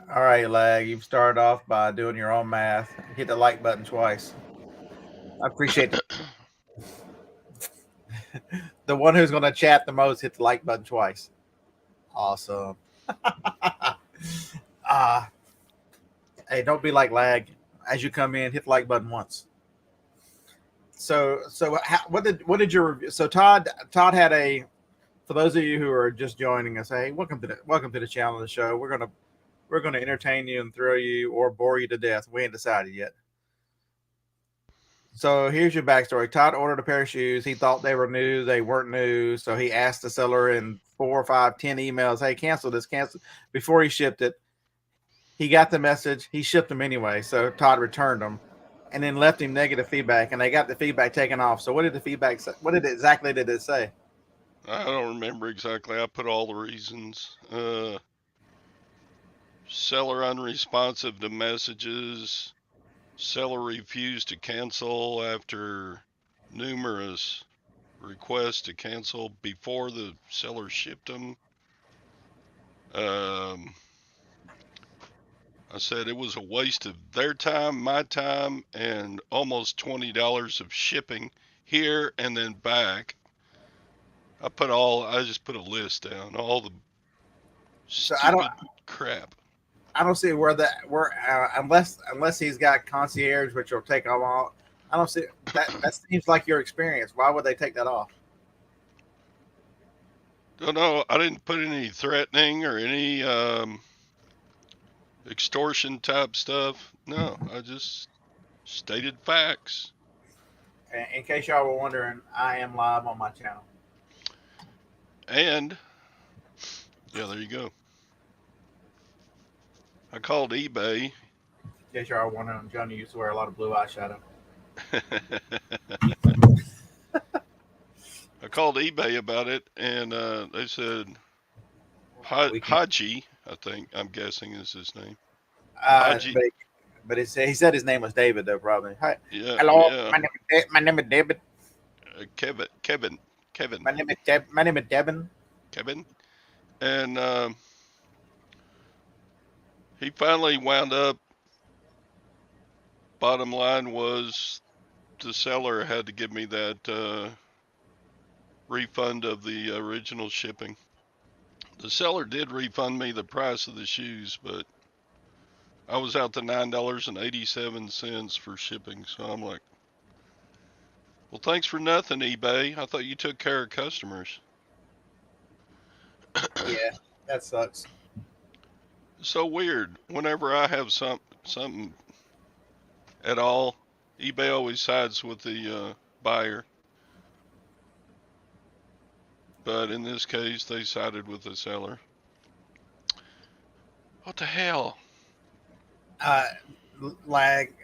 All right, Lag. You've started off by doing your own math. Hit the like button twice. I appreciate the one who's going to chat the most. Hit the like button twice. Awesome. uh, hey, don't be like Lag. As you come in, hit the like button once. What did your review? So Todd had a. For those of you who are just joining us, hey, welcome to the channel of the show. We're gonna entertain you and thrill you or bore you to death. We ain't decided yet. So here's your backstory. Todd ordered a pair of shoes. He thought they were new. They weren't new. So he asked the seller in 4 or 5, 10 emails, hey, cancel this, cancel. Before he shipped it, he got the message. He shipped them anyway. So Todd returned them and then left him negative feedback. And they got the feedback taken off. So what did the feedback say? What did it say? I don't remember exactly. I put all the reasons. Seller unresponsive to messages. Seller refused to cancel after numerous requests to cancel before the seller shipped them. I said it was a waste of their time, my time, and almost $20 of shipping here and then back. I just put a list down, all the So I don't stupid crap. I don't see where unless he's got concierge, which will take them all. I don't see that. That seems like your experience. Why would they take that off? Don't know. I didn't put any threatening or any extortion type stuff. No, I just stated facts. In case y'all were wondering, I am live on my channel. And yeah, there you go. I called eBay. In case y'all were wondering, Johnny used to wear a lot of blue eyeshadow. I called eBay about it, and they said We can, Haji, I think I'm guessing is his name. uh, Haji. but he said his name was David though, probably. Hi, Yeah, hello, yeah. my name is David. Kevin, Kevin, Kevin, My name is Devin. Kevin, and he finally wound up. Bottom line was the seller had to give me that refund of the original shipping. The seller did refund me the price of the shoes, but I was out to $9.87 for shipping. So I'm like, well, thanks for nothing, eBay. I thought you took care of customers. Yeah, that sucks. So weird. Whenever I have something at all, eBay always sides with the buyer. But in this case, they sided with the seller. What the hell? Uh, like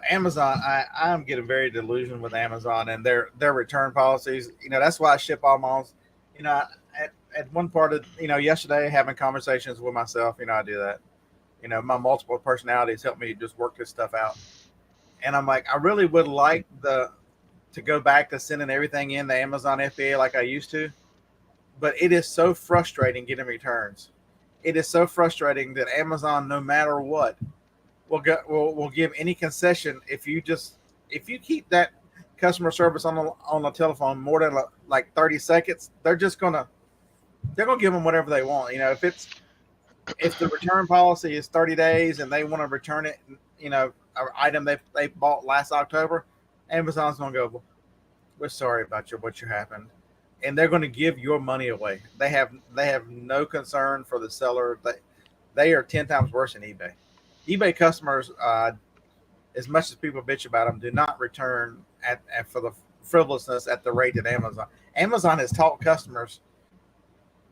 Amazon, I'm getting very delusional with Amazon and their return policies. That's why I ship all my own. You know, at one part of yesterday having conversations with myself. I do that. My multiple personalities help me just work this stuff out. And I'm like, I really would like the to go back to sending everything in the Amazon FBA like I used to, but it is so frustrating getting returns. It is so frustrating that Amazon, no matter what, will give any concession if you keep that customer service on the telephone more than like 30 seconds. They're gonna give them whatever they want. If the return policy is 30 days and they want to return it, an item they bought last October, Amazon's gonna go, we're sorry about what you happened, and they're going to give your money away. They have no concern for the seller. They are 10 times worse than eBay. eBay customers, as much as people bitch about them, do not return at for the frivolousness at the rate that Amazon. Amazon has taught customers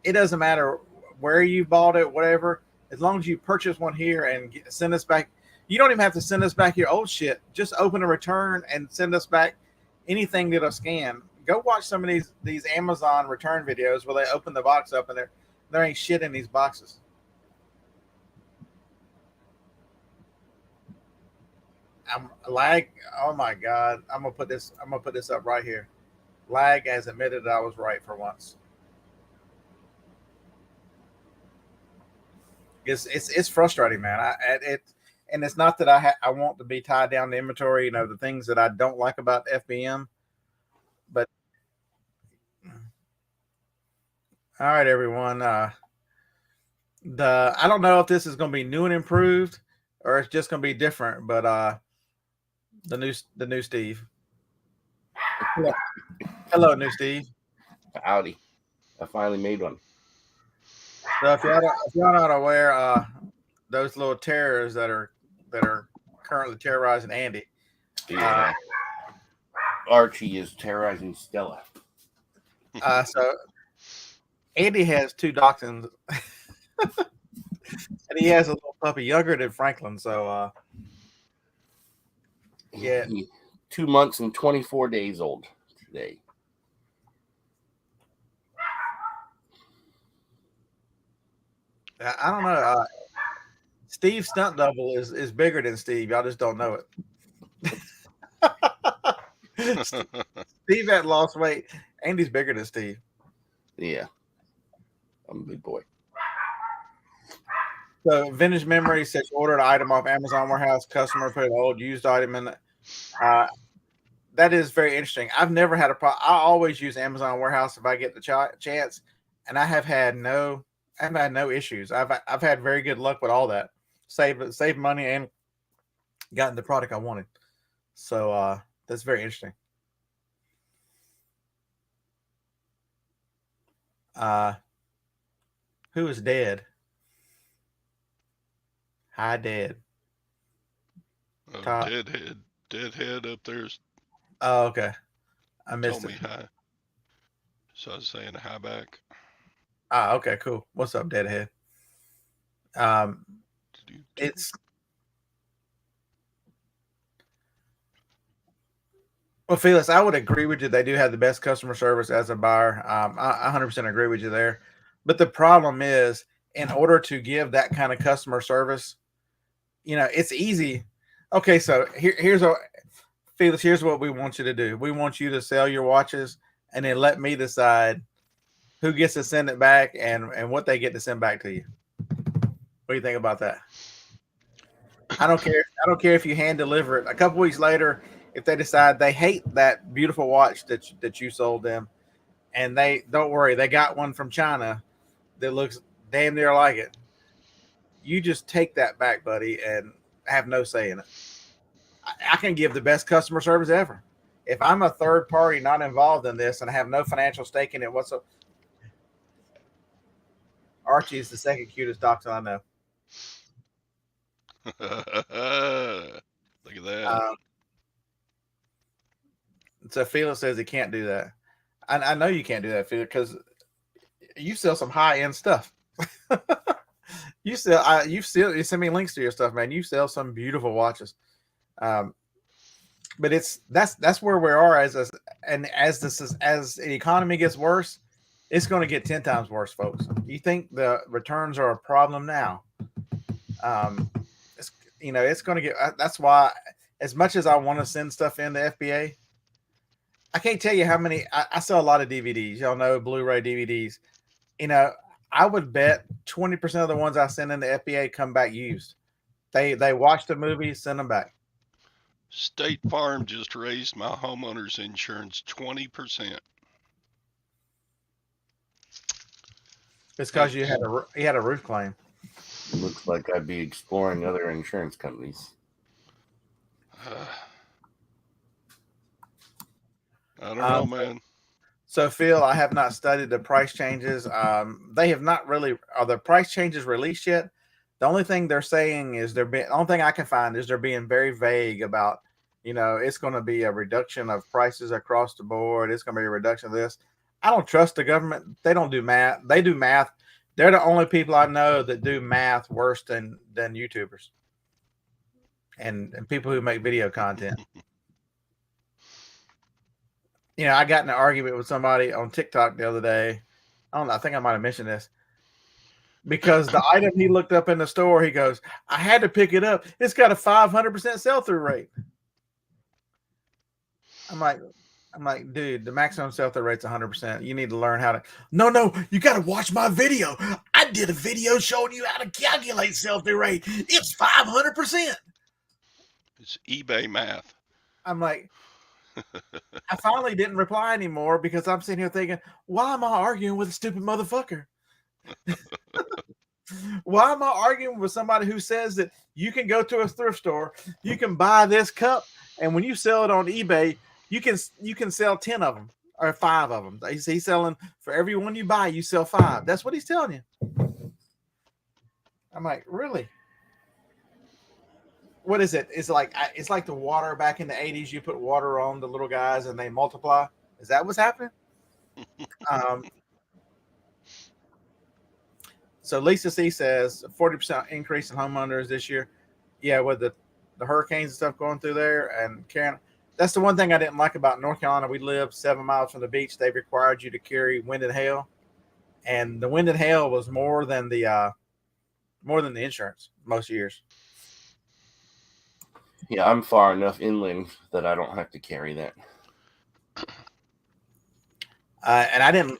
it doesn't matter where you bought it, whatever. As long as you purchase one here and send us back, you don't even have to send us back your old shit. Just open a return and send us back anything that'll scan. Go watch some of these Amazon return videos where they open the box up and there ain't shit in these boxes. I'm lag. Oh my god! I'm gonna put this. I'm gonna put this up right here. Lag has admitted that I was right for once. It's frustrating, man. And it's not that I want to be tied down to inventory. You know, the things that I don't like about FBM. But all right, everyone. I don't know if this is going to be new and improved or it's just going to be different. But the new Steve. Hello, new Steve. Howdy. I finally made one. So if you're not aware, those little terrors that are currently terrorizing Andy. Yeah. Archie is terrorizing Stella. So Andy has 2 dachshunds, and he has a little puppy younger than Franklin. So yeah, 2 months and 24 days old today. I don't know. Steve's stunt double is bigger than Steve. Y'all just don't know it. Steve had lost weight. Andy's bigger than Steve. Yeah. I'm a big boy. So Vintage Memory says you ordered an item off Amazon warehouse. Customer put an old used item in it. That is very interesting. I've never had a problem. I always use Amazon warehouse if I get the chance, and I have had no issues. I've had very good luck with all that. Save money and gotten the product I wanted. So that's very interesting. Who is dead? Hi, Dead. Deadhead up there's. Oh, okay. I missed told it. me hi. So I was saying hi back. Okay, cool. What's up, Deadhead? It's well, Felix, I would agree with you. They do have the best customer service as a buyer. I 100% agree with you there. But the problem is, in order to give that kind of customer service, you know, it's easy. Okay, so here's Felix. Here's what we want you to do. We want you to sell your watches, and then let me decide who gets to send it back and what they get to send back to you. What do you think about that? I don't care. I don't care if you hand deliver it. A couple weeks later, if they decide they hate that beautiful watch that you sold them, and they don't worry, they got one from China that looks damn near like it. You just take that back, buddy, and have no say in it. I can give the best customer service ever. If I'm a third party not involved in this and I have no financial stake in it whatsoever, Archie is the second cutest dachshund I know. Look at that. So Felix says he can't do that. I know you can't do that, Felix, because you sell some high end stuff. you send me links to your stuff, man. You sell some beautiful watches. But that's where we are as the economy gets worse, it's going to get 10 times worse, folks. You think the returns are a problem now? It's going to get. That's why, as much as I want to send stuff in the FBA, I can't tell you how many. I sell a lot of DVDs. Y'all know Blu-ray DVDs. I would bet 20% of the ones I send in the FBA come back used. They watch the movie, send them back. State Farm just raised my homeowner's insurance 20%. It's because you had a roof claim. Looks like I'd be exploring other insurance companies. I don't know, man. So, Phil, I have not studied the price changes. They have not really. Are the price changes released yet? The only thing they're saying is the only thing I can find is they're being very vague about, it's going to be a reduction of prices across the board. It's going to be a reduction of this. I don't trust the government. They don't do math. They do math. They're the only people I know that do math worse than YouTubers and people who make video content. I got in an argument with somebody on TikTok the other day. I don't know. I think I might have mentioned this. Because the item he looked up in the store, he goes, I had to pick it up. It's got a 500% sell-through rate. I'm like, dude, the maximum sell-through rate's 100%. You need to learn how to. No, you got to watch my video. I did a video showing you how to calculate sell-through rate. It's 500%. It's eBay math. I'm like, I finally didn't reply anymore because I'm sitting here thinking, why am I arguing with a stupid motherfucker? Why am I arguing with somebody who says that you can go to a thrift store, you can buy this cup, and when you sell it on eBay, you can sell 10 of them or 5 of them. He's selling for every one you buy, you sell 5. That's what he's telling you. I'm like, really? What is it? It's like the water back in the 80s. You put water on the little guys and they multiply. Is that what's happening? So Lisa C says 40% increase in homeowners this year. Yeah, with the hurricanes and stuff going through there. And Karen, that's the one thing I didn't like about North Carolina. We live 7 miles from the beach. They required you to carry wind and hail. And the wind and hail was more than the insurance most years. Yeah, I'm far enough inland that I don't have to carry that. And I don't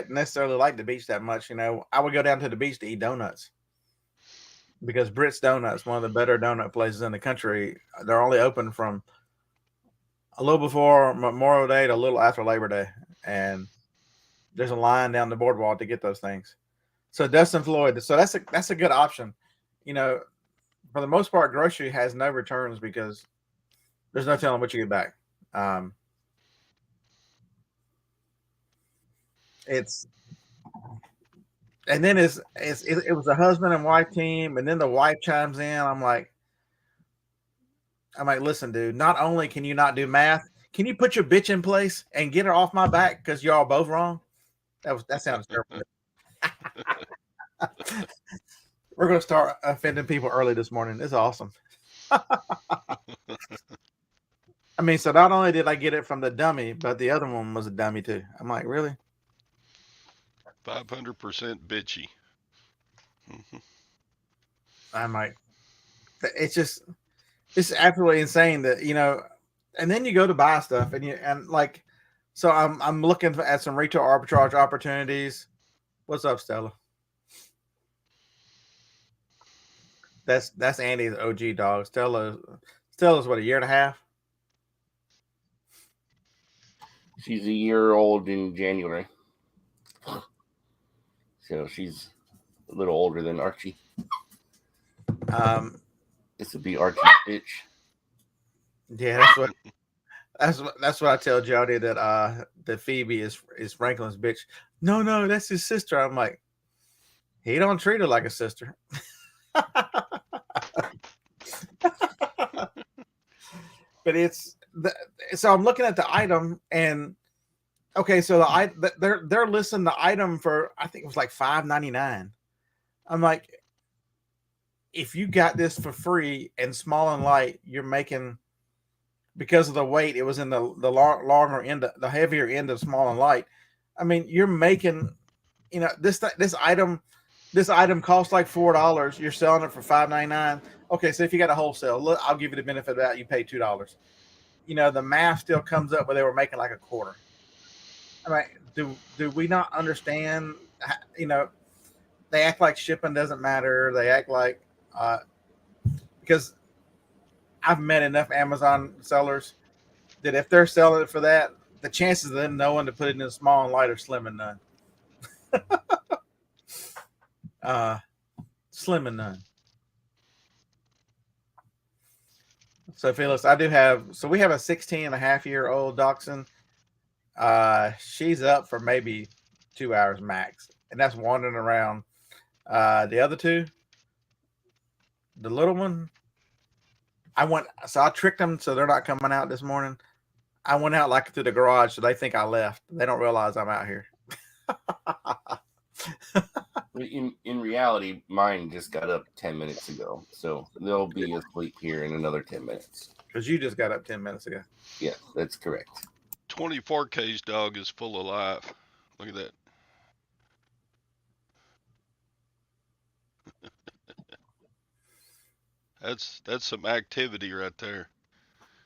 necessarily like the beach that much. You know, I would go down to the beach to eat donuts because Britt's Donuts, one of the better donut places in the country. They're only open from a little before Memorial Day to a little after Labor Day, and there's a line down the boardwalk to get those things. So Dustin Floyd, so that's a good option. You know, for the most part, grocery has no returns because there's no telling what you get back. And then it was a husband and wife team, and then the wife chimes in. I'm like, listen, dude. Not only can you not do math, can you put your bitch in place and get her off my back because y'all both wrong? That sounds terrible. We're gonna start offending people early this morning. It's awesome. I mean, so not only did I get it from the dummy, but the other one was a dummy too. I'm like, really? 500% bitchy. I'm like, it's absolutely insane that, you know, and then you go to buy stuff so I'm looking at some retail arbitrage opportunities. What's up, Stella? That's Andy's OG dog. Stella's what, a year and a half? She's a year old in January. So she's a little older than Archie. This would be Archie's bitch. Yeah, that's what I tell Jody, that Phoebe is Franklin's bitch. No, that's his sister. I'm like, he don't treat her like a sister. But so I'm looking at the item, and okay, so they're listing the item for, I think it was like $5.99. I'm like, if you got this for free and small and light, you're making, because of the weight, it was in the longer end, the heavier end of small and light. I mean, you're making, you know, this item costs like $4. You're selling it for $5.99. Okay, so if you got a wholesale, look, I'll give you the benefit of that. You pay $2. You know, the math still comes up where they were making like a quarter. I mean, do we not understand? You know, they act like shipping doesn't matter. They act like because I've met enough Amazon sellers that if they're selling it for that, the chances of them knowing to put it in a small and light are slim and none. Slim and none. So Felix, we have a 16-and-a-half-year-old dachshund. She's up for maybe 2 hours max, and that's wandering around. The other two, the little one, I tricked them so they're not coming out this morning. I went out like through the garage, so they think I left. They don't realize I'm out here. In reality, mine just got up 10 minutes ago, so they'll be asleep here in another 10 minutes. Because you just got up 10 minutes ago. Yeah, that's correct. 24K's dog is full of life. Look at that. That's some activity right there.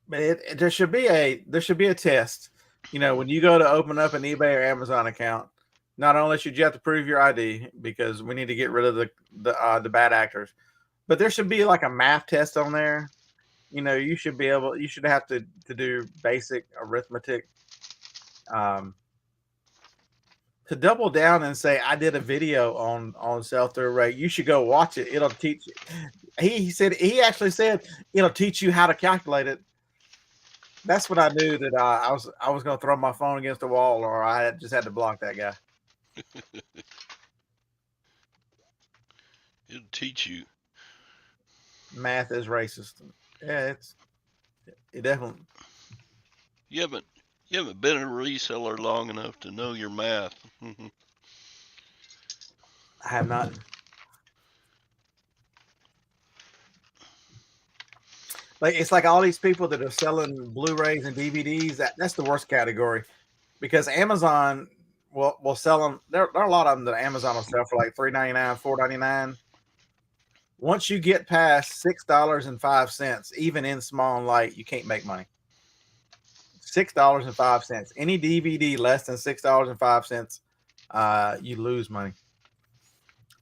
But there should be a test. You know, when you go to open up an eBay or Amazon account, Not only should you have to prove your ID because we need to get rid of the bad actors, but there should be like a math test on there. You should be able. You should have to do basic arithmetic. To double down and say I did a video on sell-through rate, you should go watch it. It'll teach you. He actually said it'll teach you how to calculate it. That's when I knew that I was going to throw my phone against the wall, or just had to block that guy. It'll teach you. Math is racist. Yeah, it definitely. You haven't been a reseller long enough to know your math. I have not. Like it's like all these people that are selling Blu-rays and DVDs. That's the worst category, because Amazon will sell them. There are a lot of them that Amazon will sell for like $3.99, $4.99. Once you get past $6.05, even in small and light, you can't make money. $6.05. Any DVD less than $6.05, you lose money.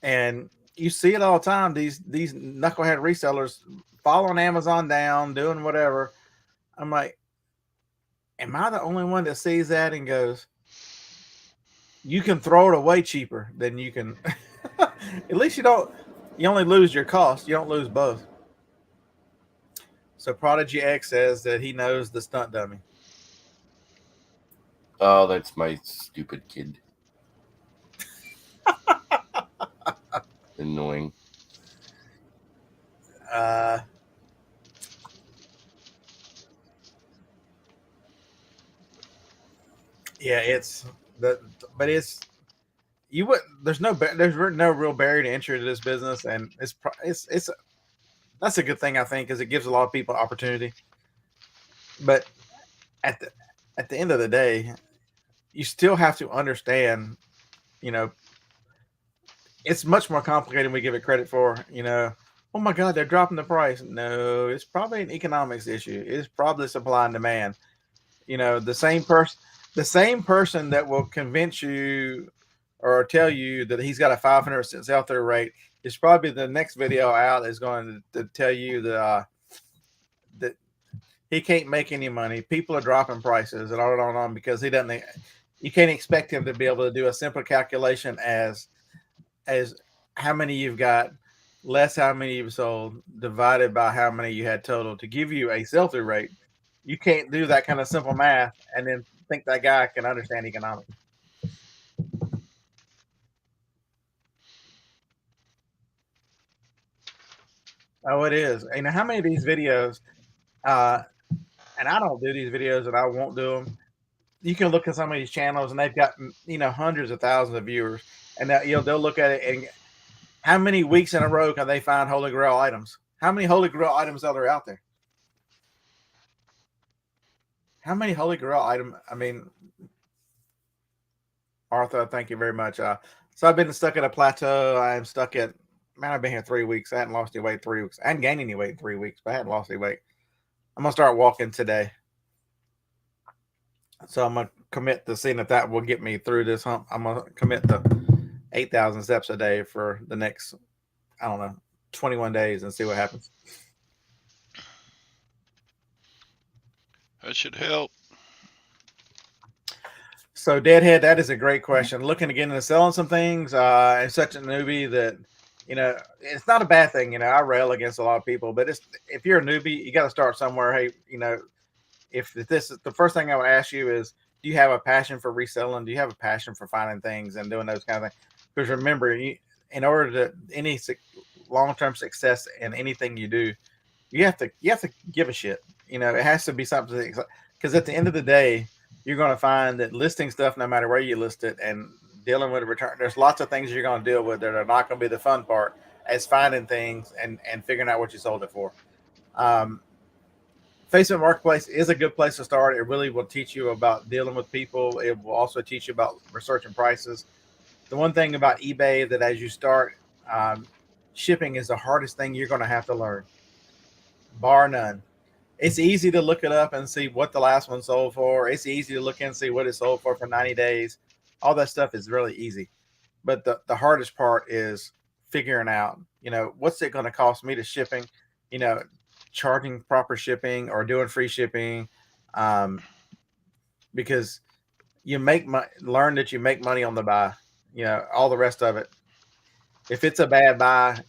And you see it all the time. These knucklehead resellers following Amazon down, doing whatever. I'm like, am I the only one that sees that and goes, you can throw it away cheaper than you can? At least you only lose your cost. You don't lose both. So Prodigy X says that he knows the stunt dummy. Oh, that's my stupid kid. Annoying. Yeah, there's no real barrier to entry to this business, and that's a good thing, I think, because it gives a lot of people opportunity. But at the end of the day, you still have to understand, it's much more complicated than we give it credit for. Oh my God, they're dropping the price. No, it's probably an economics issue. It's probably supply and demand. The same person that will convince you or tell you that he's got a 500% sell-through rate is probably the next video out is going to tell you that he can't make any money. People are dropping prices and on because he doesn't. You can't expect him to be able to do a simple calculation as how many you've got less how many you've sold divided by how many you had total to give you a sell-through rate. You can't do that kind of simple math and then think that guy can understand economics. Oh, it is. How many of these videos, and I don't do these videos and I won't do them. You can look at some of these channels and they've got, hundreds of thousands of viewers, and they'll look at it and how many weeks in a row can they find Holy Grail items? How many Holy Grail items are there out there? How many Holy Grail items? Arthur, thank you very much. So I've been stuck at a plateau. I'm stuck at, I've been here 3 weeks. I hadn't lost any weight 3 weeks. I hadn't gained any weight in 3 weeks, but I hadn't lost any weight. I'm going to start walking today. So I'm going to commit to seeing if that will get me through this hump. I'm going to commit to 8,000 steps a day for the next, 21 days and see what happens. That should help. So Deadhead, that is a great question. Looking to get into selling some things, and such a newbie that, it's not a bad thing. I rail against a lot of people, but if you're a newbie, you got to start somewhere. Hey, if this is the first thing I would ask you is, do you have a passion for reselling? Do you have a passion for finding things and doing those kind of things? Because remember, in order to any long-term success in anything you do, you have to give a shit. It has to be something, because at the end of the day, you're going to find that listing stuff, no matter where you list it, and dealing with a return, there's lots of things you're going to deal with that are not going to be the fun part, as finding things and figuring out what you sold it for. Facebook Marketplace is a good place to start. It really will teach you about dealing with people. It will also teach you about researching prices. The one thing about eBay that as you start, shipping is the hardest thing you're going to have to learn, bar none. It's easy to look it up and see what the last one sold for. It's easy to look and see what it sold for 90 days. all that stuff is really easy. But the hardest part is figuring out, what's it going to cost me to shipping, you know, charging proper shipping or doing free shipping, um, because learn that you make money on the buy. All the rest of it. If it's a bad buy,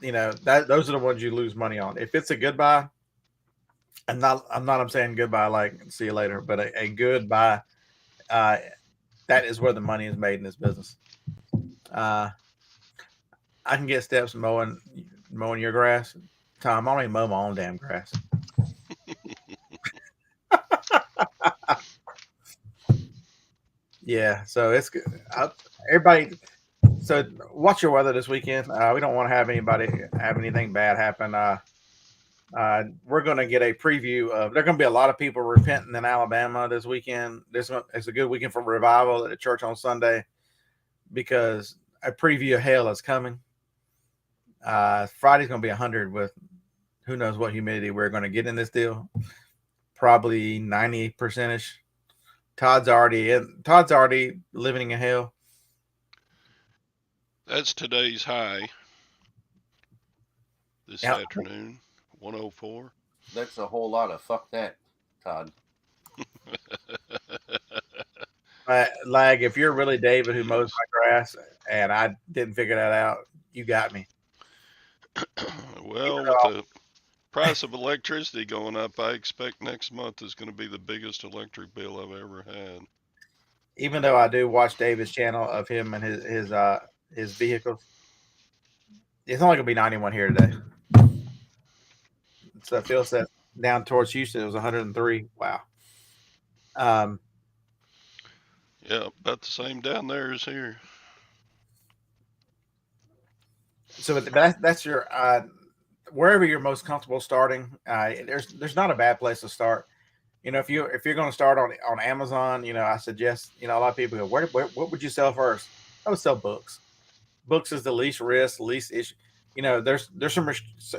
those are the ones you lose money on. If it's a good buy, I'm saying goodbye like see you later, but a good buy, that is where the money is made in this business. I can get steps mowing your grass. Tom, I don't even mow my own damn grass. Yeah, so it's good. Everybody, so watch your weather this weekend. We don't want to have anybody have anything bad happen. We're going to get a preview of. There are going to be a lot of people repenting in Alabama this weekend. It's a good weekend for revival at the church on Sunday because a preview of hell is coming. Friday's going to be 100 with who knows what humidity we're going to get in this deal. Probably 90% ish. Todd's already living in hell. That's today's high this Yep. afternoon, 104. That's a whole lot of fuck that, Todd. Lag, if you're really David who mows my grass and I didn't figure that out, you got me. Well, with the price of electricity going up, I expect next month is going to be the biggest electric bill I've ever had. Even though I do watch David's channel of him and his vehicles, it's only gonna be 91 here today. So Phil said down towards Houston it was 103. Wow. Yeah, about the same down there as here. So that's your wherever you're most comfortable starting. There's not a bad place to start. If you're going to start on Amazon, I suggest a lot of people go, what would you sell first? I would sell books. Books is the least risk, least issue. There's some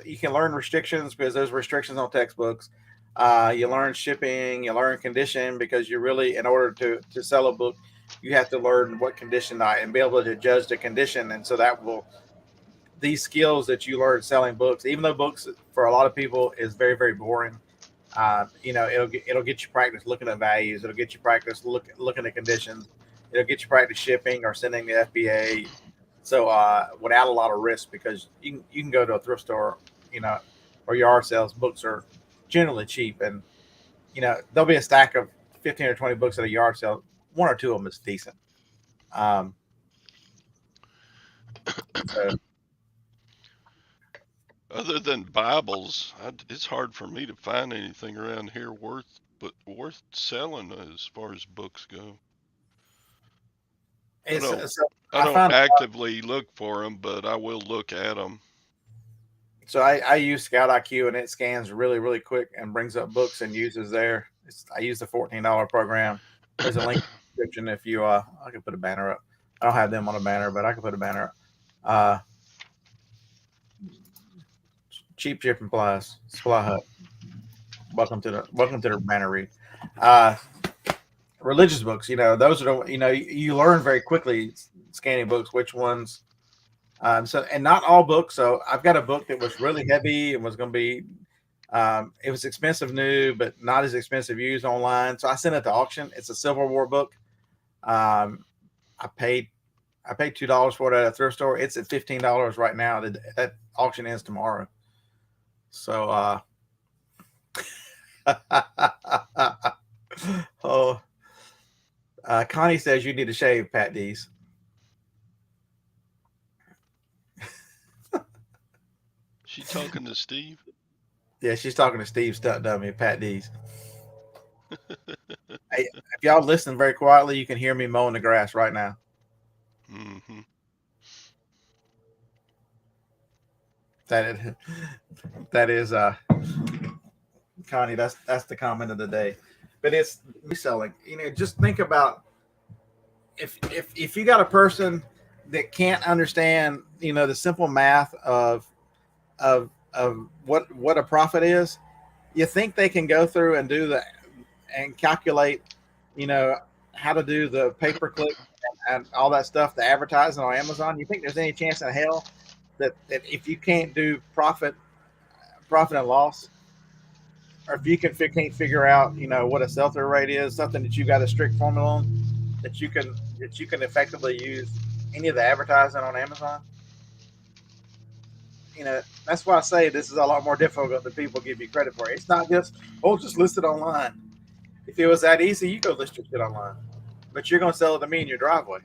you can learn restrictions because there's restrictions on textbooks. You learn shipping, you learn condition because you really, in order to sell a book, you have to learn what condition and be able to judge the condition. And so these skills that you learn selling books, even though books for a lot of people is very, very boring, it'll get you practice looking at values. It'll get you practice looking at conditions. It'll get you practice shipping or sending the FBA. So without a lot of risk, because you can go to a thrift store, or yard sales. Books are generally cheap, and there'll be a stack of 15 or 20 books at a yard sale. One or two of them is decent. So, Other than Bibles, it's hard for me to find anything around here worth selling as far as books go. I don't actively look for them, but I will look at them. So I use Scout IQ, and it scans really, really quick and brings up books and uses there. I use the $14 program. There's a link in the description if you I can put a banner up. I don't have them on a banner, but I can put a banner up. Cheap shipping supply hut. Welcome to the banner read. Religious books, those are you learn very quickly scanning books which ones. And not all books. So I've got a book that was really heavy and was going to be, it was expensive new, but not as expensive used online. So I sent it to auction. It's a Civil War book. I paid $2 for it at a thrift store. It's at $15 right now. That auction ends tomorrow. So, Connie says you need to shave, Pat D's. She talking to Steve? Yeah, she's talking to Steve Stunt Dummy, Pat D's. Hey, if y'all listen very quietly, you can hear me mowing the grass right now. Mm-hmm. That is Connie, that's the comment of the day. But it's reselling. Just think about if you got a person that can't understand, the simple math of what a profit is, you think they can go through and do and calculate, how to do the pay-per-click and all that stuff, the advertising on Amazon, you think there's any chance in hell that if you can't do profit and loss, or if you can't figure out, what a sell-through rate is, something that you got a strict formula on, that you can effectively use any of the advertising on Amazon? That's why I say this is a lot more difficult than people give you credit for. It's not just, just list it online. If it was that easy, you go list your shit online. But you're going to sell it to me in your driveway.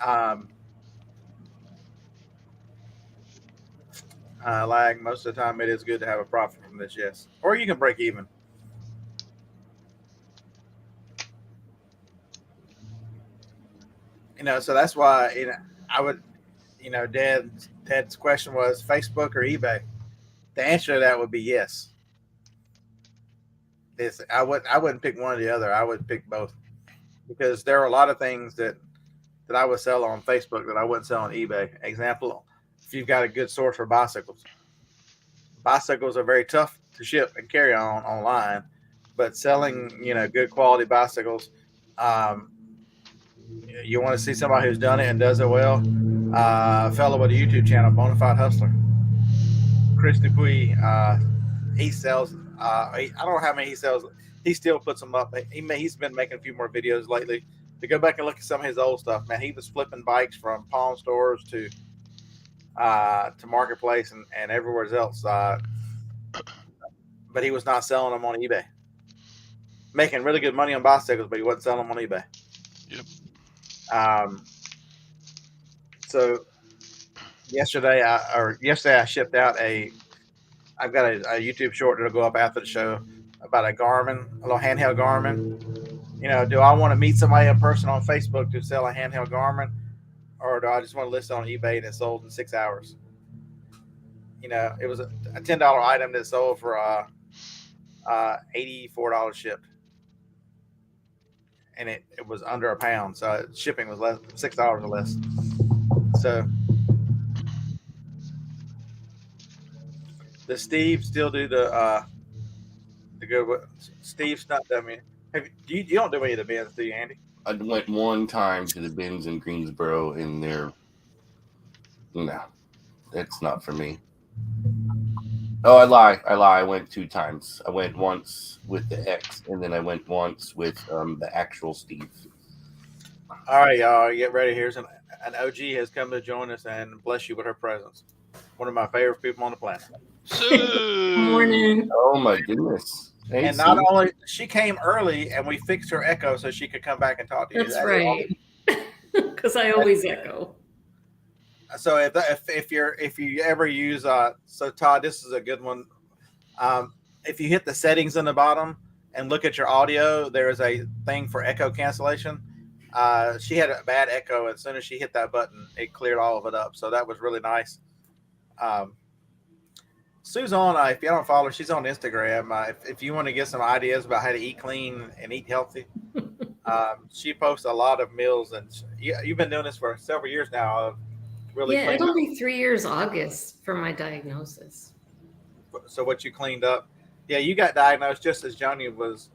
um, Lag, most of the time it is good to have a profit from this, yes. Or you can break even. So that's why, I would, Ted's question was Facebook or eBay. The answer to that would be yes. I wouldn't pick one or the other. I would pick both, because there are a lot of things that I would sell on Facebook that I wouldn't sell on eBay. Example, if you've got a good source for bicycles. Bicycles are very tough to ship and carry on online, but selling, good quality bicycles, you want to see somebody who's done it and does it well. A fellow with a YouTube channel, Bonafide Hustler, Chris Dupuy, he sells. I don't know how many he sells. He still puts them up. He's been making a few more videos lately. To go back and look at some of his old stuff, man, he was flipping bikes from pawn stores to Marketplace and everywhere else. But he was not selling them on eBay. Making really good money on bicycles, but he wasn't selling them on eBay. Yep. So yesterday I shipped out I've got a YouTube short that'll go up after the show about a little handheld Garmin. Do I want to meet somebody in person on Facebook to sell a handheld Garmin, or do I just want to list it on eBay and it sold in 6 hours? It was a $10 item that sold for $84 shipped, and it was under a pound, so shipping was less, $6 or less. So does Steve still do the good? Steve's not done me. You don't do any of the bins, do you, Andy? I went one time to the bins in Greensboro, and no, that's not for me. Oh, I lie. I went 2 times. I went once with the X, and then I went once with the actual Steve. All right, y'all, get ready. Here's an OG has come to join us and bless you with her presence. One of my favorite people on the planet. Morning. Oh my goodness. Hey, and not only she came early, and we fixed her echo so she could come back and talk to you. That's right. Because I always echo. So if you ever use so Todd, this is a good one. If you hit the settings in the bottom and look at your audio, there is a thing for echo cancellation. She had a bad echo. As soon as she hit that button, it cleared all of it up. So that was really nice. Sue's on. If you don't follow her, she's on Instagram. If you want to get some ideas about how to eat clean and eat healthy, she posts a lot of meals. And you've been doing this for several years now. Really, yeah, it'll be 3 years August for my diagnosis. So what you cleaned up? Yeah, you got diagnosed just as Johnny was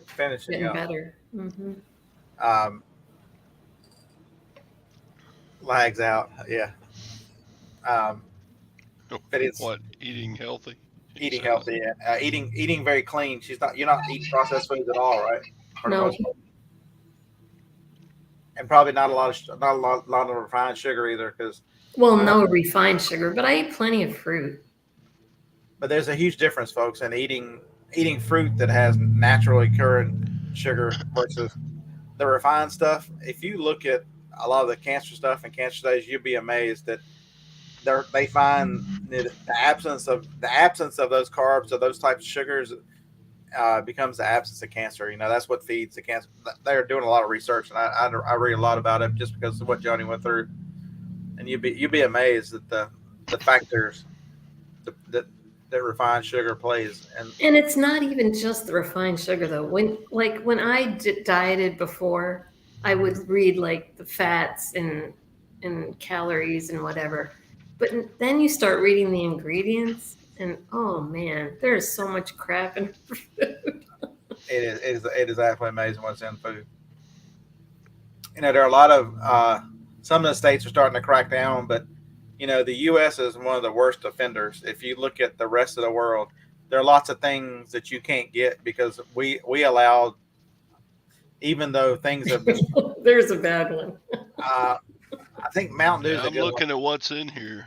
finishing Getting up. better. Mm-hmm. Lags out, yeah. But it's what, eating healthy? Eating healthy, eating very clean. You're not eating processed foods at all, right? For the most part. And probably not a lot of refined sugar either, because no refined sugar, but I eat plenty of fruit. But there's a huge difference, folks, in eating fruit that has naturally occurring sugar versus the refined stuff. If you look at a lot of the cancer stuff and cancer studies, you'll be amazed that they find the absence of those carbs, of those types of sugars, becomes the absence of cancer. That's what feeds the cancer. They're doing a lot of research, and I read a lot about it just because of what Johnny went through. And you'd be amazed at the factors that refined sugar plays. And it's not even just the refined sugar though. When I dieted before, I would read like the fats and calories and whatever. But then you start reading the ingredients, and oh man, there's so much crap in food. It is absolutely amazing what's in food. There are a lot of some of the states are starting to crack down, but the U.S. is one of the worst offenders. If you look at the rest of the world, there are lots of things that you can't get because we allowed, even though things have been. There's a bad one. I think Mountain Dew is Yeah, a I'm good one. looking at what's in here.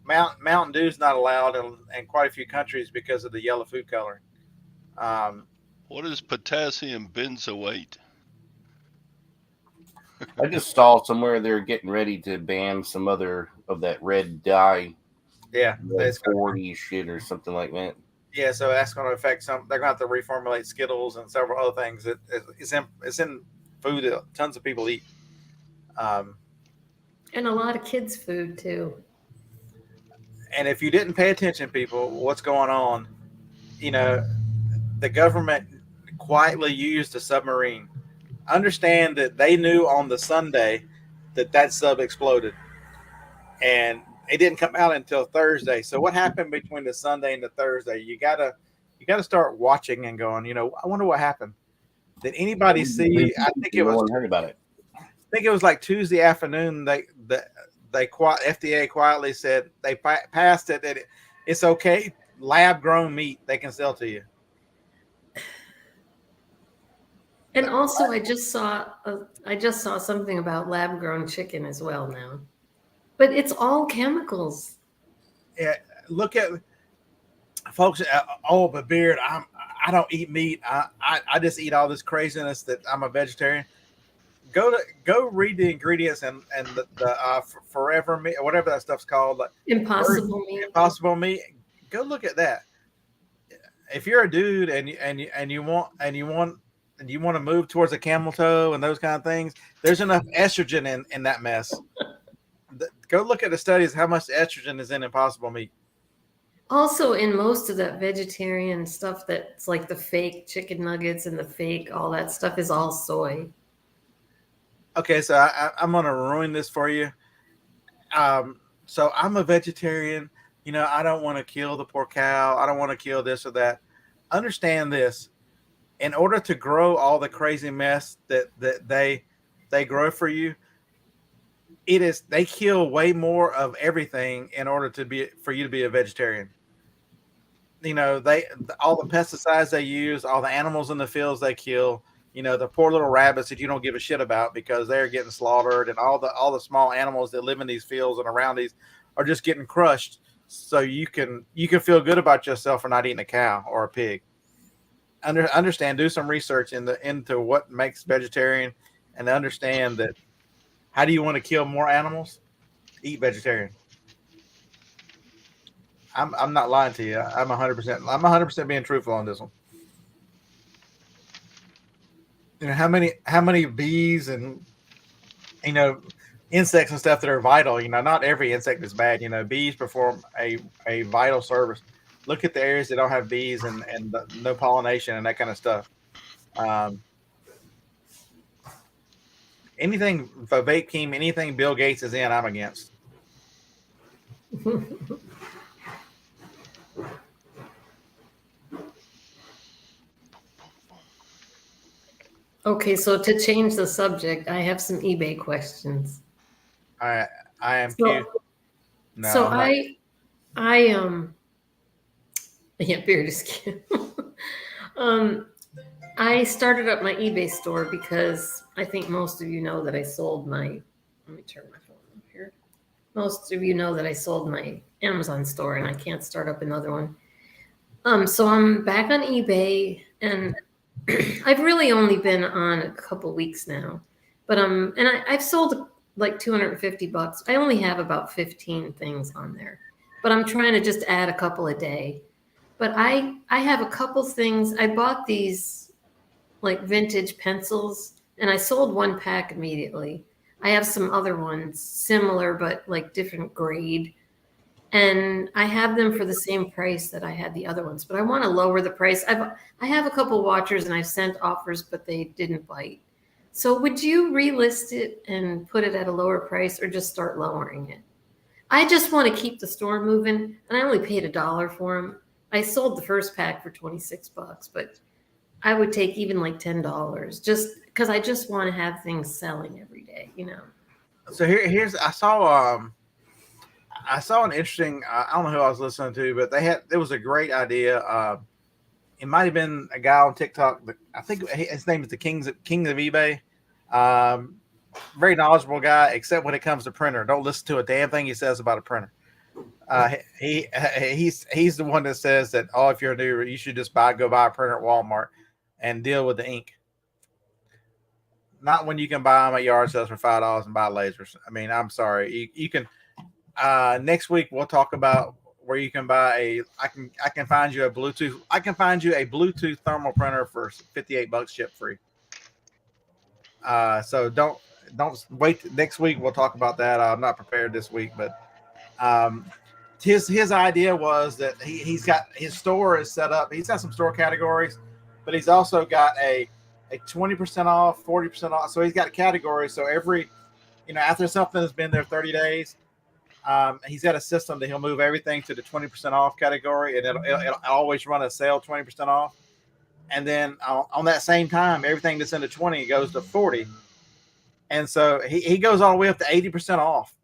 Mountain Dew's not allowed in quite a few countries because of the yellow food coloring. Um, What is potassium benzoate? I just saw somewhere they're getting ready to ban some other of that red dye, yeah, red 40 shit or something like that. Yeah, so that's going to affect some. They're going to have to reformulate Skittles and several other things. It's in food that tons of people eat. And a lot of kids' food too. And if you didn't pay attention, people, what's going on? The government quietly used a submarine. Understand that they knew on the Sunday that sub exploded, and it didn't come out until Thursday. So what happened between the Sunday and the Thursday? You gotta start watching and going. I wonder what happened. Did anybody see? I think it No was. one heard about it. I think it was like Tuesday afternoon. FDA quietly said they passed it that it's okay. Lab grown meat they can sell to you. And also, I just saw something about lab grown chicken as well now, but it's all chemicals. Yeah, look at folks. But Beard, I don't eat meat. I just eat all this craziness that I'm a vegetarian. Go read the ingredients and the forever meat, whatever that stuff's called, like Impossible meat. Impossible meat. Go look at that. If you're a dude and you want to move towards a camel toe and those kind of things, there's enough estrogen in that mess. Go look at the studies how much estrogen is in Impossible meat. Also, in most of that vegetarian stuff, that's like the fake chicken nuggets and the fake all that stuff is all soy. Okay, so I'm gonna ruin this for you. So I'm a vegetarian. I don't want to kill the poor cow. I don't want to kill this or that. Understand this. In order to grow all the crazy mess that they grow for you, they kill way more of everything in order for you to be a vegetarian. All the pesticides they use, all the animals in the fields they kill. The poor little rabbits that you don't give a shit about because they're getting slaughtered, and all the small animals that live in these fields and around these are just getting crushed. So you can feel good about yourself for not eating a cow or a pig. Understand, do some research into what makes vegetarian, and understand that how do you want to kill more animals? Eat vegetarian. I'm not lying to you. I'm 100% being truthful on this one. How many bees and insects and stuff that are vital. Not every insect is bad. Bees perform a vital service. Look at the areas that don't have bees and no pollination and that kind of stuff. Anything for vape Keem, anything Bill Gates is in, I'm against. Okay, so to change the subject, I have some eBay questions. I am So, cute. No, so I'm not. yeah, Beard is cute. I started up my eBay store because I think most of you know that I sold my. Let me turn my phone up here. Most of you know that I sold my Amazon store, and I can't start up another one. So I'm back on eBay, and I've really only been on a couple weeks now, but I've sold like $250. I only have about 15 things on there, but I'm trying to just add a couple a day. But I have a couple things. I bought these like vintage pencils, and I sold one pack immediately. I have some other ones similar but like different grade, and I have them for the same price that I had the other ones, but I want to lower the price. I have a couple watchers and I've sent offers, but they didn't bite. So would you relist it and put it at a lower price, or just start lowering it? I just want to keep the store moving, and I only paid $1 for them. I sold the first pack for $26, but I would take even like $10 just because I just want to have things selling every day, So here's I saw an interesting. I don't know who I was listening to, but there was a great idea. It might have been a guy on TikTok. I think his name is the King of eBay. Um, Very knowledgeable guy, except when it comes to printer. Don't listen to a damn thing he says about a printer. He's the one that says that if you're new, you should just go buy a printer at Walmart and deal with the ink. Not when you can buy them at yard sales for $5 and buy lasers. I mean, I'm sorry. You can. Next week we'll talk about where you can buy I can find you a Bluetooth. I can find you a Bluetooth thermal printer for $58 ship free. So don't wait. Next week we'll talk about that. I'm not prepared this week, but his idea was that he's got his store is set up. He's got some store categories, but he's also got a 20% off, 40% off. So he's got a category. So every, after something has been there 30 days, he's got a system that he'll move everything to the 20% off category, and it'll always run a sale 20% off. And then on that same time, everything that's in the 20 goes to 40. And so he goes all the way up to 80% off.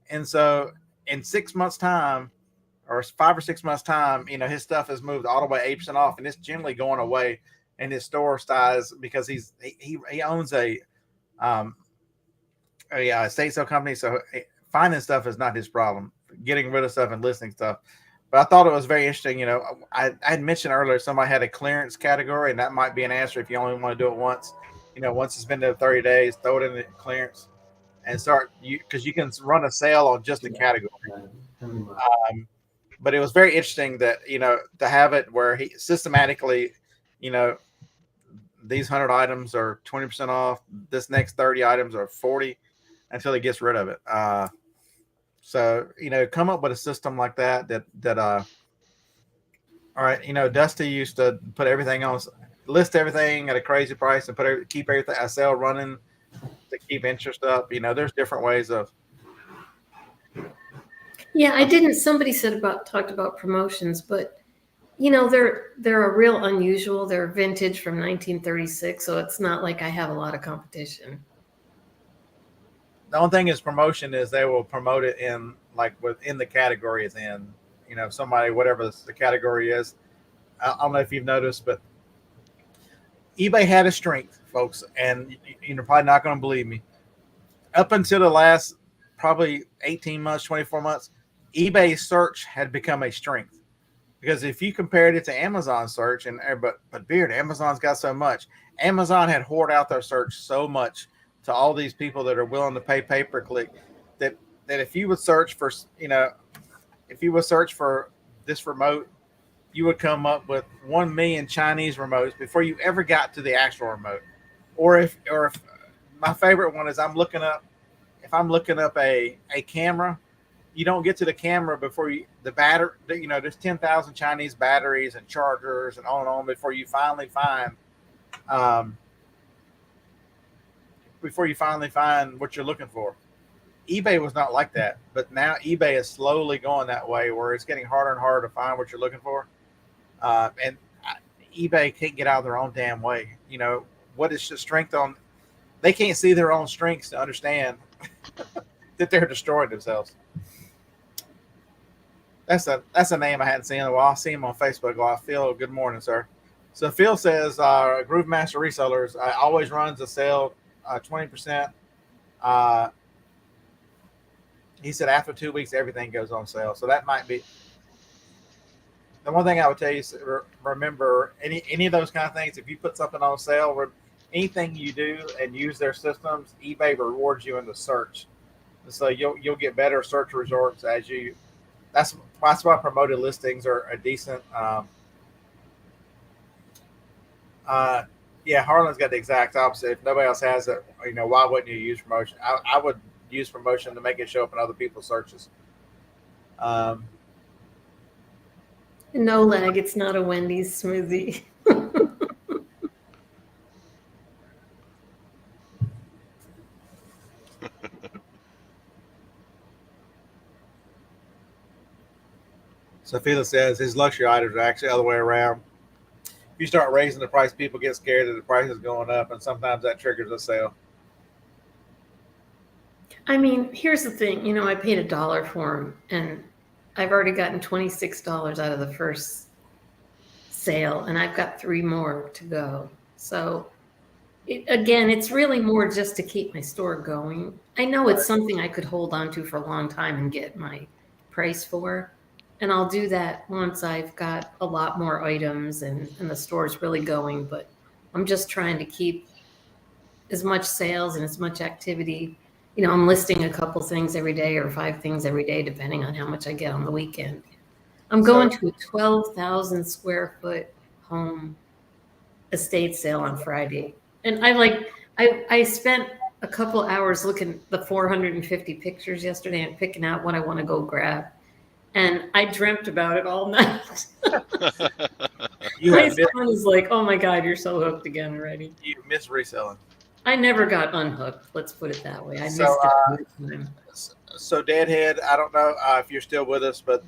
And so in 6 months' time, or 5 or 6 months' time, his stuff has moved all the way 8% off, and it's generally going away in his store size because he owns a estate sale company. So finding stuff is not his problem. Getting rid of stuff and listing stuff. But I thought it was very interesting. I had mentioned earlier somebody had a clearance category, and that might be an answer if you only want to do it once. Once it's been there 30 days, throw it in the clearance and start because you can run a sale on just the category. But it was very interesting that to have it where he systematically, these 100 items are 20% off. This next 30 items are 40 until he gets rid of it. So come up with a system like that. All right, Dusty used to put everything on, list everything at a crazy price, and keep everything a sale running to keep interest up. There's different ways of. Yeah, I didn't. Somebody talked about promotions, but they're a real unusual. They're vintage from 1936, so it's not like I have a lot of competition. The only thing is promotion is they will promote it in within the category it's in. Somebody, whatever the category is. I don't know if you've noticed, but eBay had a strength, folks, and you're probably not going to believe me. Up until the last probably 18 months, 24 months, eBay search had become a strength. Because if you compared it to Amazon search, but Beard, Amazon's got so much. Amazon had hoarded out their search so much to all these people that are willing to pay pay-per-click that if you would search for, this remote, you would come up with 1 million Chinese remotes before you ever got to the actual remote. Or if my favorite one is if I'm looking up a camera, you don't get to the camera before the battery, there's 10,000 Chinese batteries and chargers and on before you finally find what you're looking for. eBay was not like that, but now eBay is slowly going that way where it's getting harder and harder to find what you're looking for. And eBay can't get out of their own damn way. What is the strength on? They can't see their own strengths to understand that they're destroying themselves. That's a name I hadn't seen in a while. I see him on Facebook a lot. Phil, good morning, sir. So Phil says, Groove Master Resellers always runs a sale 20%. He said after 2 weeks, everything goes on sale. So that might be the one thing I would tell you is remember any of those kind of things. If you put something on sale, anything you do and use their systems, eBay rewards you in the search. So you'll get better search results as you. That's why promoted listings are a decent. Yeah, Harlan's got the exact opposite. If nobody else has it, why wouldn't you use promotion? I would use promotion to make it show up in other people's searches. No lag. It's not a Wendy's smoothie. So Felix says his luxury items are actually the other way around. If you start raising the price, people get scared that the price is going up, and sometimes that triggers a sale. I mean, here's the thing. You know, I paid $1 for them, and I've already gotten $26 out of the first sale, and I've got 3 more to go. So, again, it's really more just to keep my store going. I know it's something I could hold on to for a long time and get my price for, and I'll do that once I've got a lot more items and the store's really going. But I'm just trying to keep as much sales and as much activity. You know, I'm listing a couple things every day or 5 things every day, depending on how much I get on the weekend. I'm going to a 12,000 square foot home estate sale on Friday. And I spent a couple hours looking at the 450 pictures yesterday and picking out what I want to go grab. And I dreamt about it all night. My son is like, "Oh my God, you're so hooked again already." You miss reselling. I never got unhooked. Let's put it that way. I missed it. So Deadhead, I don't know if you're still with us, but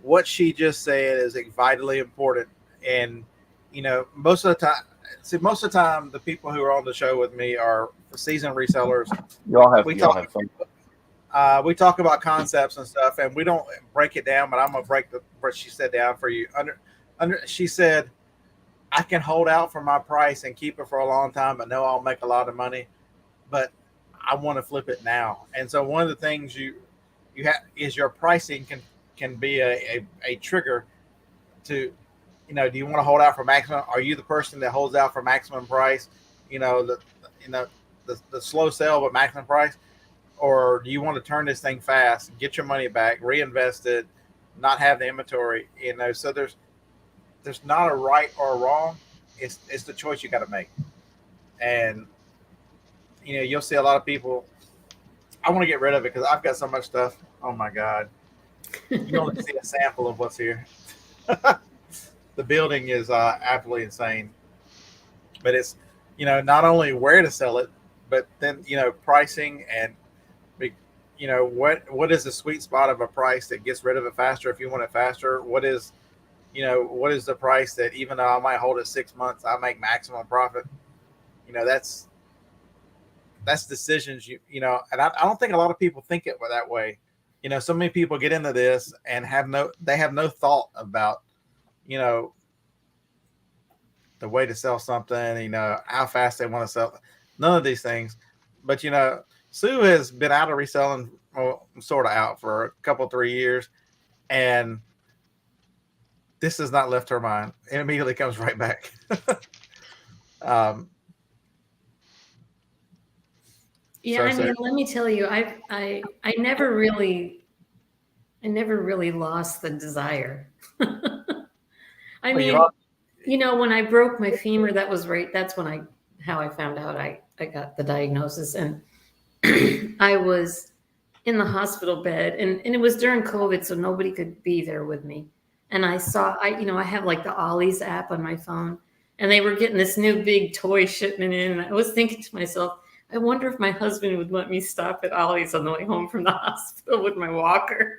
what she just said is vitally important. And you know, most of the time, the people who are on the show with me are seasoned resellers. Y'all have fun. We talk about concepts and stuff, and we don't break it down. But I'm gonna break what she said down for you. She said, I can hold out for my price and keep it for a long time, but know I'll make a lot of money. But I want to flip it now. And so one of the things you have is your pricing can be a trigger to, you know, do you want to hold out for maximum? Are you the person that holds out for maximum price? You know, the slow sale but maximum price, or do you want to turn this thing fast, get your money back, reinvest it, not have the inventory? You know, so there's not a right or a wrong. It's the choice you got to make. And you know, you'll see a lot of people. I want to get rid of it because I've got so much stuff. Oh my God, you only see a sample of what's here. The building is absolutely insane. But it's, you know, not only where to sell it, but then, you know, pricing and, you know, what is the sweet spot of a price that gets rid of it faster if you want it faster? What is the price that even though I might hold it 6 months, I make maximum profit? You know, that's decisions, you know, and I don't think a lot of people think it that way. You know, so many people get into this and have no thought about, you know, the way to sell something, you know, how fast they want to sell. None of these things. But, you know, Sue has been out of reselling, well, sort of out for a couple, 3 years. And this has not left her mind. It immediately comes right back. Yeah, I mean, let me tell you, I never really lost the desire. I mean, you know, when I broke my femur, that's how I found out I got the diagnosis. And I was in the hospital bed, and it was during COVID, so nobody could be there with me. And I have like the Ollie's app on my phone, and they were getting this new big toy shipment in. And I was thinking to myself, I wonder if my husband would let me stop at Ollie's on the way home from the hospital with my walker.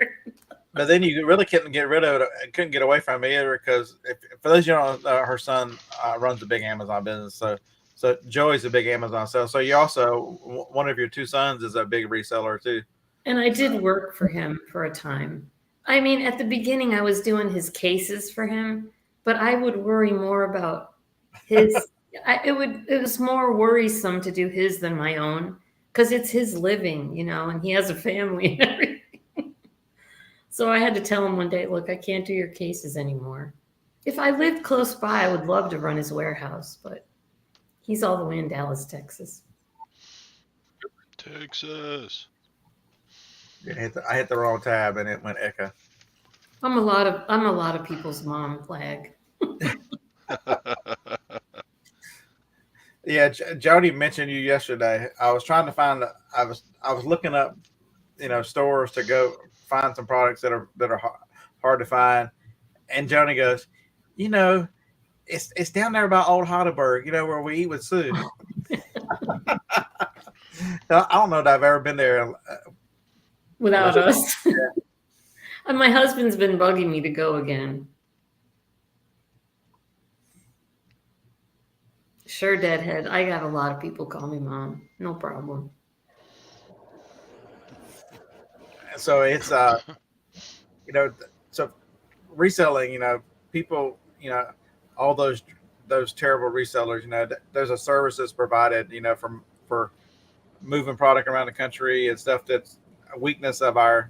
But then you really couldn't get rid of it. Couldn't get away from it either because, for those you don't know, her son runs a big Amazon business. So Joey's a big Amazon seller. So you also, one of your 2 sons is a big reseller too. And I did work for him for a time. I mean, at the beginning, I was doing his cases for him, but I would worry more about his. It was more worrisome to do his than my own because it's his living, you know, and he has a family and everything. So I had to tell him one day, look, I can't do your cases anymore. If I lived close by, I would love to run his warehouse, but he's all the way in Dallas, Texas. Texas. Yeah, I hit the wrong tab and it went echo. I'm a lot of people's mom flag. Yeah, Jody mentioned you yesterday. I was trying to find. I was looking up, you know, stores to go find some products that are hard to find. And Jody goes, you know, it's down there by Old Heidelberg, you know, where we eat with Sue. I don't know that I've ever been there without us. Yeah. And my husband's been bugging me to go again. Sure, Deadhead. I got a lot of people call me mom. No problem. So it's you know, so reselling, people, all those terrible resellers, there's a service that's provided, for moving product around the country and stuff that's a weakness of our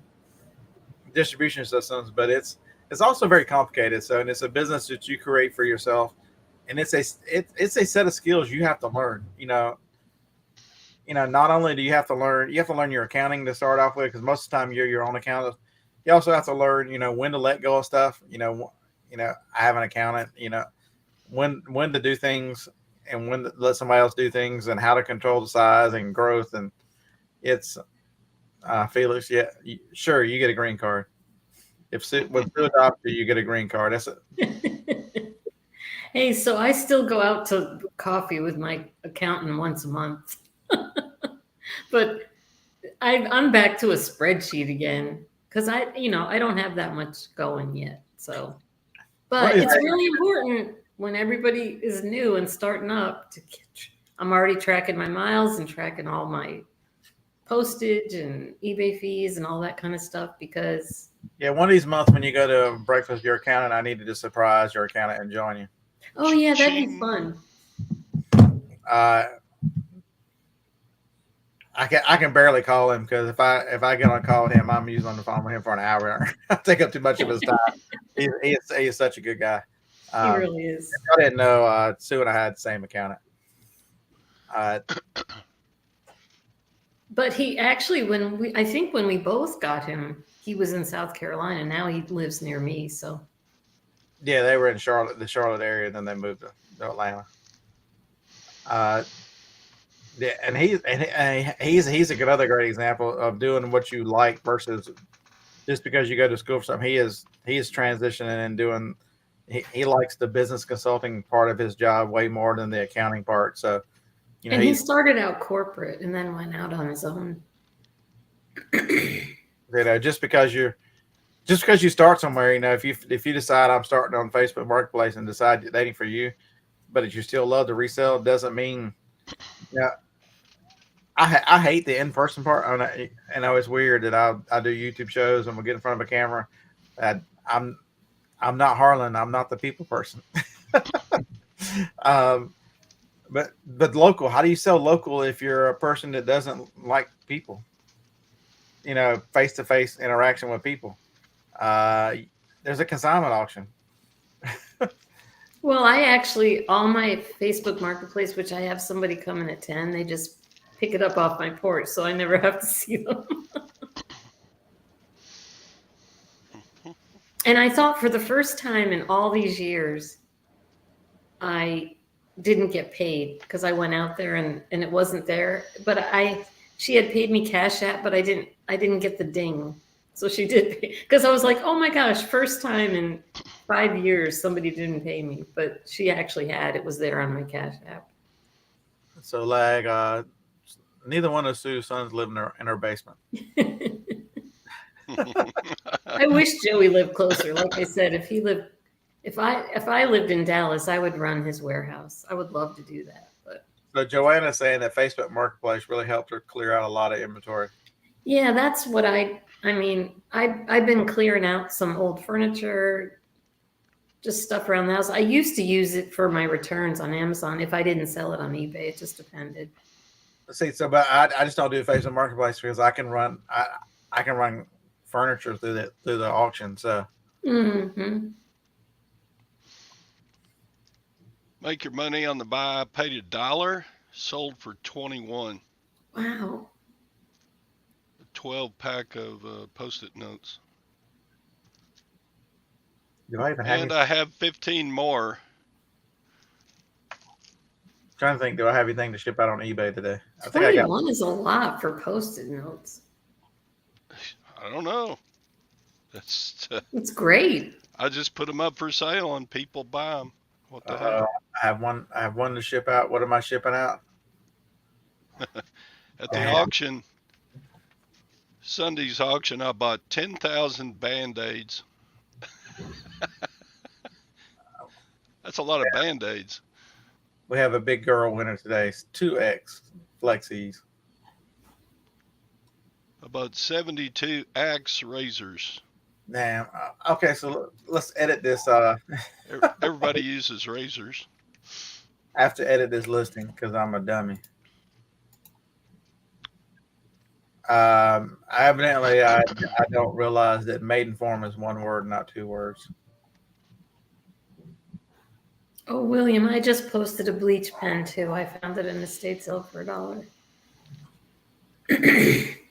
distribution systems, but it's also very complicated. So, and it's a business that you create for yourself, and it's a set of skills you have to learn. Not only do you have to learn your accounting to start off with, because most of the time you're your own accountant. You also have to learn, when to let go of stuff. I have an accountant. When to do things and when to let somebody else do things, and how to control the size and growth. And it's Felix. Yeah, sure, you get a green card. If with Sue adopted, you get a green card. That's it. Hey, so I still go out to coffee with my accountant once a month. But I'm back to a spreadsheet again because I don't have that much going yet. So, but it's really important when everybody is new and starting up to I'm already tracking my miles and tracking all my postage and eBay fees and all that kind of stuff because. Yeah, one of these months when you go to breakfast with your accountant, I need to just surprise your accountant and join you. Oh yeah, that'd be fun. I can barely call him because if I get on a call with him, I'm usually on the phone with him for an hour. I take up too much of his time. He is such a good guy. He really is. I didn't know Sue and I had the same accountant. But he actually, when we both got him, he was in South Carolina. Now he lives near me. So. Yeah, they were in the Charlotte area, and then they moved to Atlanta. Yeah, and he's another great example of doing what you like versus just because you go to school for something. He is transitioning and doing. He likes the business consulting part of his job way more than the accounting part. So, and he started out corporate and then went out on his own. Just because you start somewhere, if you decide I'm starting on Facebook Marketplace and decide that ain't for you, but if you still love to resell, doesn't mean. Yeah, I hate the in-person part. I know it's weird that I do YouTube shows and we'll get in front of a camera. I'm not Harlan. I'm not the people person. But local. How do you sell local if you're a person that doesn't like people? Face-to-face interaction with people. There's a consignment auction. Well, I actually, all my Facebook Marketplace, which I have somebody come in at 10, they just pick it up off my porch, so I never have to see them. And I thought for the first time in all these years, I didn't get paid because I went out there and it wasn't there. But she had paid me Cash App, but I didn't get the ding. So she did pay, because I was like, oh my gosh, first time in 5 years somebody didn't pay me, but she actually had. It was there on my Cash App. So, neither one of Sue's sons live in her basement. I wish Joey lived closer. Like I said, if I lived in Dallas, I would run his warehouse. I would love to do that. But so Joanna's saying that Facebook Marketplace really helped her clear out a lot of inventory. Yeah, that's what I've been clearing out some old furniture, just stuff around the house. I used to use it for my returns on Amazon if I didn't sell it on eBay. It just depended. See, but I just don't do Facebook Marketplace because I can run furniture through the auction. So. Mm-hmm. Make your money on the buy. Paid $1, sold for 21. Wow. 12-pack of Post-it notes. I have 15 more. I'm trying to think, do I have anything to ship out on eBay today? I think 21 is a lot for Post-it notes. I don't know. It's great. I just put them up for sale and people buy them. What the hell? I have one to ship out. What am I shipping out? At the auction, Sunday's auction, I bought 10,000 Band-Aids. That's a lot of Band-Aids. We have a big girl winner today. It's 2X Flexies. About 72 axe razors. Damn. Okay, so let's edit this. Everybody uses razors. I have to edit this listing because I'm a dummy. Evidently, I don't realize that maiden form is one word, not two words. Oh, William, I just posted a bleach pen too. I found it in the state sale for $1.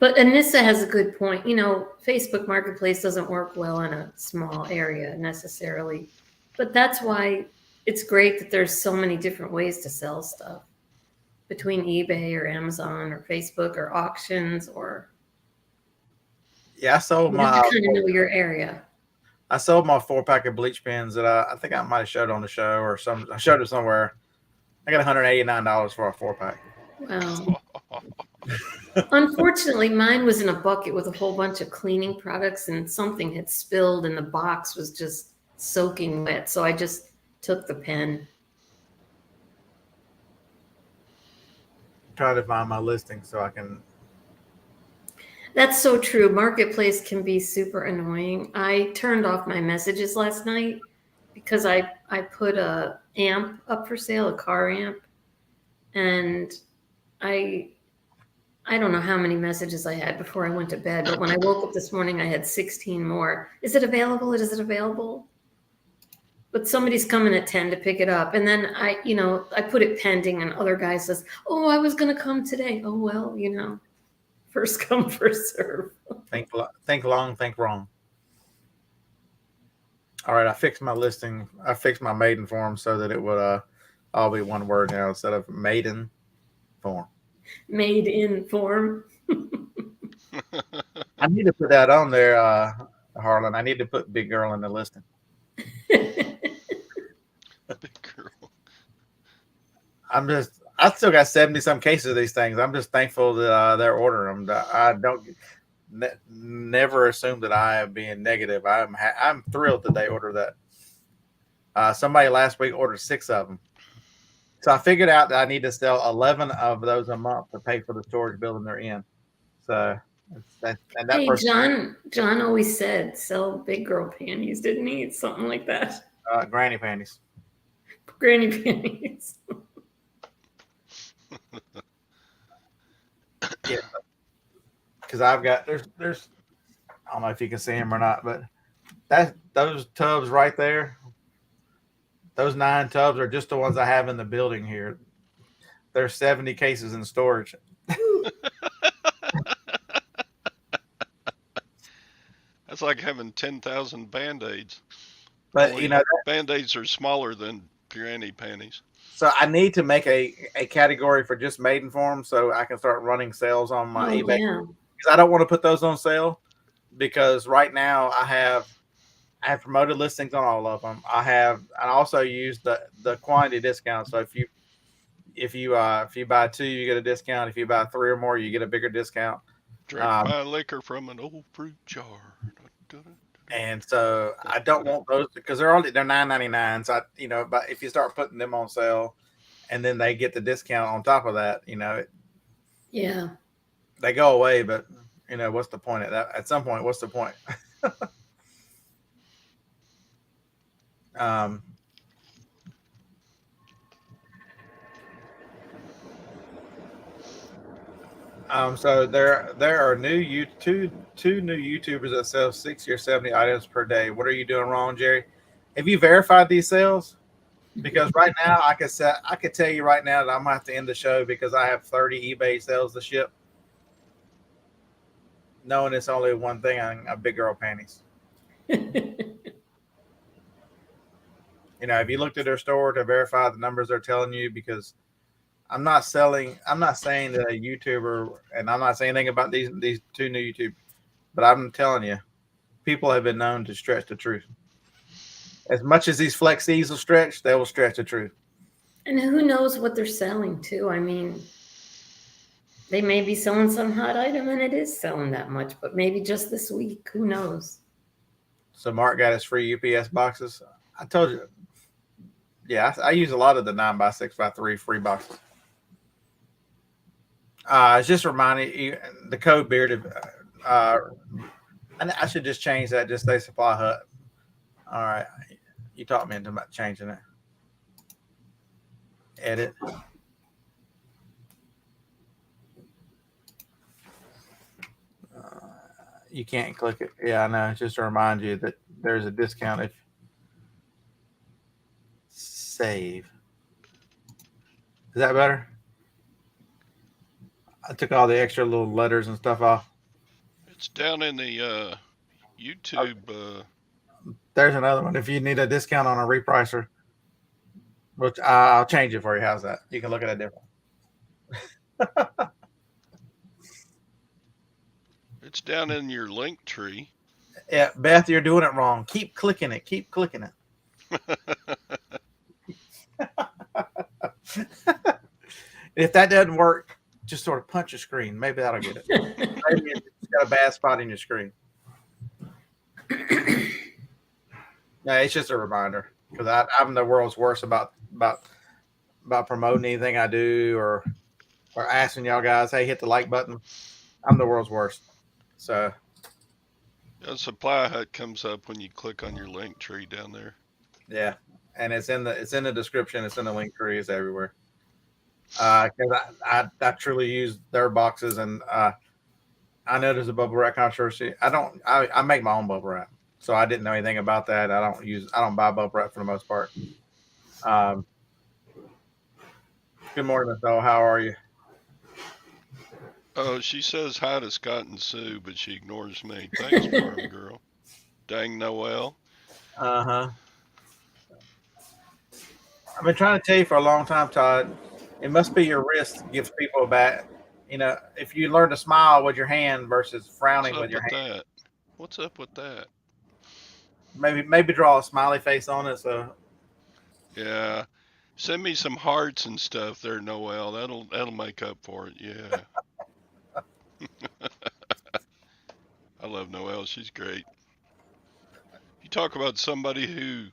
But Anissa has a good point. You know, Facebook Marketplace doesn't work well in a small area necessarily. But that's why it's great that there's so many different ways to sell stuff between eBay or Amazon or Facebook or auctions or Yeah, I sold you have to my kind of know your area. I sold my 4-pack of bleach pens that I think I might have showed on the show or some. I showed it somewhere. I got $189 for a 4-pack. Wow. Unfortunately, mine was in a bucket with a whole bunch of cleaning products and something had spilled and the box was just soaking wet. So I just took the pen. Trying to find my listing so I can. That's so true. Marketplace can be super annoying. I turned off my messages last night because I put a amp up for sale, a car amp, and I don't know how many messages I had before I went to bed, but when I woke up this morning, I had 16 more. Is it available? Is it available? But somebody's coming at 10 to pick it up. And then I put it pending and other guy says, oh, I was going to come today. Oh, well, first come, first serve. Think long, think wrong. All right, I fixed my listing. I fixed my maiden form so that it would all be one word now instead of maiden form. Made in form. I need to put that on there, Harlan. I need to put big girl in the listing. Big girl. I still got 70 some cases of these things. I'm just thankful that they're ordering them. I don't never assume that I am being negative. I'm thrilled that they ordered that. Somebody last week ordered 6 of them. So I figured out that I need to sell 11 of those a month to pay for the storage building they're in. So, hey, John always said sell big girl panties, didn't he? It's something like that. Granny panties. Granny panties. Yeah. Because I've got there's I don't know if you can see them or not, but those tubs right there. Those 9 tubs are just the ones I have in the building here. There's 70 cases in storage. That's like having 10,000 Band-Aids. But Band-Aids are smaller than granny panties. So I need to make a category for just maiden form so I can start running sales on my eBay. Yeah. Because I don't want to put those on sale because right now I have promoted listings on all of them. I also use the quantity discount. So if you buy 2, you get a discount. If you buy 3 or more, you get a bigger discount. Drink my liquor from an old fruit jar. And so I don't want those because they're $9.99. So but if you start putting them on sale, and then they get the discount on top of that, yeah, they go away. But what's the point of that? At some point, what's the point? So there are two new YouTubers that sell 60 or 70 items per day. What are you doing wrong, Jerry? Have you verified these sales? Because right now I could tell you right now that I'm gonna have to end the show because I have 30 eBay sales to ship, knowing it's only one thing on a big girl panties. Have you looked at their store to verify the numbers they're telling you? Because I'm not saying that a YouTuber, and I'm not saying anything about these 2 new YouTube, but I'm telling you, people have been known to stretch the truth. As much as these Flexies will stretch, they will stretch the truth. And who knows what they're selling too? I mean, they may be selling some hot item and it is selling that much, but maybe just this week, who knows? So Mark got his free UPS boxes. I told you, Yeah, I use a lot of the 9x6x3 free boxes. It's just reminding you the code bearded. I should just change that. Just say Supply Hut. All right, you taught me into changing it. Edit. You can't click it. Yeah, I know. Just to remind you that there's a discount if save. Is that better? I took all the extra little letters and stuff off. It's down in the YouTube. There's another one. If you need a discount on a repricer, which I'll change it for you. How's that? You can look at it different. It's down in your link tree. Yeah, Beth, you're doing it wrong. Keep clicking it. Keep clicking it. If that doesn't work, just sort of punch your screen. Maybe that'll get it. Maybe it's got a bad spot in your screen. No, it's just a reminder because I'm the world's worst about promoting anything I do or asking y'all guys, hey, hit the like button. I'm the world's worst. So A Supply Hut comes up when you click on your link tree down there. yeah, and it's in the description. It's in the link tree. It's everywhere. Because I truly use their boxes, and I know there's a bubble wrap controversy. I make my own bubble wrap, so I didn't know anything about that. I don't buy bubble wrap for the most part. Good morning, Miss O. How are you? Oh, she says hi to Scott and Sue, but she ignores me. Thanks, farm girl. Dang Noel. Uh-huh. I've been trying to tell you for a long time, Todd. It must be your wrist gives people a bad. If you learn to smile with your hand versus frowning with your hand. That? What's up with that? Maybe draw a smiley face on it. So yeah, send me some hearts and stuff there, Noel. That'll make up for it. Yeah. I love Noelle. She's great. You talk about somebody who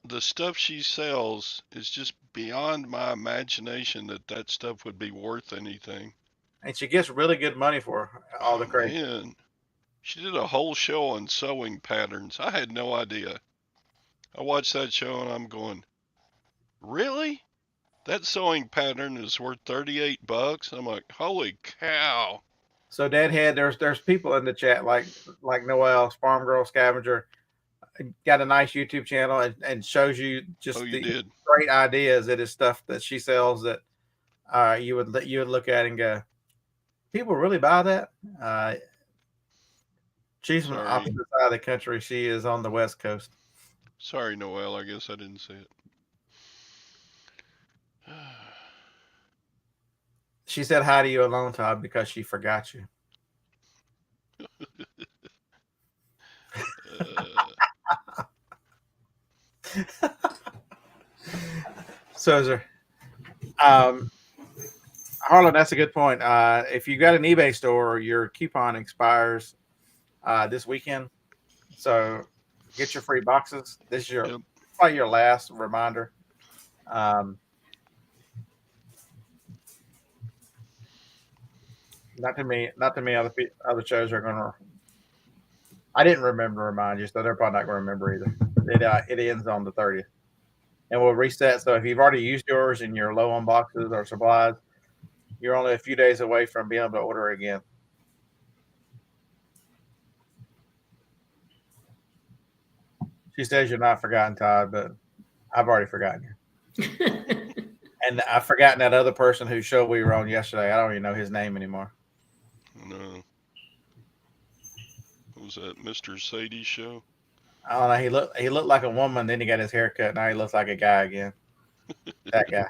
the stuff she sells is just beyond my imagination that stuff would be worth anything. And she gets really good money for all the crazy. Man, she did a whole show on sewing patterns. I had no idea. I watched that show and I'm going, really? That sewing pattern is worth $38. I'm like, holy cow. So Deadhead, there's people in the chat like Noelle, Farm Girl Scavenger, got a nice YouTube channel and shows you just great ideas. It is stuff that she sells that you would look at and go, people really buy that? She's from the opposite side of the country. She is on the West Coast. Sorry, Noelle. I guess I didn't see it. She said hi to you alone, Todd, because she forgot you. So, sir, Harlan, that's a good point. If you got an eBay store, your coupon expires this weekend. So get your free boxes. This is probably your last reminder. Not to me. Other shows are gonna. I didn't remember to remind you, so they're probably not gonna remember either. It ends on the 30th, and we'll reset. So if you've already used yours and you're low on boxes or supplies, you're only a few days away from being able to order again. She says you're not forgotten, Todd, but I've already forgotten you. And I've forgotten that other person whose show we were on yesterday. I don't even know his name anymore. No. What was that, Mr. Sadie's show? I don't know. He looked like a woman, then he got his hair cut. Now he looks like a guy again. That guy.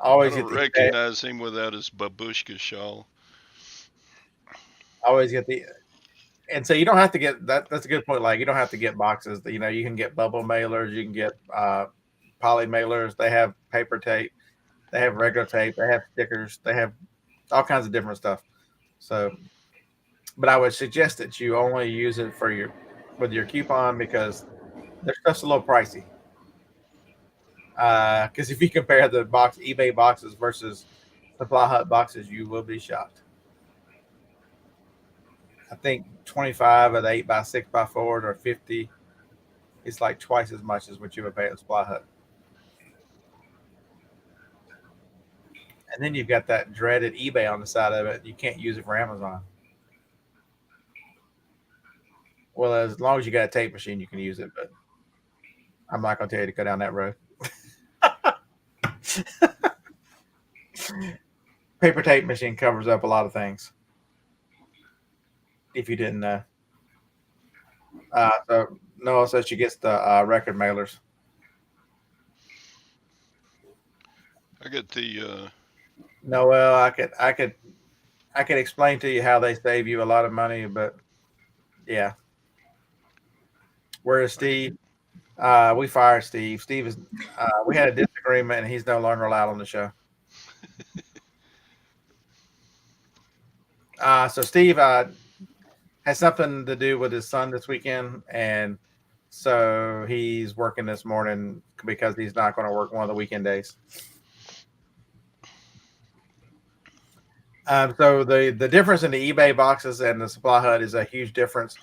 Always I don't recognize him without his babushka shawl. Always get and so you don't have to get that. That's a good point. Like you don't have to get boxes. You can get bubble mailers. You can get poly mailers. They have paper tape. They have regular tape. They have stickers. They have all kinds of different stuff. So but I would suggest that you only use it for with your coupon because their stuff's a little pricey. Because if you compare the eBay boxes versus Supply Hut boxes, you will be shocked. I think 25 of the 8x6x4s or 50. It's like twice as much as what you would pay at Supply Hut. And then you've got that dreaded eBay on the side of it. You can't use it for Amazon. Well, as long as you got a tape machine, you can use it, but I'm not going to tell you to go down that road. Paper tape machine covers up a lot of things. If you didn't know. So Noah says she gets the record mailers. I get the Noel, I could explain to you how they save you a lot of money, but yeah. Whereas Steve, we fired Steve. Steve is we had a disagreement, and he's no longer allowed on the show. So Steve has something to do with his son this weekend, and so he's working this morning because he's not going to work one of the weekend days. So the difference in the eBay boxes and the Supply Hut is a huge difference.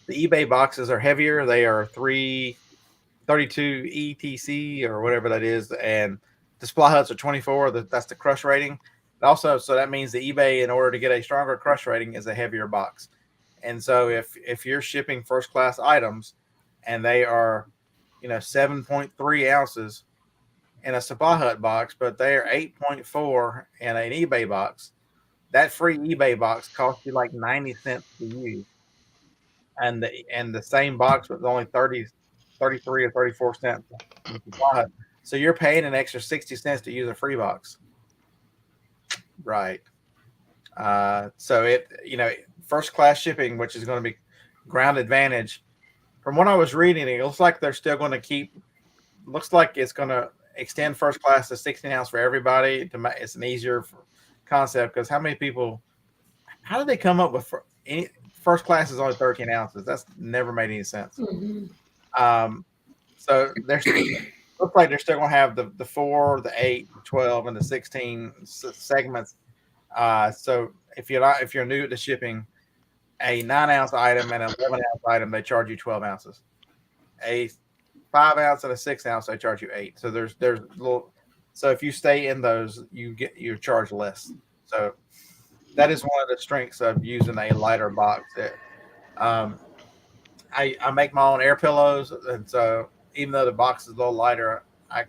The eBay boxes are heavier. They are 332 ETC or whatever that is, and the Supply Huts are 24. That's the crush rating. Also, so that means the eBay, in order to get a stronger crush rating, is a heavier box. And so if you're shipping first class items and they are 7.3 ounces in a Supply Hut box, but they are 8.4 in an eBay box, that free eBay box costs you like 90 cents to use. And the same box was only 33 or 34 cents. So you're paying an extra 60 cents to use a free box. Right. So first class shipping, which is going to be ground advantage. From what I was reading, it looks like they're still going to looks like it's going to extend first class to 16 ounce for everybody. It's an easier concept because how did they come up with first class is only 13 ounces? That's never made any sense. Mm-hmm. So looks like they're still going to have the 4, the 8, the 12, and the 16 segments. So if you're new to shipping, a 9 ounce item and an 11 ounce item, they charge you 12 ounces. A 5 ounce and a 6 ounce, they charge you 8. So there's little. So if you stay in those, you're charged less. So that is one of the strengths of using a lighter box. I make my own air pillows, and so even though the box is a little lighter, I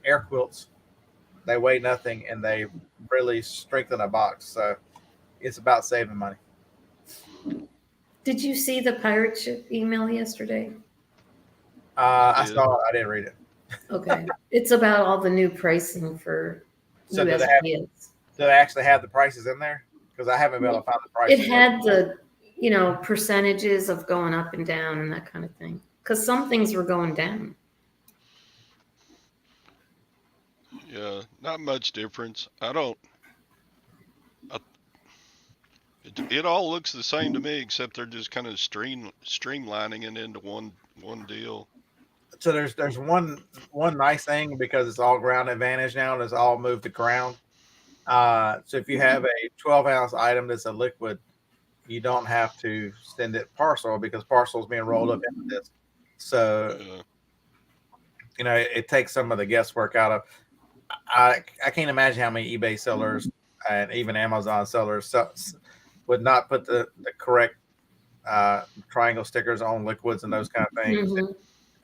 air quilts. They weigh nothing, and they really strengthen a box. So it's about saving money. Did you see the pirate ship email yesterday? I saw it. I didn't read it. Okay. It's about all the new pricing for So do USPS. they actually have the prices in there? Because I haven't been able to find the prices. It had the, percentages of going up and down and that kind of thing. Because some things were going down. yeah, not much difference. It all looks the same to me, except they're just kind of streamlining it into one deal. So there's one nice thing because it's all ground advantage now, and it's all moved to ground. So if you have a 12 ounce item that's a liquid, you don't have to send it parcel because parcel is being rolled up into this. So it takes some of the guesswork out of. I can't imagine how many eBay sellers and even Amazon sellers would not put the correct triangle stickers on liquids and those kind of things, Mm-hmm.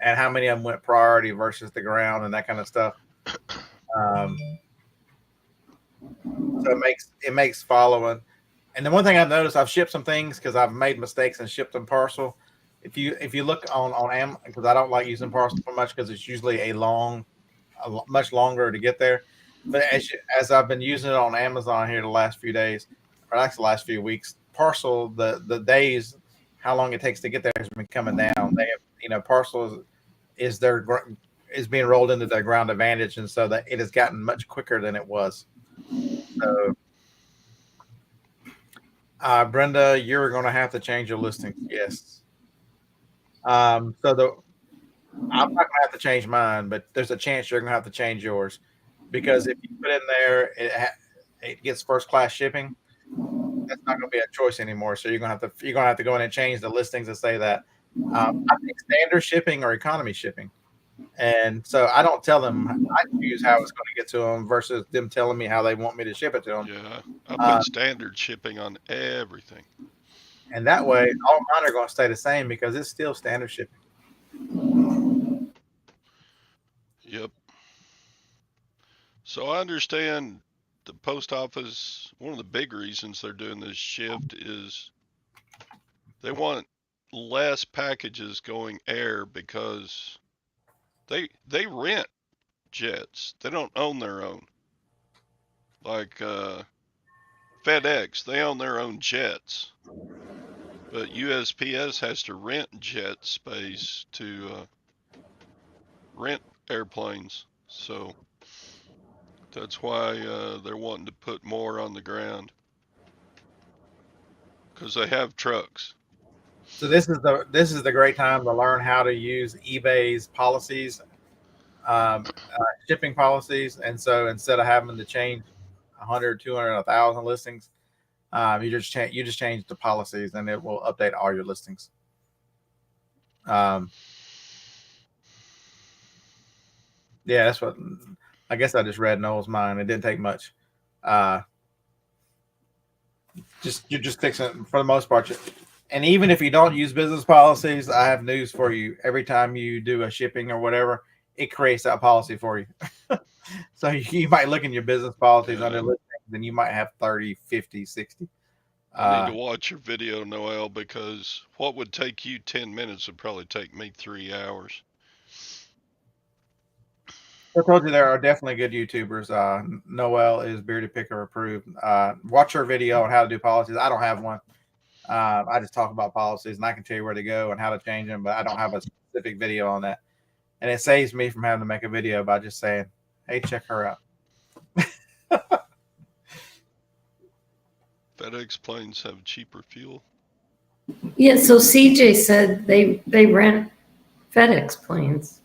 and how many of them went priority versus the ground and that kind of stuff. So it makes following. And the one thing I've noticed, I've shipped some things because I've made mistakes and shipped them parcel. If you look on Amazon, because I don't like using parcel so much because it's usually much longer to get there. But as I've been using it on Amazon here the last few days, or actually the last few weeks, parcel the days how long it takes to get there has been coming down. They have parcel is being rolled into their ground advantage, and so that it has gotten much quicker than it was. So Brenda, you're going to have to change your listing. Yes. I'm not going to have to change mine, but there's a chance you're going to have to change yours because if you put in there, it gets first class shipping. That's not going to be a choice anymore. So you're going to have to go in and change the listings and say that I think standard shipping or economy shipping. And so I don't tell them I choose how it's going to get to them versus them telling me how they want me to ship it to them. Yeah, I put standard shipping on everything. And that way, all mine are going to stay the same because it's still standard shipping. Yep. So I understand the post office, one of the big reasons they're doing this shift is they want less packages going air because they rent jets. They don't own their own. Like FedEx, they own their own jets. But USPS has to rent jet space to rent airplanes. So that's why they're wanting to put more on the ground because they have trucks. So this is the great time to learn how to use eBay's policies, shipping policies. And so instead of having to change 100, 200, 1,000 listings, you just change the policies, and it will update all your listings. Yeah, that's what I guess I just read Noel's mind. It didn't take much. You're just fixing it for the most part. And even if you don't use business policies, I have news for you. Every time you do a shipping or whatever, it creates that policy for you. So you might look in your business policies under listings, and you might have 30, 50, 60. I need to watch your video, Noel, because what would take you 10 minutes would probably take me 3 hours. I told you there are definitely good YouTubers. Noel is Bearded Picker approved. Watch her video on how to do policies. I don't have one. I just talk about policies, and I can tell you where to go and how to change them, but I don't have a specific video on that. And it saves me from having to make a video by just saying, hey, check her out. FedEx planes have cheaper fuel. Yeah, so CJ said they rent FedEx planes.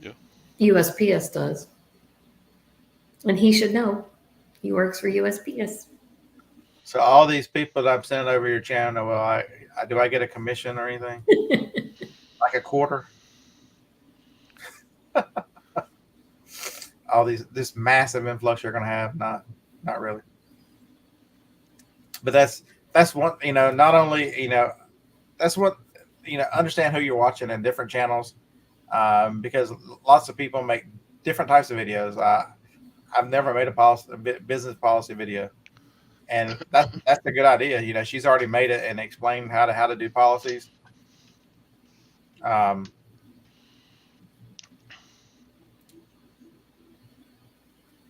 Yeah. USPS does. And he should know. He works for USPS. So all these people that I'm sending over your channel, well, do I get a commission or anything? Like a quarter? All this massive influx you're going to have, not really. But that's one, not only, that's what, understand who you're watching in different channels, because lots of people make different types of videos. I've never made a business policy video, and that's a good idea. She's already made it and explained how to do policies.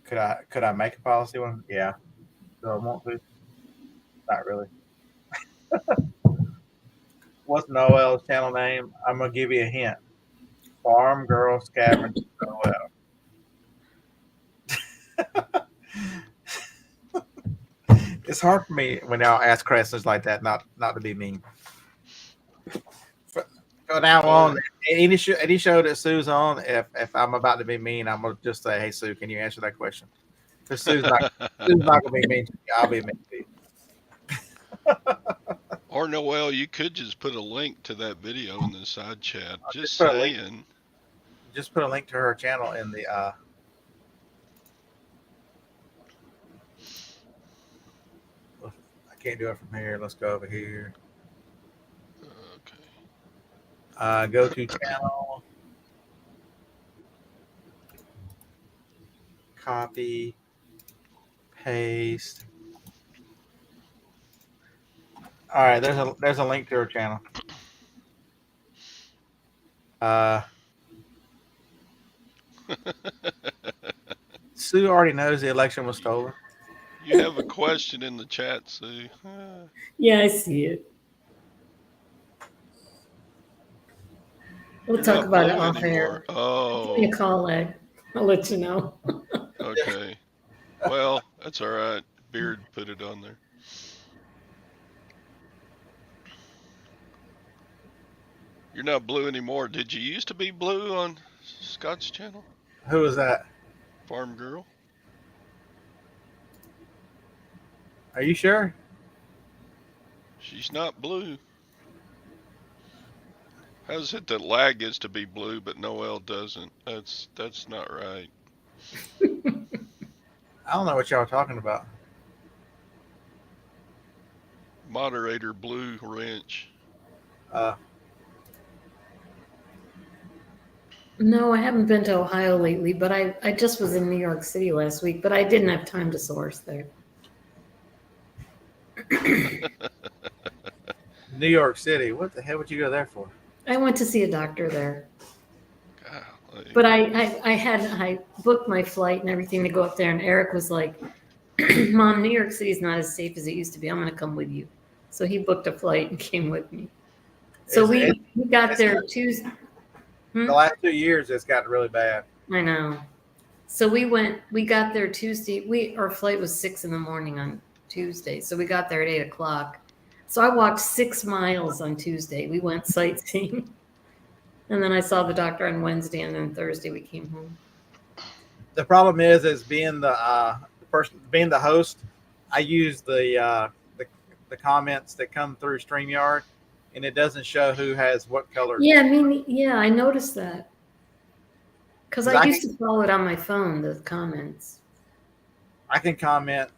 Could I make a policy one? Yeah. So I won't do. Not really. What's Noel's channel name? I'm gonna give you a hint. Farm Girl Scavenger Noel. It's hard for me when y'all ask questions like that not to be mean. From now on, any show that Sue's on, if I'm about to be mean, I'm gonna just say, "Hey Sue, can you answer that question?" Because Sue's not gonna be mean to me. I'll be mean to you. Or Noel, you could just put a link to that video in the side chat. Just put saying. Just put a link to her channel in the. I can't do it from here. Let's go over here. Okay. Go to channel. Copy. Paste. All right, there's a link to her channel. Sue already knows the election was stolen. You have a question in the chat, Sue. Yeah, I see it. We'll talk about it off air. Oh. Give me a call, Ed. I'll let you know. Okay. Well, that's all right. Beard put it on there. You're not blue anymore. Did you used to be blue on Scott's channel? Who is that? Farm Girl? Are you sure? She's not blue. How's it that Lag gets to be blue but Noel doesn't? That's not right. I don't know what y'all are talking about. Moderator Blue Wrench. No, I haven't been to Ohio lately, but I just was in New York City last week, but I didn't have time to source there. New York City. What the hell would you go there for? I went to see a doctor there. Golly. But I booked my flight and everything to go up there, and Eric was like, Mom, New York City is not as safe as it used to be. I'm going to come with you. So he booked a flight and came with me. So we got there Tuesday. The last 2 years, it's gotten really bad. I know. So we got there Tuesday. Our flight was 6 a.m. on Tuesday. So we got there at 8 o'clock. So I walked 6 miles on Tuesday. We went sightseeing. And then I saw the doctor on Wednesday, and then Thursday we came home. The problem is being the host, I use the comments that come through StreamYard, and it doesn't show who has what color. Yeah, I noticed that. Because I used to follow it on my phone, the comments. I can comment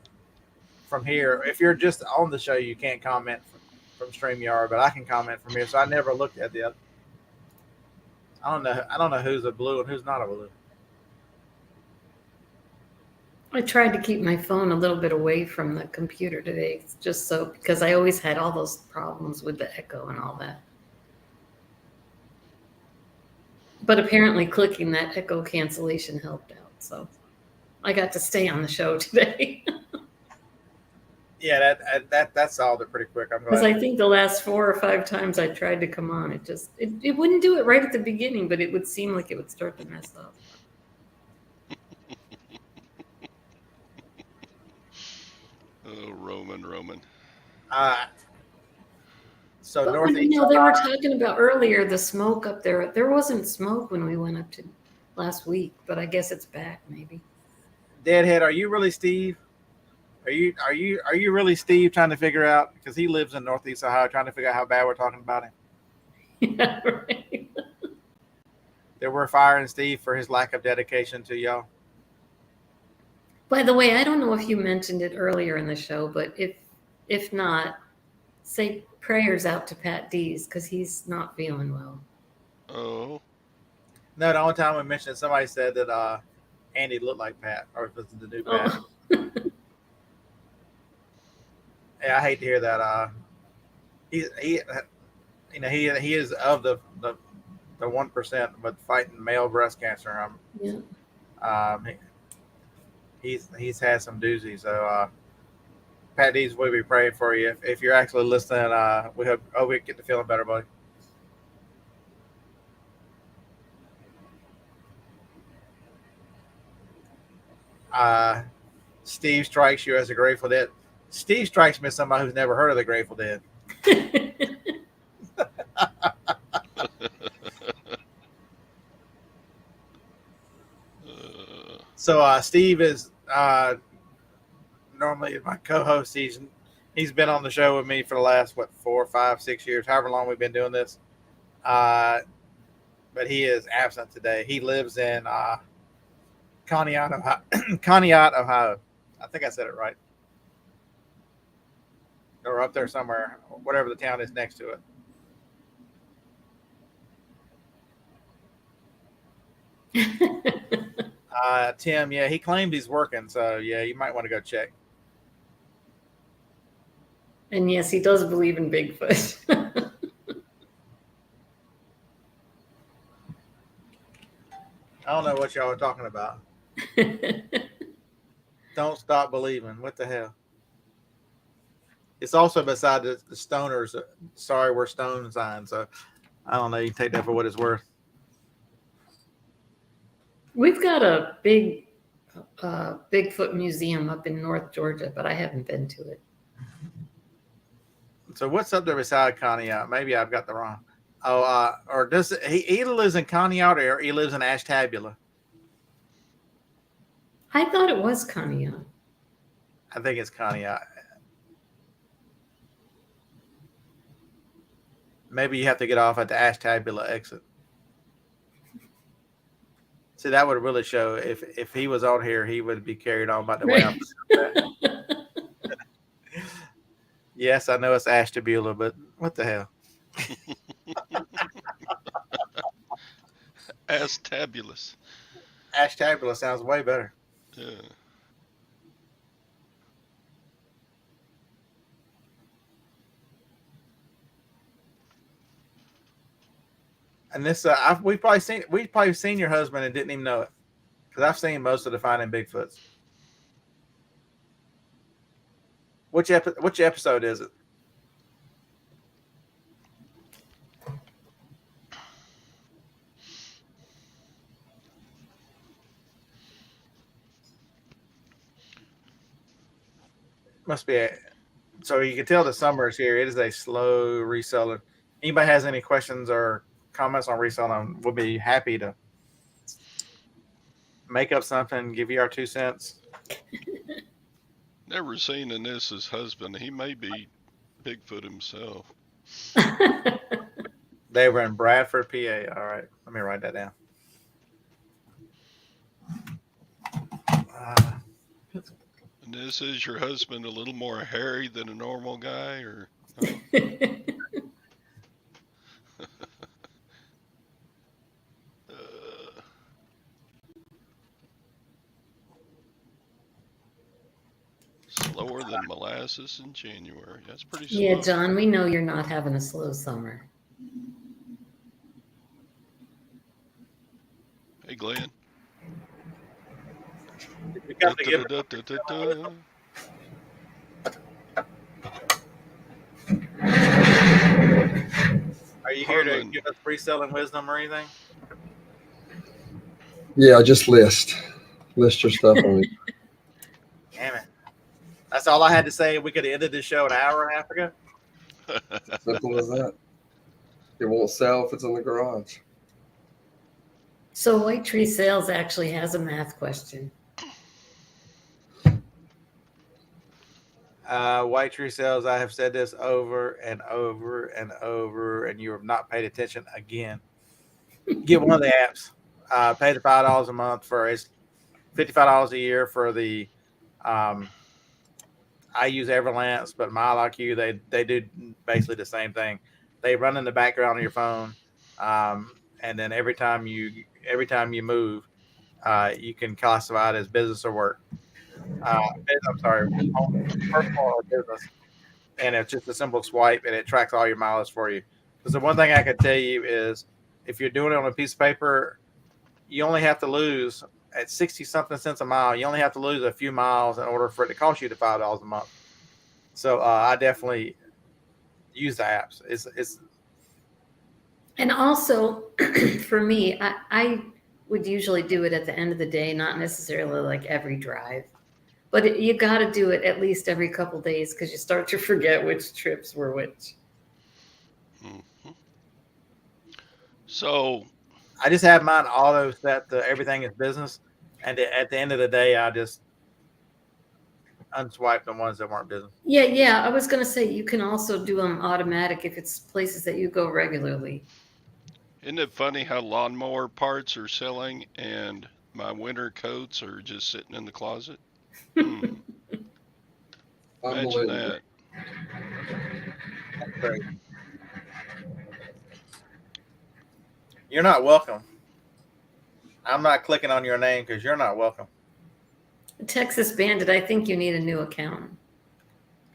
from here. If you're just on the show, you can't comment from StreamYard, but I can comment from here. So I never looked at the other. I don't know who's a blue and who's not a blue. I tried to keep my phone a little bit away from the computer today, just so, because I always had all those problems with the echo and all that. But apparently clicking that echo cancellation helped out. So I got to stay on the show today. Yeah, that solved it pretty quick. I'm glad. Because I think the last 4 or 5 times I tried to come on, it wouldn't do it right at the beginning, but it would seem like it would start to mess up. Oh, Roman. So But Northeast. they were talking about earlier the smoke up there. There wasn't smoke when we went up to last week, but I guess it's back maybe. Deadhead, are you really Steve? Are you really Steve trying to figure out, because he lives in Northeast Ohio, trying to figure out how bad we're talking about him? Yeah, right. That we're firing Steve for his lack of dedication to y'all. By the way, I don't know if you mentioned it earlier in the show, but if not, say prayers out to Pat Dees because he's not feeling well. Oh. No, the only time we mentioned it, somebody said that Andy looked like Pat, or if it's the new Pat. Oh. Yeah, I hate to hear that. He is of the 1%, but fighting male breast cancer. Yeah. He's had some doozies. So Pat Dees, we'll be praying for you. If you're actually listening, we hope we get to feeling better, buddy. Steve strikes you as a Grateful Dead. Steve strikes me as somebody who's never heard of the Grateful Dead. So Steve is normally my co-host. He's been on the show with me for the last 4, 5, 6 years, however long we've been doing this. But he is absent today. He lives in Conneaut, Ohio. I think I said it right. Or up there somewhere, whatever the town is next to it. Tim, yeah, he claimed he's working, so yeah, you might want to go check. And yes, he does believe in Bigfoot. I don't know what y'all are talking about. Don't stop believing. What the hell? It's also beside the stoners. Sorry, we're stone sign. So I don't know. You can take that for what it's worth. We've got a big Bigfoot museum up in North Georgia, but I haven't been to it. So what's up there beside Conneaut? Maybe I've got the wrong. Oh, or does he either lives in Conneaut or he lives in Ashtabula? I thought it was Conneaut. I think it's Conneaut. Maybe you have to get off at the Ashtabula exit. See, that would really show if he was on here, he would be carried on by the way I'm. Yes, I know it's Ashtabula, but what the hell? Astabulous. Ashtabula sounds way better. Yeah. And this, we've probably seen your husband and didn't even know it, because I've seen most of the Finding Bigfoots. Which episode is it? Must be so you can tell the summer is here. It is a slow reseller. Anybody has any questions or comments on reselling, we'll be happy to make up something, give you our 2 cents. Never seen Anissa's husband. He may be Bigfoot himself. They were in Bradford, PA. All right, let me write that down. Anissa, is your husband a little more hairy than a normal guy, or? Slower than molasses in January. That's pretty slow. Yeah, John, we know you're not having a slow summer. Hey, Glenn. Are you here to give us reselling wisdom or anything? Yeah, just list your stuff on it. Damn it. That's all I had to say. We could have ended this show an hour and a half ago. Simple as that. It won't sell if it's in the garage. So White Tree Sales actually has a math question. White Tree Sales, I have said this over and over and over, and you have not paid attention again. Get one of the apps. Pay the $5 a month for it's $55 a year for the. I use Everlance, but MileIQ, they do basically the same thing. They run in the background of your phone, and then every time you move, you can classify it as business or work. I'm sorry, personal or business, and it's just a simple swipe, and it tracks all your mileage for you. Because the one thing I can tell you is, if you're doing it on a piece of paper, you only have to lose at 60-something cents a mile. You only have to lose a few miles in order for it to cost you the $5 a month. So I definitely use the apps. It's And also, for me, I would usually do it at the end of the day, not necessarily like every drive. But you got to do it at least every couple days, because you start to forget which trips were which. Mm-hmm. So I just have mine auto set to everything is business, and at the end of the day, I just unswipe the ones that weren't business. Yeah. I was going to say you can also do them automatic if it's places that you go regularly. isn't it funny how lawnmower parts are selling and my winter coats are just sitting in the closet? Imagine that. That's great. You're not welcome. I'm not clicking on your name because you're not welcome. Texas Bandit, I think you need a new account.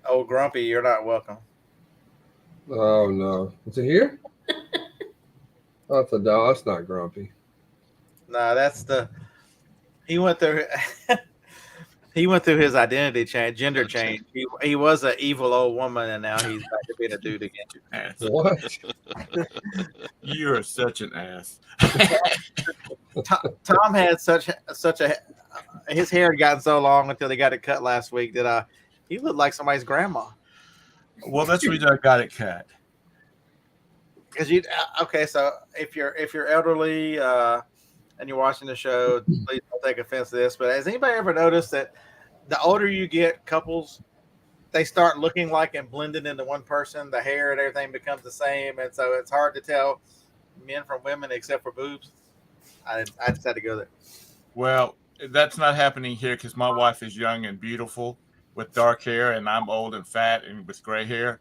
Oh, Grumpy, you're not welcome. Oh no. Is it here? Oh, it's a dog. That's not Grumpy. No, that's he went through his identity change, gender change. He was an evil old woman, and now he's back to being a dude again. Ass. What? You are such an ass. Tom had such a his hair had gotten so long until they got it cut last week that he looked like somebody's grandma. Well, that's the reason I got it cut. Because you okay, so if you're elderly and you're watching the show, please don't take offense to this. But has anybody ever noticed that the older you get, couples they start looking like and blending into one person? The hair and everything becomes the same, and so it's hard to tell men from women except for boobs. I just had to go there. Well, that's not happening here because my wife is young and beautiful with dark hair, and I'm old and fat and with gray hair.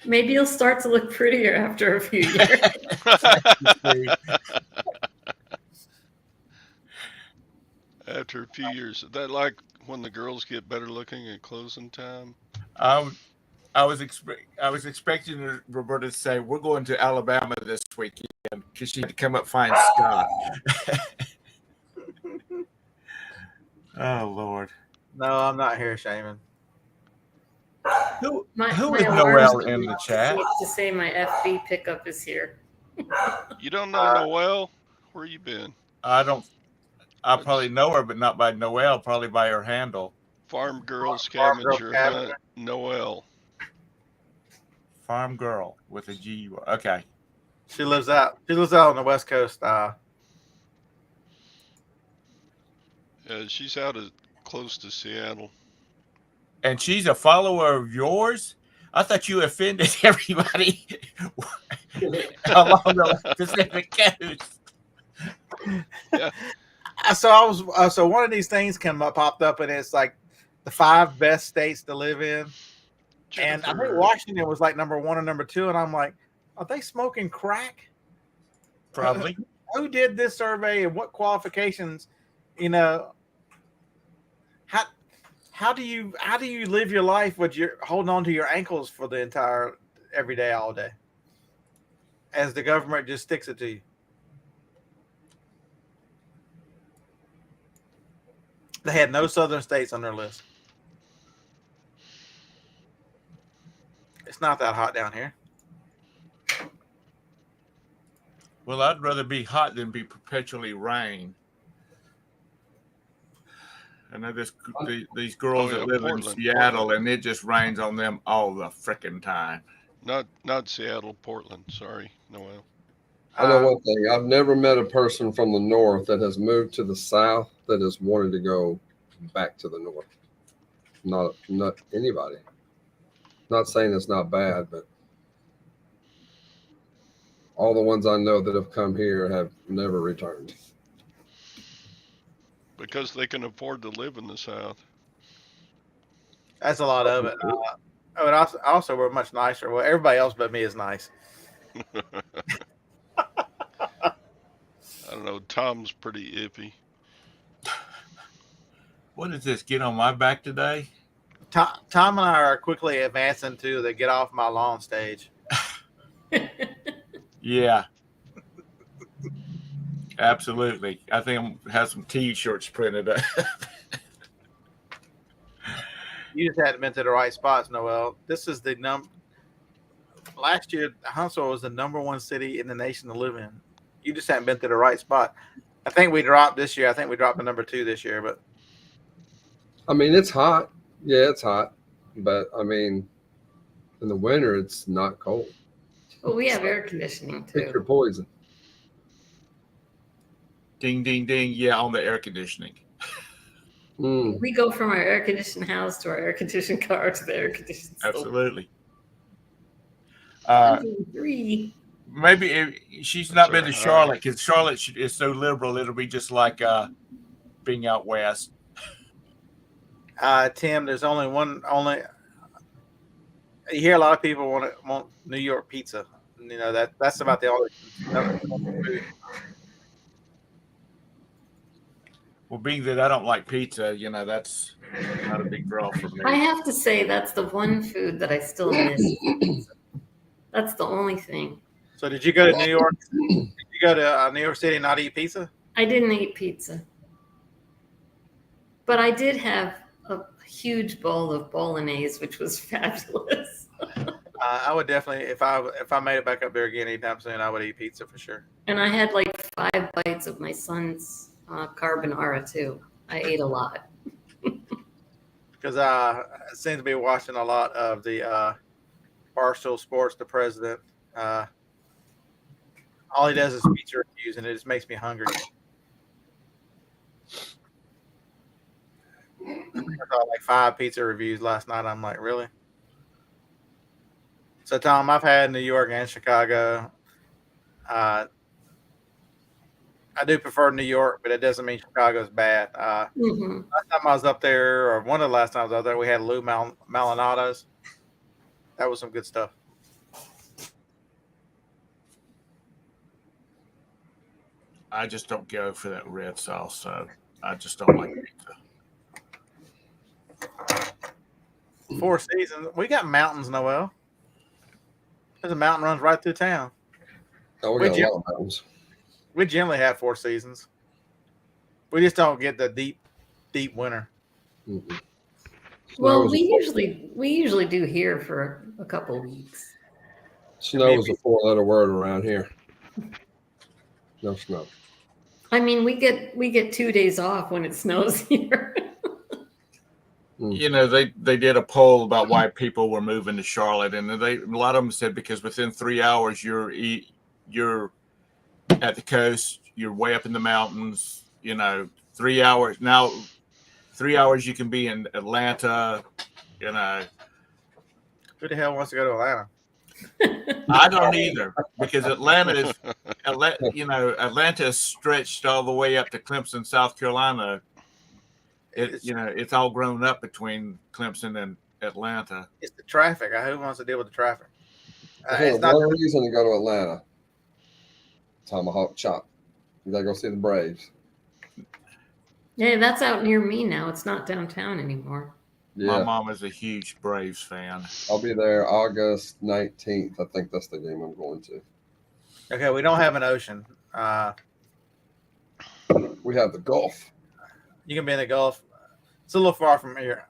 Maybe you'll start to look prettier after a few years. After a few years, is that like when the girls get better looking at closing time? I was expecting Roberta to say we're going to Alabama this weekend because she had to come up find Scott. Oh Lord! No, I'm not hair shaming. Who My is alarm's Noel going in the off chat? to say my FB pickup is here. You don't know Noelle? Where you been? I probably know her, but not by Noel. Probably by her handle. Farm Girl Farm Girl Scavenger Scavenger. Hunt Noelle. Farm Girl with a G. Okay. She lives out on the West Coast. She's out close to Seattle. And she's a follower of yours? I thought you offended everybody along the Pacific Coast. Yeah. So one of these things popped up, and it's like the 5 best states to live in. And I think Washington was like number 1 or number 2, and I'm like, are they smoking crack? Probably. Who did this survey and what qualifications? How do you live your life with your holding on to your ankles for the entire every day, all day, as the government just sticks it to you? They had no southern states on their list. It's not that hot down here. Well, I'd rather be hot than be perpetually rain. I know these girls that live in Seattle, and it just rains on them all the frickin' time. Not Seattle, Portland. Sorry, Noel. I know one thing. I've never met a person from the north that has moved to the south that has wanted to go back to the north. Not anybody. Not saying it's not bad, but all the ones I know that have come here have never returned. Because they can afford to live in the South. That's a lot of it. And also we're much nicer. Well, everybody else but me is nice. I don't know. Tom's pretty iffy. What is this? Get on my back today? Tom and I are quickly advancing to the get off my lawn stage. Yeah. Absolutely. I think I'm gonna have some T-shirts printed up. You just hadn't been to the right spots, Noel. This is the last year, Huntsville was the #1 city in the nation to live in. You just haven't been to the right spot. I think we dropped this year. I think we dropped to #2 this year, but I mean, it's hot. Yeah, it's hot. But I mean, in the winter, it's not cold. Well, we have air conditioning Pick your too. poison. Ding, ding, ding. Yeah, on the air conditioning. Mm. We go from our air conditioned house to our air conditioned car to the air conditioned stove. Absolutely. 103. Maybe she's not been to Charlotte because Charlotte is so liberal. It'll be just like being out west. Tim, there's only you hear a lot of people want New York pizza. You know, that's about the only food. Well, being that I don't like pizza, that's not a big draw for me. I have to say that's the one food that I still miss. That's the only thing. So did you go to New York? Did you go to New York City and not eat pizza? I didn't eat pizza. But I did have a huge bowl of bolognese, which was fabulous. I would definitely, if I made it back up there again anytime soon, I would eat pizza for sure. And I had like 5 bites of my son's carbonara too. I ate a lot. Because I seem to be watching a lot of the Barstool Sports, the president. All he does is pizza reviews, and it just makes me hungry. I saw like 5 pizza reviews last night. I'm like, really? So, Tom, I've had New York and Chicago. I do prefer New York, but it doesn't mean Chicago's bad. Hmm. Last time I was up there, or one of the last times I was there, we had Lou Malinados. That was some good stuff. I just don't go for that red sauce, so I just don't like pizza. 4 Seasons. We got mountains, Noel. There's a mountain runs right through town. Oh, we got a lot of mountains. We generally have 4 Seasons. We just don't get the deep winter. Mm-mm. Well, Snow we usually do here for a couple weeks. Snow is a 4-letter word around here. No snow. I mean, we get 2 days off when it snows here. You know, they did a poll about why people were moving to Charlotte, and a lot of them said because within 3 hours you're at the coast, you're way up in the mountains. You know, 3 hours now. 3 hours you can be in Atlanta. You know, Who the hell wants to go to Atlanta? I don't either, because Atlanta is stretched all the way up to Clemson, South Carolina. It's all grown up between Clemson and Atlanta. It's the traffic. Who wants to deal with the traffic? There's It's not. one reason to go to Atlanta. Tomahawk chop. You gotta go see the Braves. Yeah, that's out near me now. It's not downtown anymore. Yeah, My mom is a huge Braves fan. I'll be there August 19th. I think that's the game I'm going to. Okay, we don't have an ocean. We have the Gulf. You can be in the Gulf. It's a little far from here,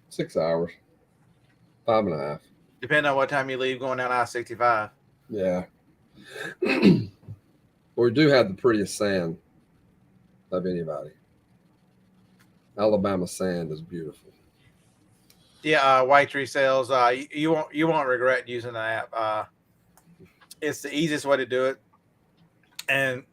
6 hours. 5.5. depending on what time you leave going down I-65. Yeah. We do have the prettiest sand of anybody. Alabama sand is beautiful. Yeah, White Tree Sales. You won't regret using the app. It's the easiest way to do it, and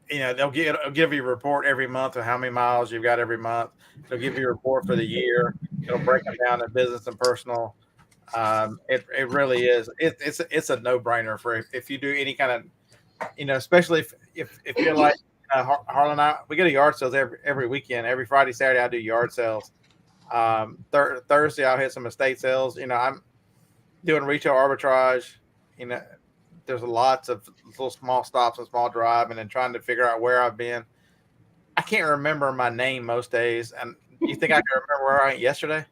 they'll give you a report every month of how many miles you've got every month. They'll give you a report for the year. It'll break them down to business and personal. It really is. It's a no brainer for if you do any kind of, especially if you're like Harlan and I, we get a yard sales every weekend. Every Friday, Saturday, I do yard sales. Thursday, I'll hit some estate sales. I'm doing retail arbitrage. There's lots of little small stops and small drive, and then trying to figure out where I've been. I can't remember my name most days, and you think I can remember where I went yesterday?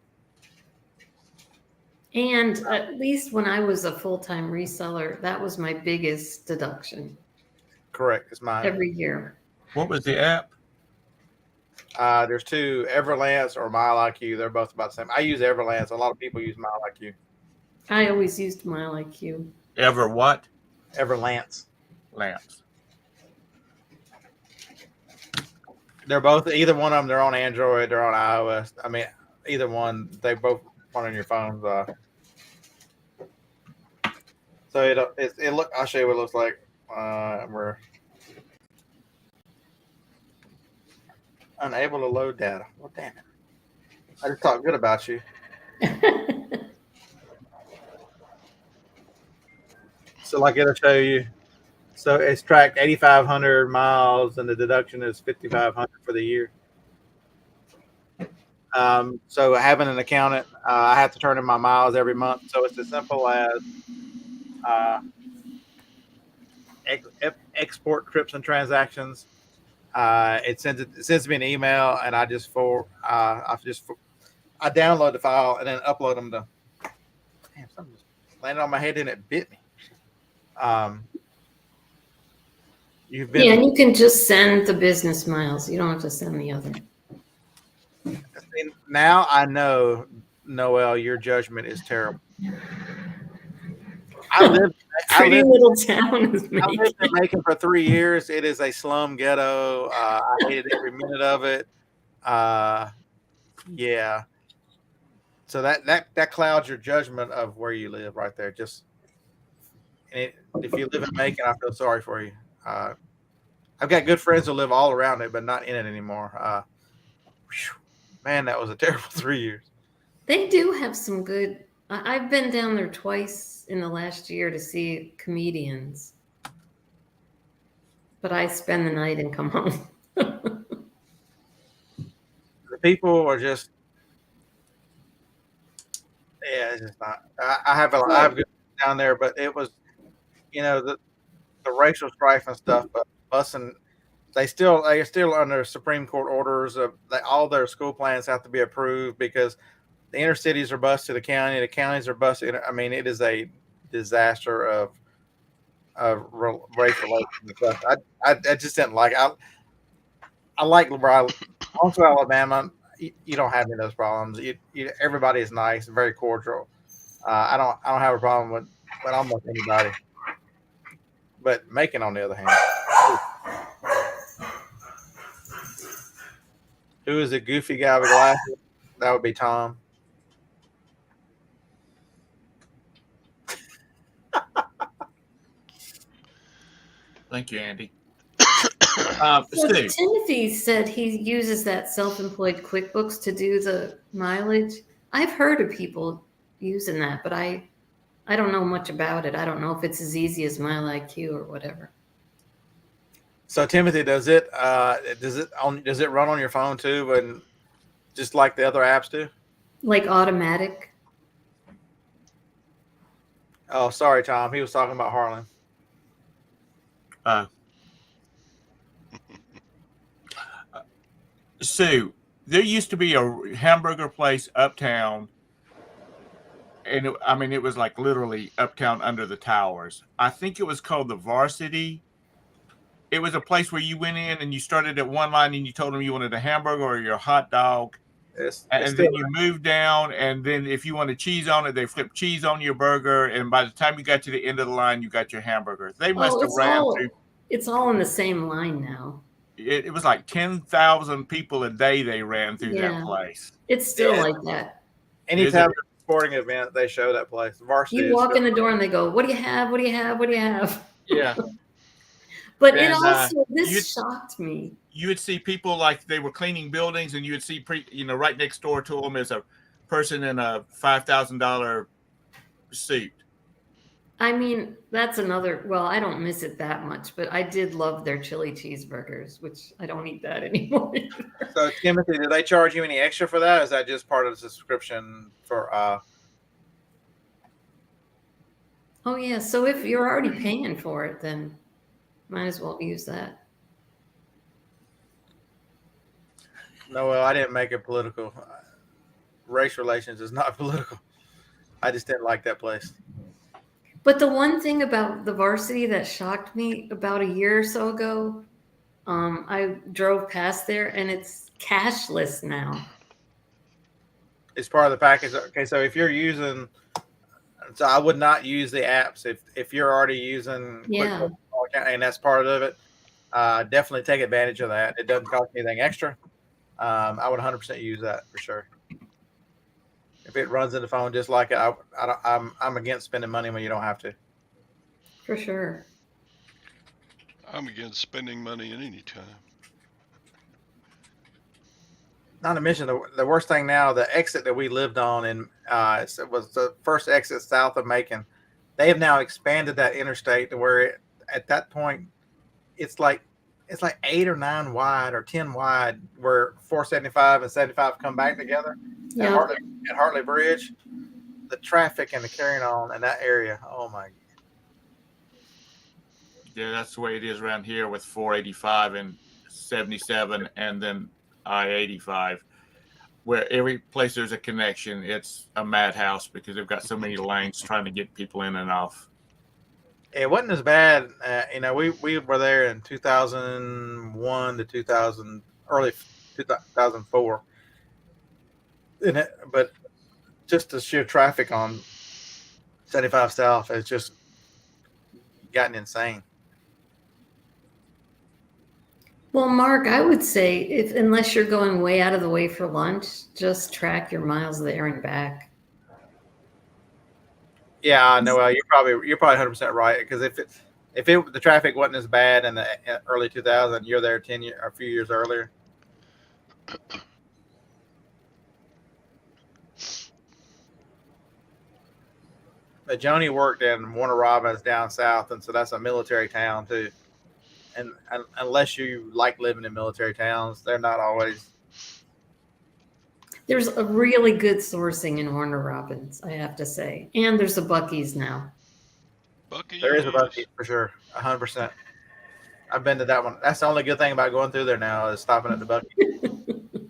And at least when I was a full-time reseller, that was my biggest deduction Correct, it's mine. every year. What was the app? There's 2, Everlance or MileIQ. They're both about the same. I use Everlance. A lot of people use MileIQ. I always used MileIQ. Ever what? Everlance. Lance. They're both, either one of them, they're on Android, they're on iOS. I mean, either one, they both run on your phones. So it look. I'll show you what it looks like. We're unable to load data. Well, damn it! I just talked good about you. So, like, it'll show you. So it's tracked 8,500 miles, and the deduction is 5,500 for the year. So having an accountant, I have to turn in my miles every month. So it's as simple as export trips and transactions. It sends me an email, and I download the file and then upload them to. Damn, something just landed on my head and it bit me. You've been. Yeah, and you can just send the business miles. You don't have to send the other. Now I know Noel, your judgment is terrible. I lived Pretty little town is I lived Macon. in Macon for 3 years. It is a slum ghetto. I hated every minute of it. Yeah. So that clouds your judgment of where you live right there. Just if you live in Macon, I feel sorry for you. I've got good friends who live all around it, but not in it anymore. Man, that was a terrible 3 years. They do have some good. I've been down there twice in the last year to see comedians, but I spend the night and come home. The people are just, yeah, it's just not. I have good down there, but it was, the racial strife and stuff. But busing, they are still under Supreme Court orders of all their school plans have to be approved because the inner cities are bused to the county. The counties are bused. I mean, it is a disaster of race relations and stuff. I just didn't like. I like also Alabama. You don't have any of those problems. Everybody is nice, very cordial. I don't have a problem with almost anybody. But Macon, on the other hand, who is the goofy guy with glasses? That would be Tom. Thank you, Andy. So Steve, Timothy said he uses that self-employed QuickBooks to do the mileage. I've heard of people using that, but I don't know much about it. I don't know if it's as easy as MileIQ or whatever. So Timothy, does it run on your phone too, and just like the other apps do? Like automatic. Oh, sorry, Tom. He was talking about Harlan. Sue, there used to be a hamburger place uptown, and it was like literally uptown under the towers. I think it was called the Varsity. It was a place where you went in and you started at one line and you told them you wanted a hamburger or your hot dog. And then you moved down, and then if you wanted cheese on it, they flipped cheese on your burger. And by the time you got to the end of the line, you got your hamburger. They must have ran through. It's all in the same line now. It was like 10,000 people a day they ran through that place. It's still like that. Anytime there's a sporting event, they show that place. Varsity. You walk in the door and they go, "What do you have? What do you have? What do you have?" Yeah. But it also shocked me. You would see people like they were cleaning buildings, and you would see right next door to them is a person in a $5,000 suit. I mean, that's another. Well, I don't miss it that much, but I did love their chili cheeseburgers, which I don't eat that anymore. So Timothy, do they charge you any extra for that? Or is that just part of the subscription for? Oh yeah. So if you're already paying for it, then might as well use that. No, well, I didn't make it political. Race relations is not political. I just didn't like that place. But the one thing about the Varsity that shocked me about a year or so ago, I drove past there and it's cashless now. It's part of the package. Okay, so if you're using, so I would not use the apps if you're already using QuickBooks, and that's part of it. Definitely take advantage of that. It doesn't cost anything extra. I would 100% use that for sure. If it runs in the phone just like it, I'm against spending money when you don't have to. For sure. I'm against spending money at any time. Not to mention the worst thing now, the exit that we lived on it was the first exit south of Macon. They have now expanded that interstate to where at that point it's like 8 or 9 wide or 10 wide, where 475 and 75 come back together. Yeah. At Hartley Bridge, the traffic and the carrying on in that area. Oh my. Yeah, that's the way it is around here with 485 and 77, and then I-85. Where every place there's a connection, it's a madhouse because they've got so many lanes trying to get people in and off. It wasn't as bad. We were there in 2001 to early 2004. But just the sheer traffic on 75 South has just gotten insane. Well, Mark, I would say if unless you're going way out of the way for lunch, just track your miles there and back. Yeah, no, well, you're probably 100% right, because if the traffic wasn't as bad in the early 2000s, you're there a few years earlier. But Joni worked in Warner Robins down south, and so that's a military town too. And unless you like living in military towns, they're not always. There's a really good sourcing in Warner Robins, I have to say, and there's a Buc-ee's now. Bucky. There is a Buc-ee's for sure, 100%. I've been to that one. That's the only good thing about going through there now is stopping at the Buc-ee's.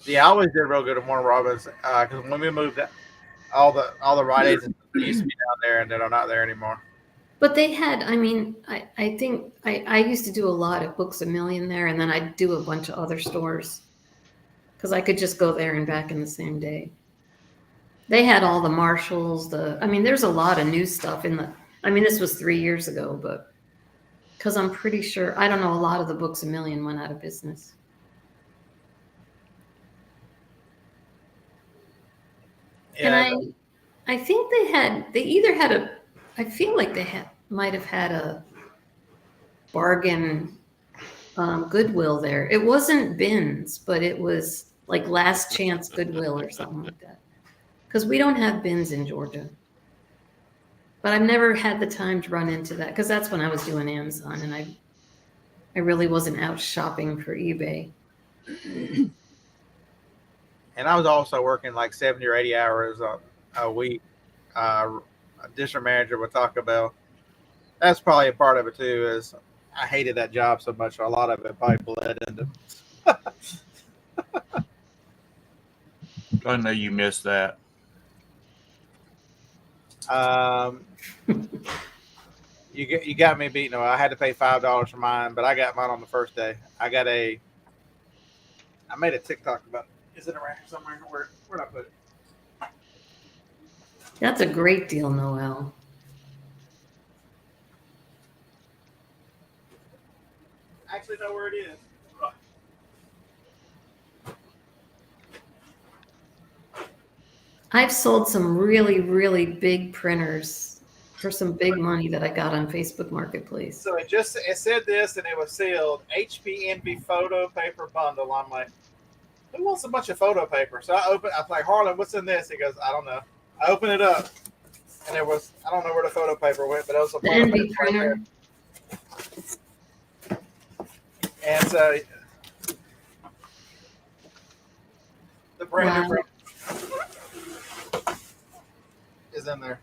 Yeah, I always did real good at Warner Robins because when we moved, all the Rite Aids used to be down there, and they're not there anymore. But they had, I mean, I think I used to do a lot of Books A Million there, and then I'd do a bunch of other stores because I could just go there and back in the same day. They had all the Marshalls, I mean, there's a lot of new stuff I mean, this was 3 years ago, but because I'm pretty sure, I don't know, a lot of the Books A Million went out of business. Yeah, And I think they either had I feel like they might have had a bargain Goodwill there. It wasn't bins, but it was like Last Chance Goodwill or something like that. Because we don't have bins in Georgia. But I've never had the time to run into that because that's when I was doing Amazon and I really wasn't out shopping for eBay. and I was also working like 70 or 80 hours a week. A district manager with Taco Bell. That's probably a part of it too. Is I hated that job so much. A lot of it probably bled into. I know you missed that. You got me beat. No, I had to pay $5 for mine, but I got mine on the first day. I made a TikTok about. Is it around here somewhere? Where'd I put it? That's a great deal, Noel. I actually know where it is. I've sold some really, really big printers for some big money that I got on Facebook Marketplace. So it said this, and it was sealed HP Envy photo paper bundle. I'm like, who wants a bunch of photo paper? So I was like, Harlan, what's in this? He goes, I don't know. I open it up, and there was, I don't know where the photo paper went, but it was a The photo Envy paper right there. printer. And so the brand new is in there.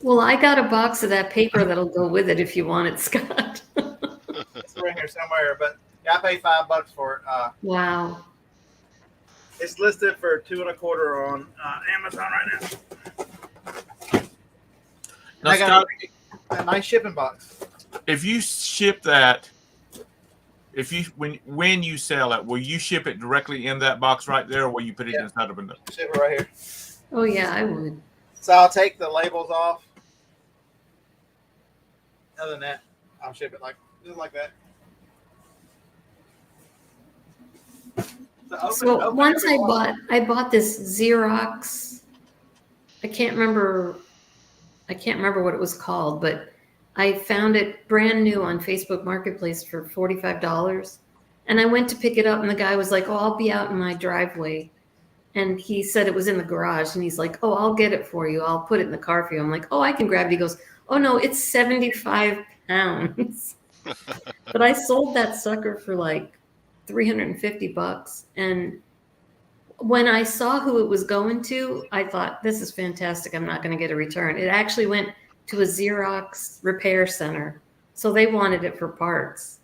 Well, I got a box of that paper that'll go with it if you want it, Scott. It's around here somewhere, but yeah, I paid $5 for it. Wow. It's listed for $2.25 on Amazon right now. Now, I got Scott, a nice shipping box. if you ship that, when you sell it, will you ship it directly in that box right there, or will you put it inside of a note? Ship it right here. Oh, yeah, I would. So I'll take the labels off. Other than that, I'll ship it just like that. So once I bought this Xerox. I can't remember what it was called, but I found it brand new on Facebook Marketplace for $45. And I went to pick it up, and the guy was like, "Oh, I'll be out in my driveway." And he said it was in the garage, and he's like, "Oh, I'll get it for you. I'll put it in the car for you." I'm like, "Oh, I can grab it." He goes, "Oh no, it's 75 pounds." But I sold that sucker for like $350. And when I saw who it was going to, I thought, this is fantastic. I'm not going to get a return. It actually went to a Xerox repair center. So they wanted it for parts.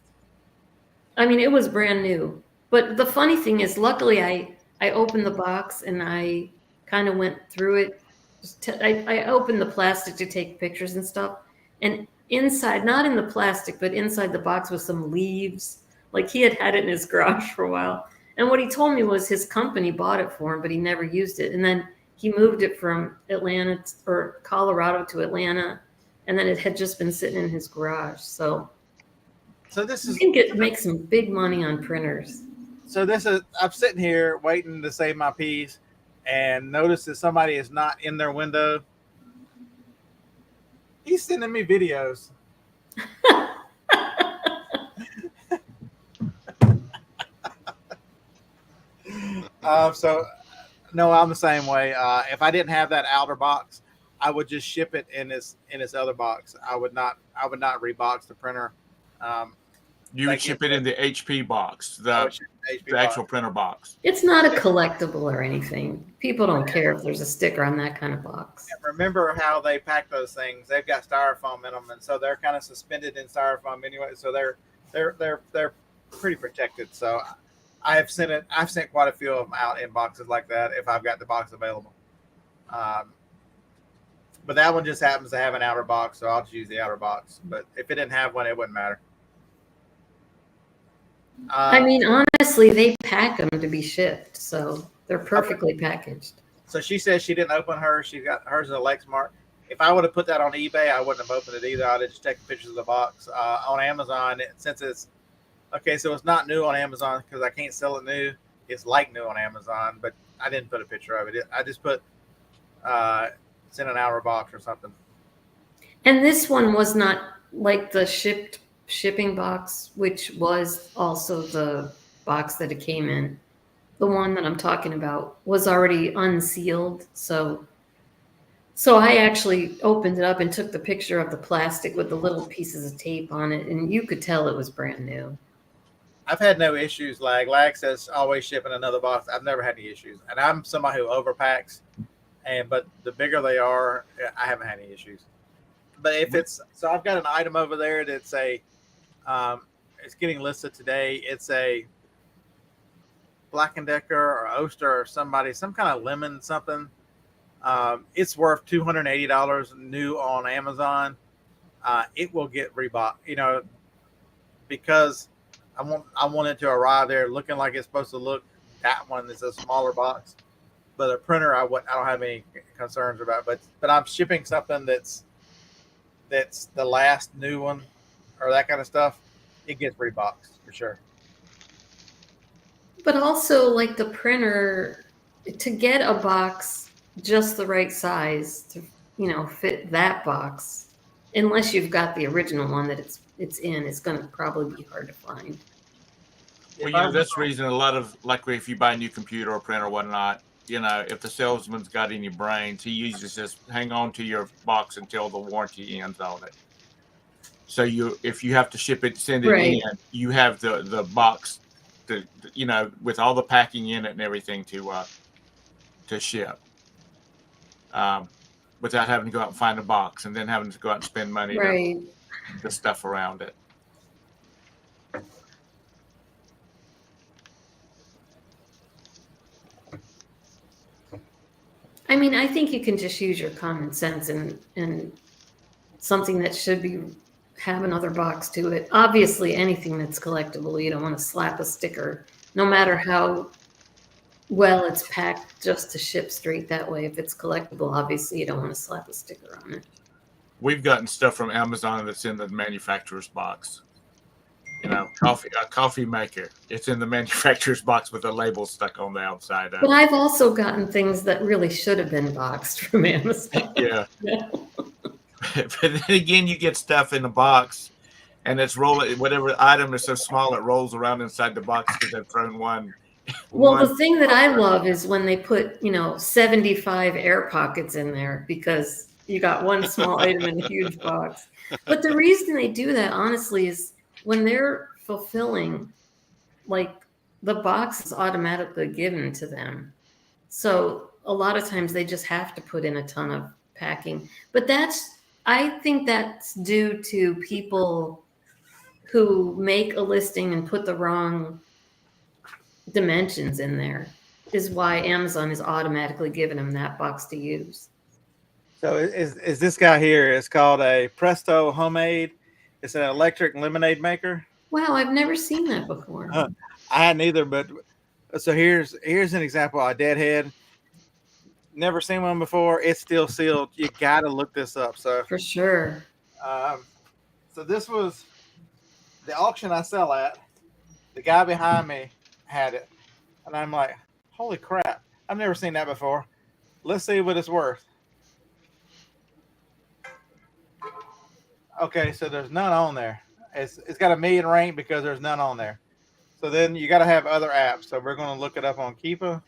I mean, it was brand new. But the funny thing is, luckily, I opened the box and I kind of went through it. I opened the plastic to take pictures and stuff. And inside, not in the plastic, but inside the box was some leaves. Like he had it in his garage for a while. And what he told me was his company bought it for him, but he never used it. And then he moved it from Atlanta or Colorado to Atlanta, and then it had just been sitting in his garage. So this you is can make some big money on printers. I'm sitting here waiting to save my piece, and notice that somebody is not in their window. He's sending me videos. So no, I'm the same way. If I didn't have that outer box, I would just ship it in this other box. I would not rebox the printer. You would ship it in the HP box, I would the, ship it the actual printer box. It's not a collectible or anything. People don't care if there's a sticker on that kind of box. Remember how they pack those things? They've got styrofoam in them, and so they're kind of suspended in styrofoam anyway. So they're pretty protected. So I've sent quite a few of them out in boxes like that if I've got the box available. But that one just happens to have an outer box, so I'll just use the outer box. But if it didn't have one, it wouldn't matter. I mean, honestly, they pack them to be shipped, so they're perfectly packaged. So she says she didn't open hers. She got hers in a Lexmark. If I would have put that on eBay, I wouldn't have opened it either. I'd have just taken pictures of the box. On Amazon, since it's okay, so it's not new on Amazon because I can't sell it new. It's like new on Amazon, but I didn't put a picture of it. I just put it's in an hour box or something. And this one was not like the shipping box, which was also the box that it came in. The one that I'm talking about was already unsealed. So I actually opened it up and took the picture of the plastic with the little pieces of tape on it, and you could tell it was brand new. I've had no issues. Lag says always ship in another box. I've never had any issues, and I'm somebody who overpacks. But the bigger they are, I haven't had any issues. But if it's so, I've got an item over there that's it's getting listed today. It's a Black & Decker or Oster or some kind of lemon something. It's worth $280 new on Amazon. It will get rebought, because I want it to arrive there looking like it's supposed to look. That one is a smaller box, but a printer I don't have any concerns about. But I'm shipping something that's the last new one or that kind of stuff. It gets reboxed for sure. But also, like the printer, to get a box just the right size to fit that box, unless you've got the original one that it's in, it's going to probably be hard to find. Well, that's the reason a lot of, like, if you buy a new computer or printer or whatnot, if the salesman's got any brains, he usually says, hang on to your box until the warranty ends on it. So if you have to ship it, send it in, you have the box, with all the packing in it and everything to ship, without having to go out and find a box and then having to go out and spend money to stuff around it. I mean, I think you can just use your common sense and something that should have another box to it. Obviously, anything that's collectible, you don't want to slap a sticker, no matter how well it's packed, just to ship straight that way. If it's collectible, obviously, you don't want to slap a sticker on it. We've gotten stuff from Amazon that's in the manufacturer's box. A coffee maker. It's in the manufacturer's box with a label stuck on the outside of it. But I've also gotten things that really should have been boxed from Amazon. Yeah. But then again, you get stuff in the box, and it's whatever item is so small, it rolls around inside the box because they've thrown one. Well, the thing that I love is when they put, 75 air pockets in there because you got one small item in a huge box. But the reason they do that, honestly, is when they're fulfilling, like, the box is automatically given to them. So a lot of times they just have to put in a ton of packing. But I think that's due to people who make a listing and put the wrong dimensions in there, is why Amazon is automatically giving them that box to use. So is this guy here? It's called a Presto Homemade. It's an electric lemonade maker. Wow, I've never seen that before. I hadn't either, but So here's an example. A deadhead. Never seen one before. It's still sealed. You got to look this up. So For sure. so this was the auction I sell at. The guy behind me had it, and I'm like, holy crap! I've never seen that before. Let's see what it's worth. Okay, so there's none on there. It's got $1 million rank because there's none on there. So then you got to have other apps. So we're going to look it up on Keepa.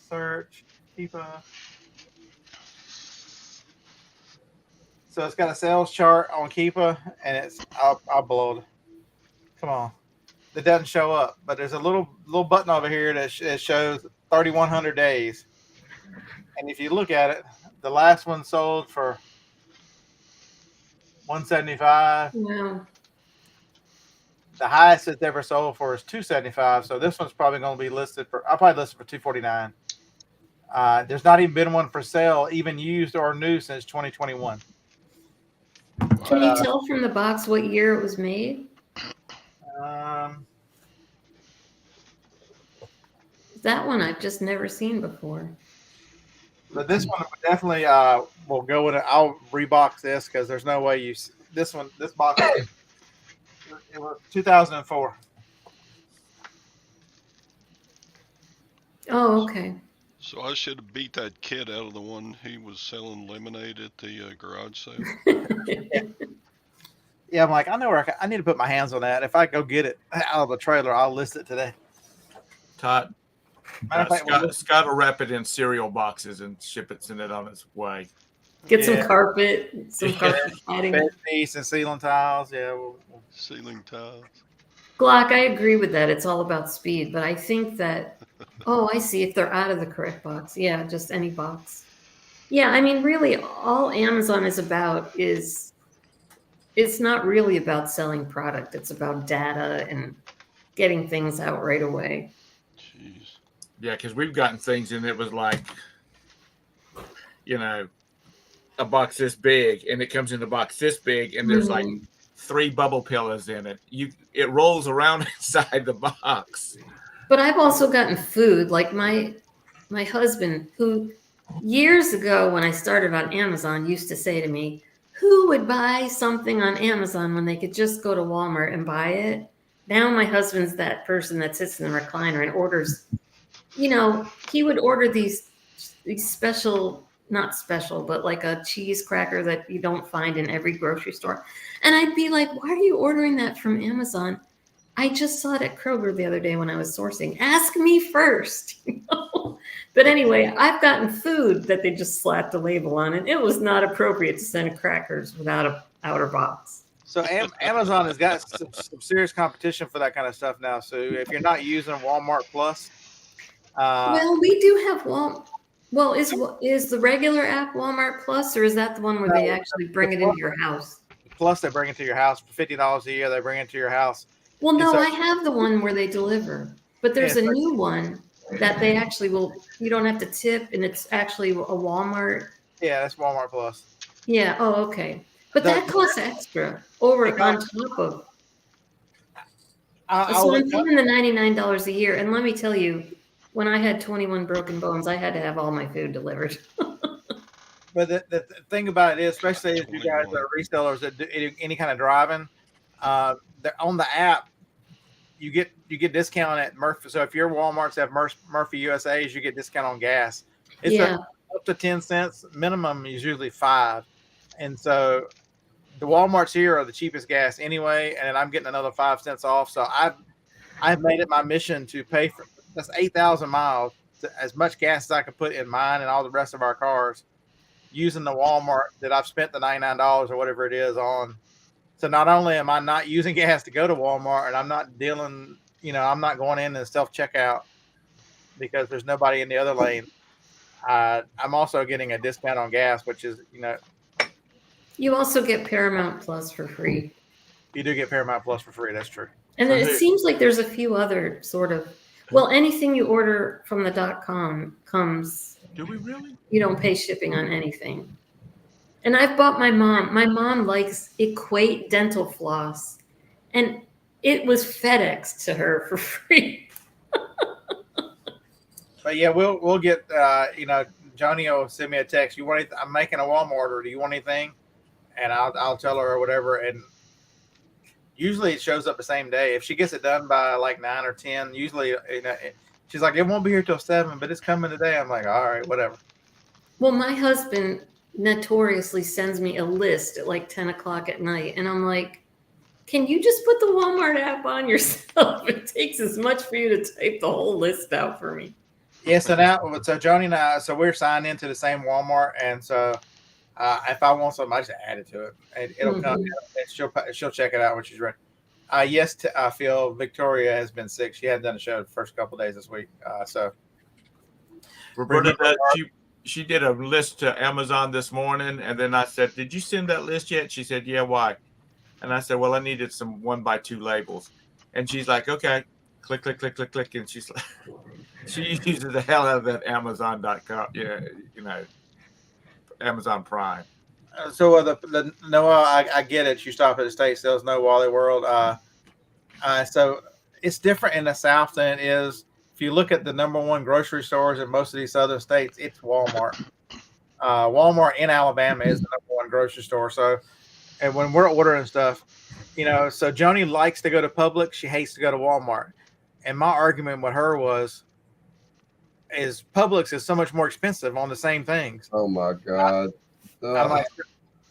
Search Keepa. So it's got a sales chart on Keepa, and it's I'll blow it. Come on, it doesn't show up, but there's a little button over here that shows 3,100 days. And if you look at it, the last one sold for $175. Wow. The highest it's ever sold for is $275. So this one's probably going to be listed for. I'll probably list it for $249. There's not even been one for sale, even used or new, since 2021. Can you tell from the box what year it was made? That one I've just never seen before. But this one definitely will go with it. I'll rebox this because there's no way this box. It was 2004. Oh, okay. So I should have beat that kid out of the one he was selling lemonade at the garage sale. Yeah, I'm like, I know where I need to put my hands on that. If I go get it out of the trailer, I'll list it today. Todd, Matter of fact, Scott will wrap it in cereal boxes and send it on its way. Get some carpet, padding. Bed piece and ceiling tiles. Yeah. Ceiling tiles. Glock, I agree with that. It's all about speed, but I think that, I see. If they're out of the correct box. Yeah, just any box. Yeah, I mean, really, all Amazon is about is, it's not really about selling product. It's about data and getting things out right away. Jeez. Yeah, because we've gotten things and it was like, a box this big, and it comes in a box this big, and there's like 3 bubble pillows in it. It rolls around inside the box. But I've also gotten food, like my husband, who years ago when I started on Amazon used to say to me, who would buy something on Amazon when they could just go to Walmart and buy it? Now my husband's that person that sits in the recliner and orders, he would order these special, not special, but like a cheese cracker that you don't find in every grocery store. And I'd be like, why are you ordering that from Amazon? I just saw it at Kroger the other day when I was sourcing. Ask me first. But anyway, I've gotten food that they just slapped a label on, and it was not appropriate to send crackers without an outer box. So Amazon has got some serious competition for that kind of stuff now. So if you're not using Walmart Plus, well, we do have Walmart. Well, is the regular app Walmart Plus, or is that the one where they actually bring it into your house? Plus, they bring it to your house for $50 a year. They bring it to your house. Well, no, I have the one where they deliver, but there's a new one that they actually will. You don't have to tip, and it's actually a Walmart. Yeah, that's Walmart Plus. Yeah. Oh, okay. But that costs extra on top of. So I'm paying the $99 a year, and let me tell you, when I had 21 broken bones, I had to have all my food delivered. But the thing about it is, especially if you guys are resellers that do any kind of driving, they're on the app. You get discount at Murphy. So if your Walmarts have Murphy USA's, you get discount on gas. It's up to 10 cents. Minimum is usually 5. And so the Walmarts here are the cheapest gas anyway, and I'm getting another 5 cents off. So I've made it my mission to pay for that's 8,000 miles, as much gas as I can put in mine and all the rest of our cars, using the Walmart that I've spent the $99 or whatever it is on. So not only am I not using gas to go to Walmart, and I'm not dealing, I'm not going in and self-checkout because there's nobody in the other lane. I'm also getting a discount on gas, which is, You also get Paramount Plus for free. You do get Paramount Plus for free. That's true. And then it seems like there's a few other sort of, anything you order from the .com comes. Do we really? You don't pay shipping on anything. And I've bought my mom likes Equate dental floss. And it was FedEx to her for free. But yeah, we'll get Johnny will send me a text. You want anything? I'm making a Walmart order. Do you want anything? And I'll tell her or whatever. And usually it shows up the same day. If she gets it done by like 9 or 10, usually she's like, it won't be here till 7, but it's coming today. I'm like, all right, whatever. Well, my husband notoriously sends me a list at like 10 o'clock at night, and I'm like, can you just put the Walmart app on yourself? It takes as much for you to type the whole list out for me. Yeah, so Johnny and I, so we're signed into the same Walmart, and so if I want something, I just add it to it, and it'll come. And she'll check it out when she's ready. Yes, I feel Victoria has been sick. She hadn't done a show the first couple of days this week. So Roberta, she did a list to Amazon this morning, and then I said, "Did you send that list yet?" She said, "Yeah, why?" And I said, "Well, I needed some 1x2 labels." And she's like, "Okay." Click, click, click, click, click, and she's like, she uses the hell out of that Amazon.com, Amazon Prime. So the Noah, I get it. You stop at the state sales, no Wally World. So it's different in the South than it is. If you look at the number one grocery stores in most of these southern states, it's Walmart. Walmart in Alabama is the number one grocery store. So, and when we're ordering stuff, so Joni likes to go to Publix. She hates to go to Walmart. And my argument with her is Publix is so much more expensive on the same things. Oh my God. I'm like,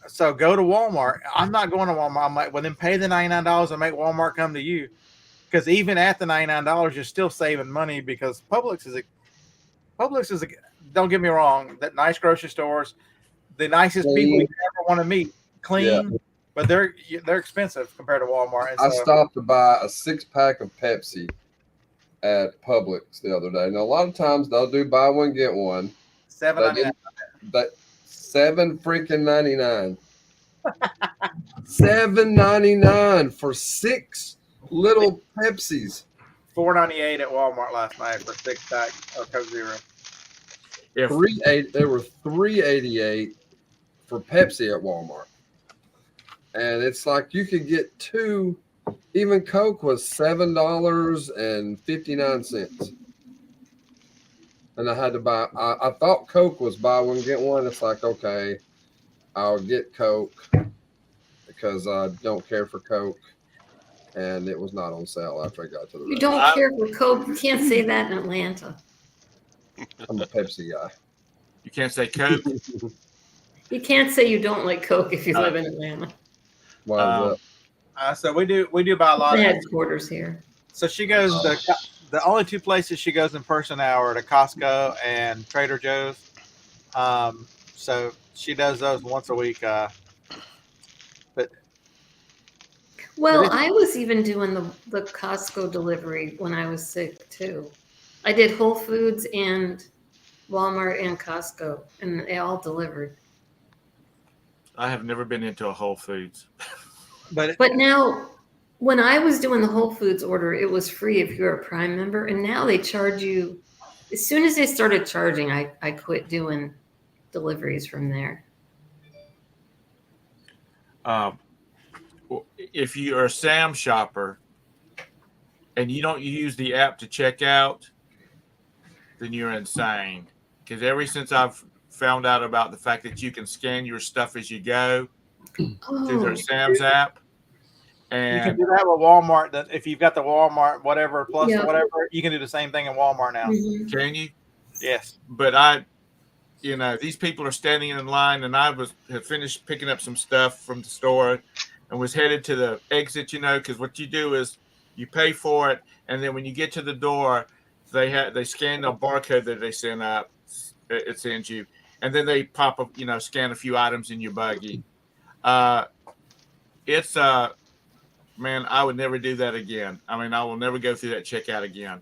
so go to Walmart. I'm not going to Walmart. I'm like, well, then pay the $99 and make Walmart come to you. Because even at the $99, you're still saving money because Publix is don't get me wrong, that nice grocery stores, the nicest people you ever want to meet, clean, but they're expensive compared to Walmart. And I stopped to buy a 6-pack of Pepsi at Publix the other day. Now, a lot of times they'll do buy one, get one. $7.99. $7.99. $7.99 for 6 little Pepsis. $4.98 at Walmart last night for 6-pack of Coke Zero. There were $3.88 for Pepsi at Walmart, and it's like you could get 2. Even Coke was $7.59, and I had to buy. I thought Coke was buy one get one. It's like, okay, I'll get Coke because I don't care for Coke. And it was not on sale after I got to the You don't care for Coke. You can't say that in Atlanta. I'm a Pepsi guy. You can't say Coke. You can't say you don't like Coke if you live in Atlanta. Why is that? So we do buy a lot the of headquarters here. So she goes the only 2 places she goes in person now are to Costco and Trader Joe's. So she does those once a week. Well, I was even doing the Costco delivery when I was sick too. I did Whole Foods and Walmart and Costco, and they all delivered. I have never been into a Whole Foods. But now, when I was doing the Whole Foods order, it was free if you're a Prime member, and now they charge you. As soon as they started charging, I quit doing deliveries from there. If you're a Sam shopper and you don't use the app to check out, then you're insane. Because ever since I've found out about the fact that you can scan your stuff as you go through their Sam's app, and you can do that with Walmart. That if you've got the Walmart whatever plus whatever, you can do the same thing in Walmart now. Mm-hmm. Can you? Yes. But these people are standing in line, and had finished picking up some stuff from the store. And was headed to the exit, because what you do is you pay for it, and then when you get to the door, they scan the barcode that they send up. It sends you, and then they pop up, scan a few items in your buggy. It's man, I would never do that again. I mean, I will never go through that checkout again.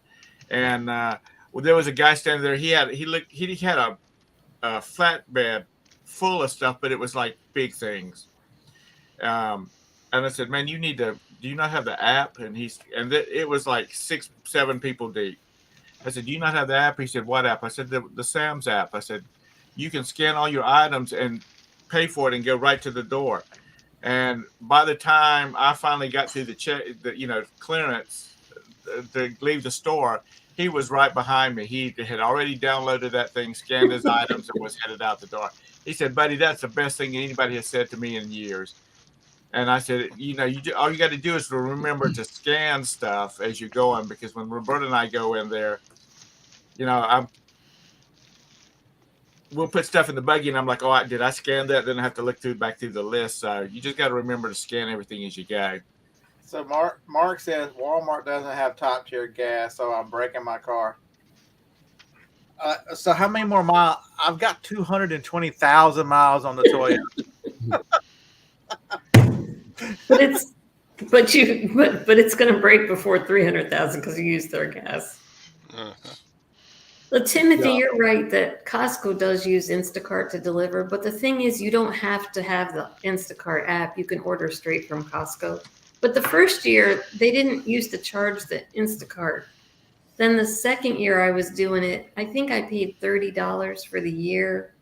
And there was a guy standing there. He had a flatbed full of stuff, but it was like big things. And I said, man, do you not have the app? And it was like 6-7 people deep. I said, do you not have the app? He said, what app? I said, the Sam's app. I said, you can scan all your items and pay for it and go right to the door. And by the time I finally got through the clearance to leave the store, he was right behind me. He had already downloaded that thing, scanned his items, and was headed out the door. He said, "Buddy, that's the best thing anybody has said to me in years." And I said, all you got to do is to remember to scan stuff as you go in, because when Roberta and I go in there, we'll put stuff in the buggy, and I'm like, "Oh, did I scan that?" Then I have to look back through the list. So you just got to remember to scan everything as you go. So Mark says Walmart doesn't have top tier gas, so I'm breaking my car. So how many more miles? I've got 220,000 miles on the Toyota. But it's going to break before 300,000 because you used their gas. Uh-huh. Well, Timothy, you're right that Costco does use Instacart to deliver, but the thing is, you don't have to have the Instacart app. You can order straight from Costco. But the first year, they didn't used to charge the Instacart. Then the second year I was doing it, I think I paid $30 for the year,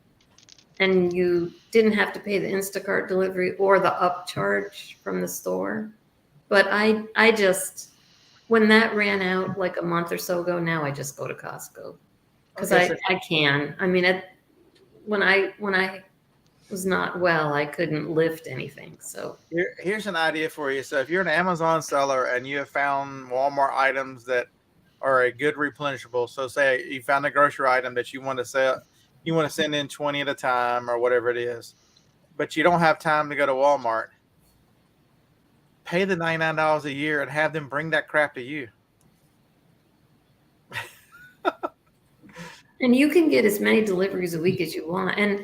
and you didn't have to pay the Instacart delivery or the upcharge from the store. But I just, when that ran out like a month or so ago, now I just go to Costco. Because I can. I mean, when I was not well, I couldn't lift anything. So here's an idea for you. So if you're an Amazon seller and you have found Walmart items that are a good replenishable, so say you found a grocery item that you want to sell, you want to send in 20 at a time or whatever it is, but you don't have time to go to Walmart, pay the $99 a year and have them bring that crap to you. And you can get as many deliveries a week as you want. And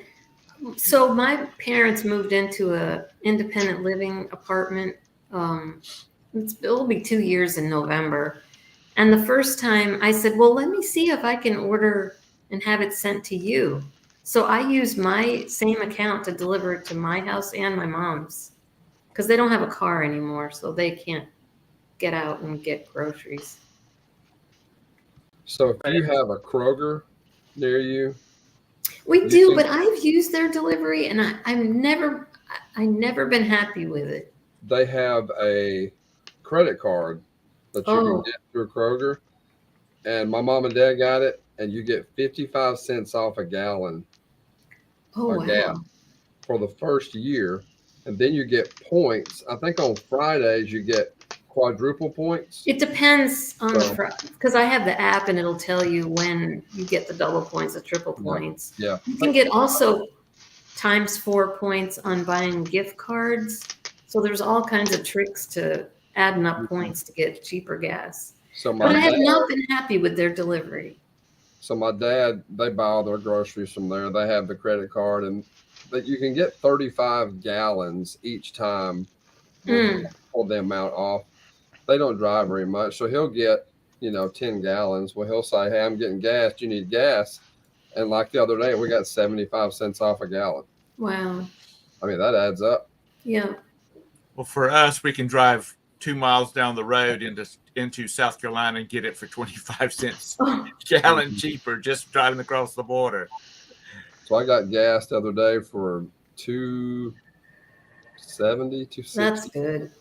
so my parents moved into a independent living apartment. It'll be 2 years in November. And the first time I said, well, let me see if I can order and have it sent to you. So I used my same account to deliver it to my house and my mom's, because they don't have a car anymore, so they can't get out and get groceries. So if you have a Kroger near you, we do, but I've used their delivery, and I've never been happy with it. They have a credit card that you can get through Kroger, and my mom and dad got it, and you get 55 cents off a gallon of gas for the first year, and then you get points. I think on Fridays you get quadruple points. It depends on because I have the app, and it'll tell you when you get the double points, the triple points. Yeah. You can get also times 4 points on buying gift cards. So there's all kinds of tricks to adding up points to get cheaper gas. But I have not been happy with their delivery. So my dad, they buy all their groceries from there. They have the credit card, and that you can get 35 gallons each time. Pull the amount off. They don't drive very much, so he'll get 10 gallons. Well, he'll say, "Hey, I'm getting gas. Do you need gas?" And like the other day, we got 75 cents off a gallon. Wow. I mean, that adds up. Yeah. Well, for us, we can drive 2 miles down the road into South Carolina and get it for 25 cents a gallon cheaper, just driving across the border. So I got gas the other day for $2.70, $2.60. That's good.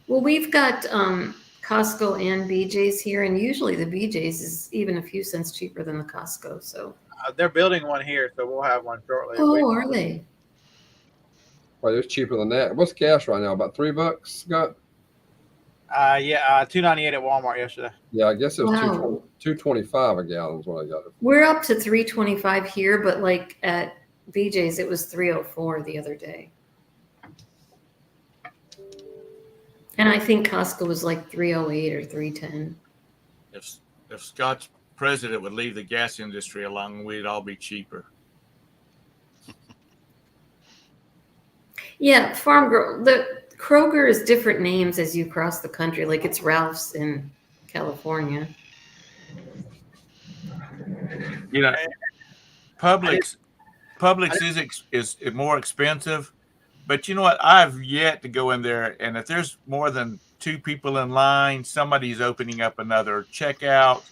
Well, we've got Costco and BJ's here, and usually the BJ's is even a few cents cheaper than the Costco. So they're building one here, so we'll have one shortly. Oh, are they? Well, it's cheaper than that. What's gas right now? About $3, Scott? Yeah, $2.98 at Walmart yesterday. Yeah, I guess it was $2.25 a gallon is what I got it for. We're up to $3.25 here, but like at BJ's, it was $3.04 the other day. And I think Costco was like $3.08 or $3.10. If Scott's president would leave the gas industry alone, we'd all be cheaper. Yeah, Farm Girl. The Kroger is different names as you cross the country. Like it's Ralph's in California. Publix is more expensive, but you know what? I've yet to go in there, and if there's more than 2 people in line, somebody's opening up another checkout.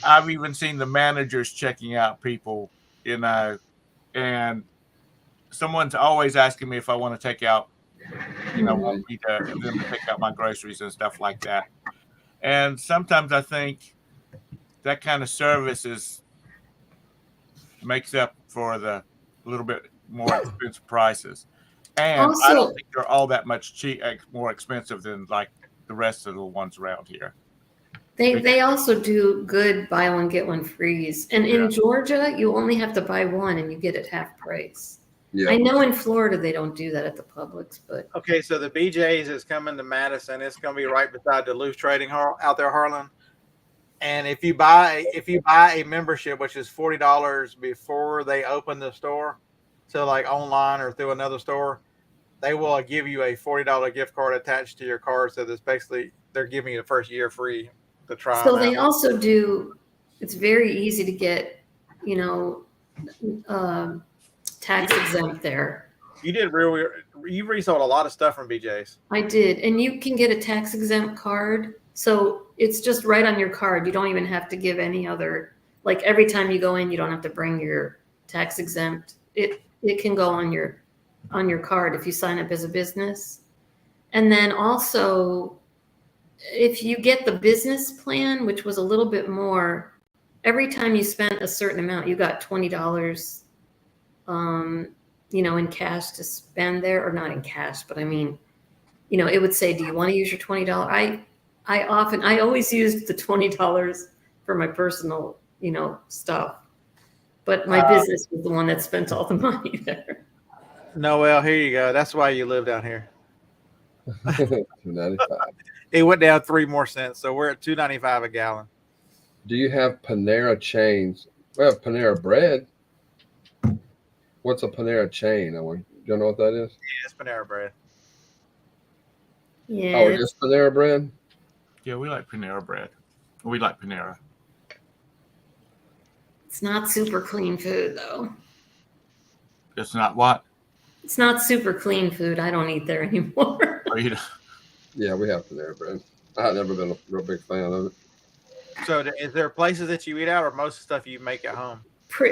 I've even seen the managers checking out people, and someone's always asking me if I want to take out, want me to them to pick out my groceries and stuff like that. And sometimes I think that kind of service makes up for the little bit more expensive prices. And I Also, don't think they're all that much more expensive than like the rest of the ones around here. they also do good buy one get one frees, and in Georgia you only have to buy one and you get it half price. Yeah. I know in Florida they don't do that at the Publix, but Okay, so the BJ's is coming to Madison. It's going to be right beside Duluth Trading out there, Harlan. And if you buy a membership, which is $40 before they open the store, so like online or through another store, they will give you a $40 gift card attached to your card. So that's basically they're giving you the first year free to try so them they out. also do. It's very easy to get, tax exempt there. You resold a lot of stuff from BJ's. I did, and you can get a tax exempt card. So it's just right on your card. You don't even have to give any other. Like every time you go in, you don't have to bring your tax exempt. It can go on your card if you sign up as a business. And then also, if you get the business plan, which was a little bit more, every time you spent a certain amount, you got $20, in cash to spend there, or not in cash, but I mean, it would say, do you want to use your $20? I always used the $20 for my personal, stuff, but my business was the one that spent all the money there. Noel, here you go. That's why you live down here. $2.95. It went down 3 more cents, so we're at $2.95 a gallon. Do you have Panera chains? We have Panera bread. What's a Panera chain? Do you know what that is? Yeah, it's Panera bread. Yeah. Oh, it is Panera bread? Yeah, we like Panera bread. We like Panera. It's not super clean food, though. It's not what? It's not super clean food. I don't eat there anymore. Oh, Yeah, we have Panera bread. I've never been a real big fan of it. So is there places that you eat out, or most of the stuff you make at home?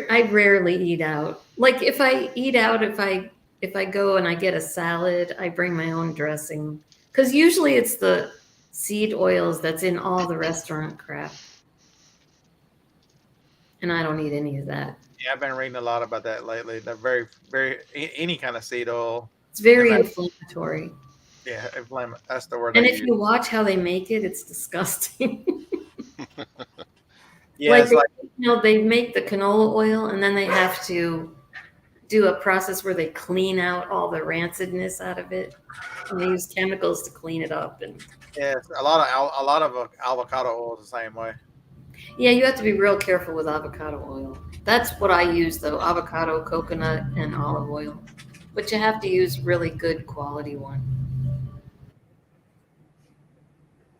I rarely eat out. Like if I eat out, if I go and I get a salad, I bring my own dressing. Because usually it's the seed oils that's in all the restaurant crap. And I don't eat any of that. Yeah, I've been reading a lot about that lately. They're very, very any kind of seed oil. It's very inflammatory. Yeah, that's the word. And if you watch how they make it, it's disgusting. Yeah, they make the canola oil and then they have to do a process where they clean out all the rancidness out of it, and they use chemicals to clean it up. And yes, a lot of avocado oil is the same way. yeah, you have to be real careful with avocado oil. That's what I use though: avocado, coconut, and olive oil. But you have to use really good quality one.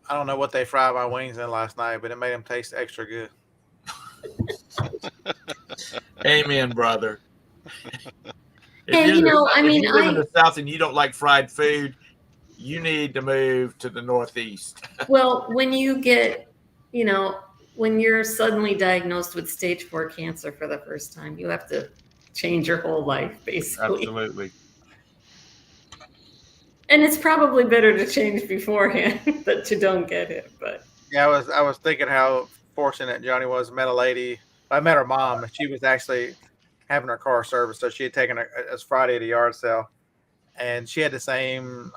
I don't know what they fried my wings in last night, but it made them taste extra good. Amen, brother. Hey, if you live in the South and you don't like fried food, you need to move to the Northeast. Well, when you get, when you're suddenly diagnosed with stage 4 cancer for the first time, you have to change your whole life, basically. Absolutely. And it's probably better to change beforehand that you don't get it. But yeah, I was thinking how fortunate Johnny was. Met a lady. I met her mom, and she was actually having her car serviced. So she had taken it as Friday at a yard sale, and she had the same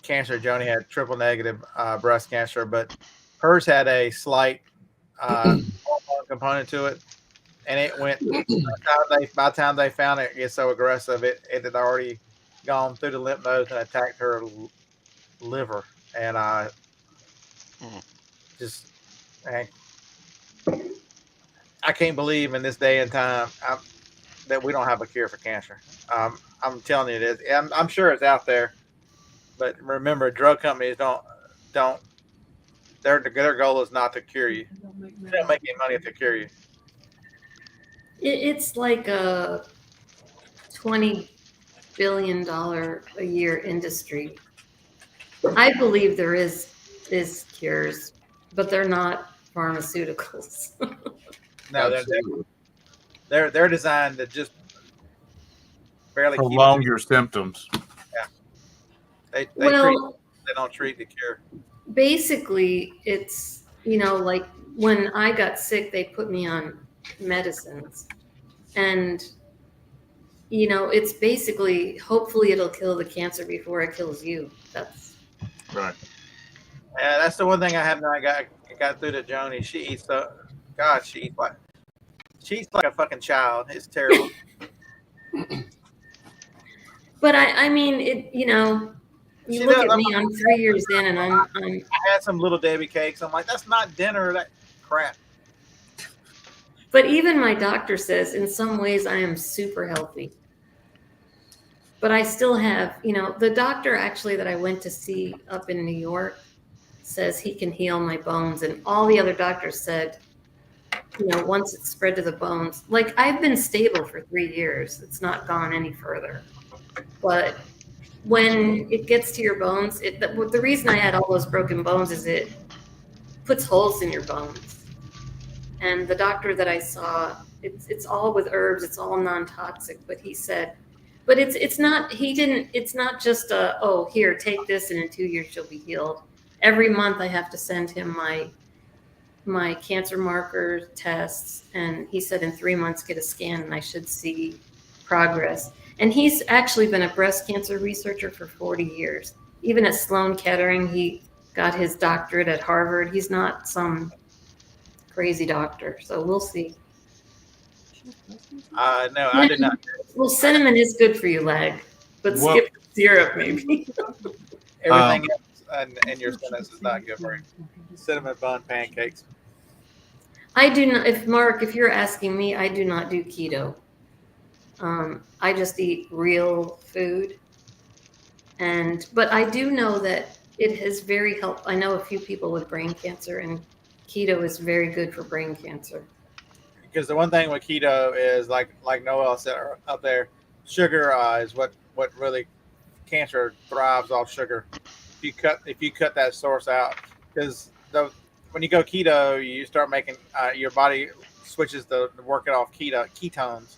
cancer. Johnny had triple negative breast cancer, but hers had a slight hormone component to it, and it went. By the time they found it, it gets so aggressive, it had already gone through the lymph nodes and attacked her liver, and I can't believe in this day and time that we don't have a cure for cancer. I'm telling you this. I'm sure it's out there, but remember, drug companies don't. Their goal is not to cure you. They don't make any money if they cure you. it's like a $20 billion a year industry. I believe there is cures, but they're not pharmaceuticals. No, they're designed to just barely keep prolong it. your symptoms. They treat. Well, They don't treat the cure. basically, it's, you know, like when I got sick, they put me on medicines. And, you know, it's basically, hopefully it'll kill the cancer before it kills you. That's, Right. Yeah, that's the one thing I have not got through to Joni. She eats God, she eats like a fucking child. It's terrible. but I mean, it, you know, you She look does. at me, I'm 3 years in and I'm, I had some Little Debbie cakes. I'm like, that's not dinner. That crap. but even my doctor says in some ways I am super healthy. But I still have, you know, the doctor actually that I went to see up in New York says he can heal my bones. And all the other doctors said, you know, once it's spread to the bones, like I've been stable for 3 years. It's not gone any further. But when it gets to your bones, the reason I had all those broken bones is it puts holes in your bones. And the doctor that I saw, it's all with herbs, it's all non-toxic, but he said, but it's not, he didn't, it's not just oh, here, take this and in 2 years you'll be healed. Every month I have to send him my cancer marker tests, and he said in 3 months get a scan and I should see progress. And he's actually been a breast cancer researcher for 40 years. Even at Sloan Kettering, he got his doctorate at Harvard. He's not some crazy doctor, so we'll see. No, I did not. Well, cinnamon is good for you, Lag, but Well- skip the syrup maybe. Everything else in your sentence is not good for you. Cinnamon bun pancakes. I do not. If you're asking me, I do not do keto. I just eat real food, but I do know that it has very helped. I know a few people with brain cancer, and keto is very good for brain cancer. Because the one thing with keto is like Noel said up there, sugar is what really cancer thrives off sugar. If you cut that source out, because when you go keto, you start making your body switches to working off ketones,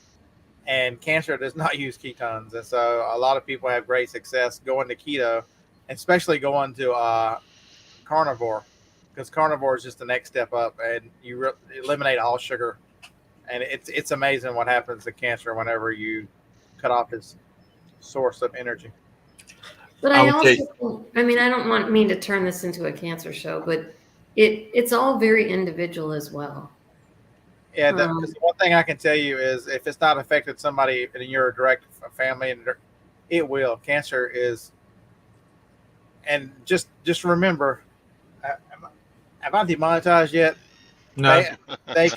and cancer does not use ketones, and so a lot of people have great success going to keto, especially going to carnivore, because carnivore is just the next step up, and you eliminate all sugar. And it's amazing what happens to cancer whenever you cut off its source of energy. But I I would also, I mean, I don't mean to turn this into a cancer show, but it's all very individual as well. Yeah, because the one thing I can tell you is if it's not affected somebody in your direct family, and it will. Cancer is, and just remember, have I demonetized yet? No. They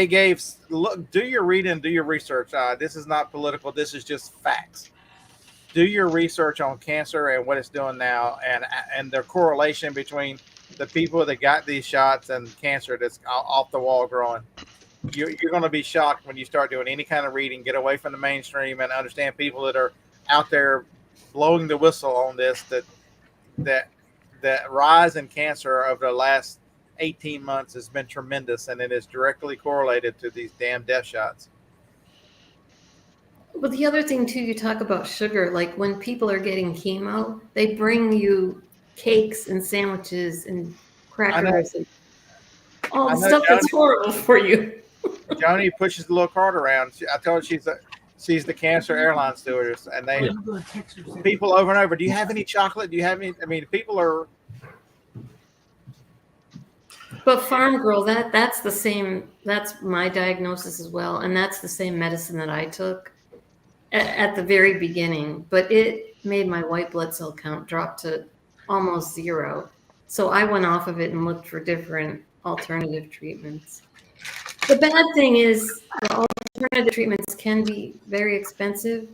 gave. Look, do your reading, do your research. This is not political. This is just facts. Do your research on cancer and what it's doing now, and the correlation between the people that got these shots and cancer that's off the wall growing. You're going to be shocked when you start doing any kind of reading. Get away from the mainstream and understand people that are out there blowing the whistle on this. That rise in cancer over the last 18 months has been tremendous, and it is directly correlated to these damn death shots. But the other thing too, you talk about sugar, like when people are getting chemo, they bring you cakes and sandwiches and crackers and all the stuff that's horrible for you. Joni pushes the little cart around. I told her she's the cancer airline stewardess, and people over and over. Do you have any chocolate? Do you have any? I mean, people are. But Farm Girl, that's the same. That's my diagnosis as well, and that's the same medicine that I took at the very beginning. But it made my white blood cell count drop to almost 0. So I went off of it and looked for different alternative treatments. The bad thing is the alternative treatments can be very expensive.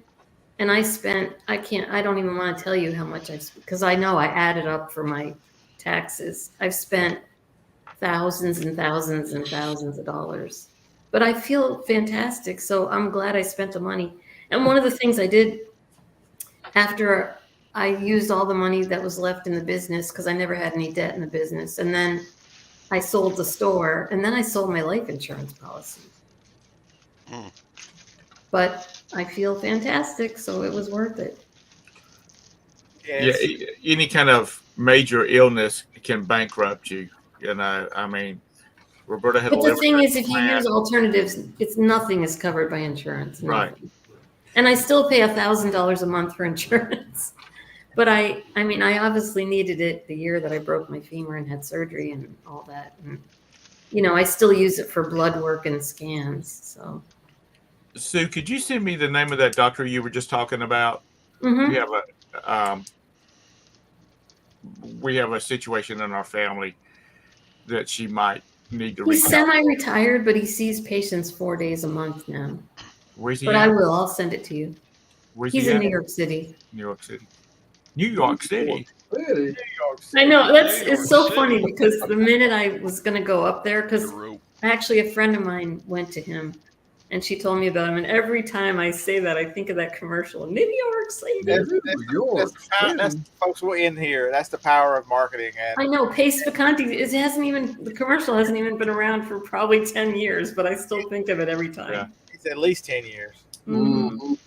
And I don't even want to tell you how much because I know I added up for my taxes. I've spent thousands and thousands and thousands of dollars. But I feel fantastic. So I'm glad I spent the money. And one of the things I did after I used all the money that was left in the business, because I never had any debt in the business. And then I sold the store, and then I sold my life insurance policy. But I feel fantastic, so it was worth it. Yes. Yeah, any kind of major illness can bankrupt you. You know, I mean, Roberta had a But the liver thing is, if you transplant. use alternatives, it's nothing is covered by insurance. Right. Nothing. And I still pay $1,000 a month for insurance. But I mean, I obviously needed it the year that I broke my femur and had surgery and all that. And, you know, I still use it for blood work and scans. So, Sue, could you send me the name of that doctor you were just talking about? mhm. We have a situation in our family that she might need to reach He's out. semi-retired, but he sees patients 4 days a month now. Where's he But at? I will. I'll send it to you. Where's He's he in at? New York City. New York City. New York City. Really? I know New York it's so City. funny because the minute I was going to go up there, Get because a rope. actually a friend of mine went to him, and she told me about him. And every time I say that, I think of that commercial, New York City. That's folks in here. That's the power of marketing. And I know Pace Vacanti. The commercial hasn't even been around for probably 10 years, but I still think of it every time. Yeah. it's at least 10 years. Mhm.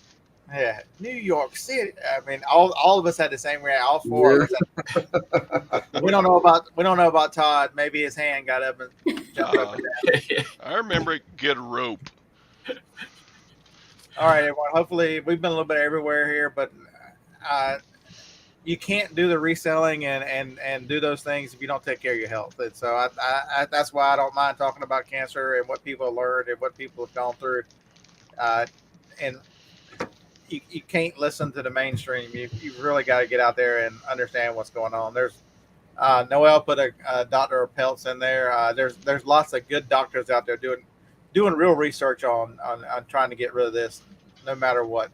Yeah, New York City. I mean, all of us had the same reaction. All four of us. We don't know about Todd. Maybe his hand got up and jumped up and down. I remember it. Get a rope. All right, everyone. Hopefully, we've been a little bit everywhere here, but you can't do the reselling and do those things if you don't take care of your health. And so that's why I don't mind talking about cancer and what people have learned and what people have gone through. And you can't listen to the mainstream. You've really got to get out there and understand what's going on. There's Noel put a Dr. Peltz in there. There's lots of good doctors out there doing real research on trying to get rid of this, no matter what.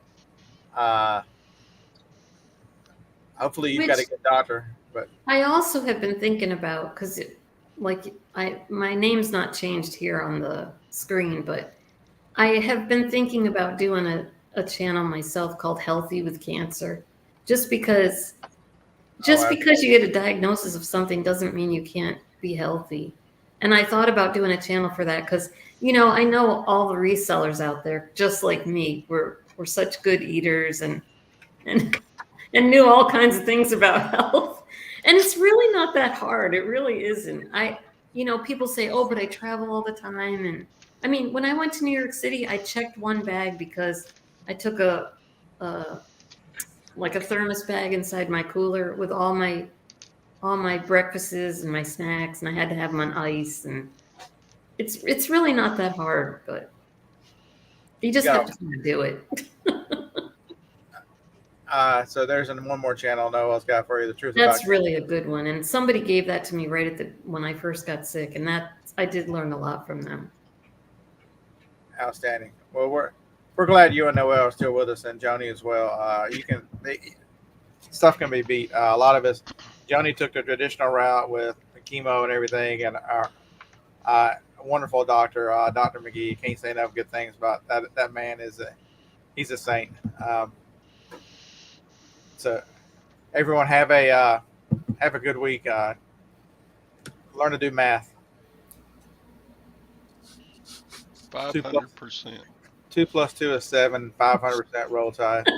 Hopefully you've got a good doctor. But I also have been thinking about, because my name's not changed here on the screen, but I have been thinking about doing a channel myself called Healthy with Cancer, just because you get a diagnosis of something doesn't mean you can't be healthy. And I thought about doing a channel for that because, you know, I know all the resellers out there, just like me, we're such good eaters and knew all kinds of things about health. And it's really not that hard. It really isn't. People say, oh, but I travel all the time. And I mean, when I went to New York City, I checked one bag because I took a thermos bag inside my cooler with all my breakfasts and my snacks, and I had to have them on ice. And it's really not that hard, but you just have to do it. So there's one more channel Noel's got for you. The truth. That's really a good one, and somebody gave that to me right when I first got sick, and that I did learn a lot from them. Outstanding. Well, we're glad you and Noel are still with us, and Joni as well. Stuff can be beat. A lot of us. Joni took the traditional route with the chemo and everything, and our wonderful doctor, Dr. McGee. Can't say enough good things about that. That man he's a saint. So everyone have a good week. Learn to do math. 500%. 2 + 2 is 7. 500% roll tide.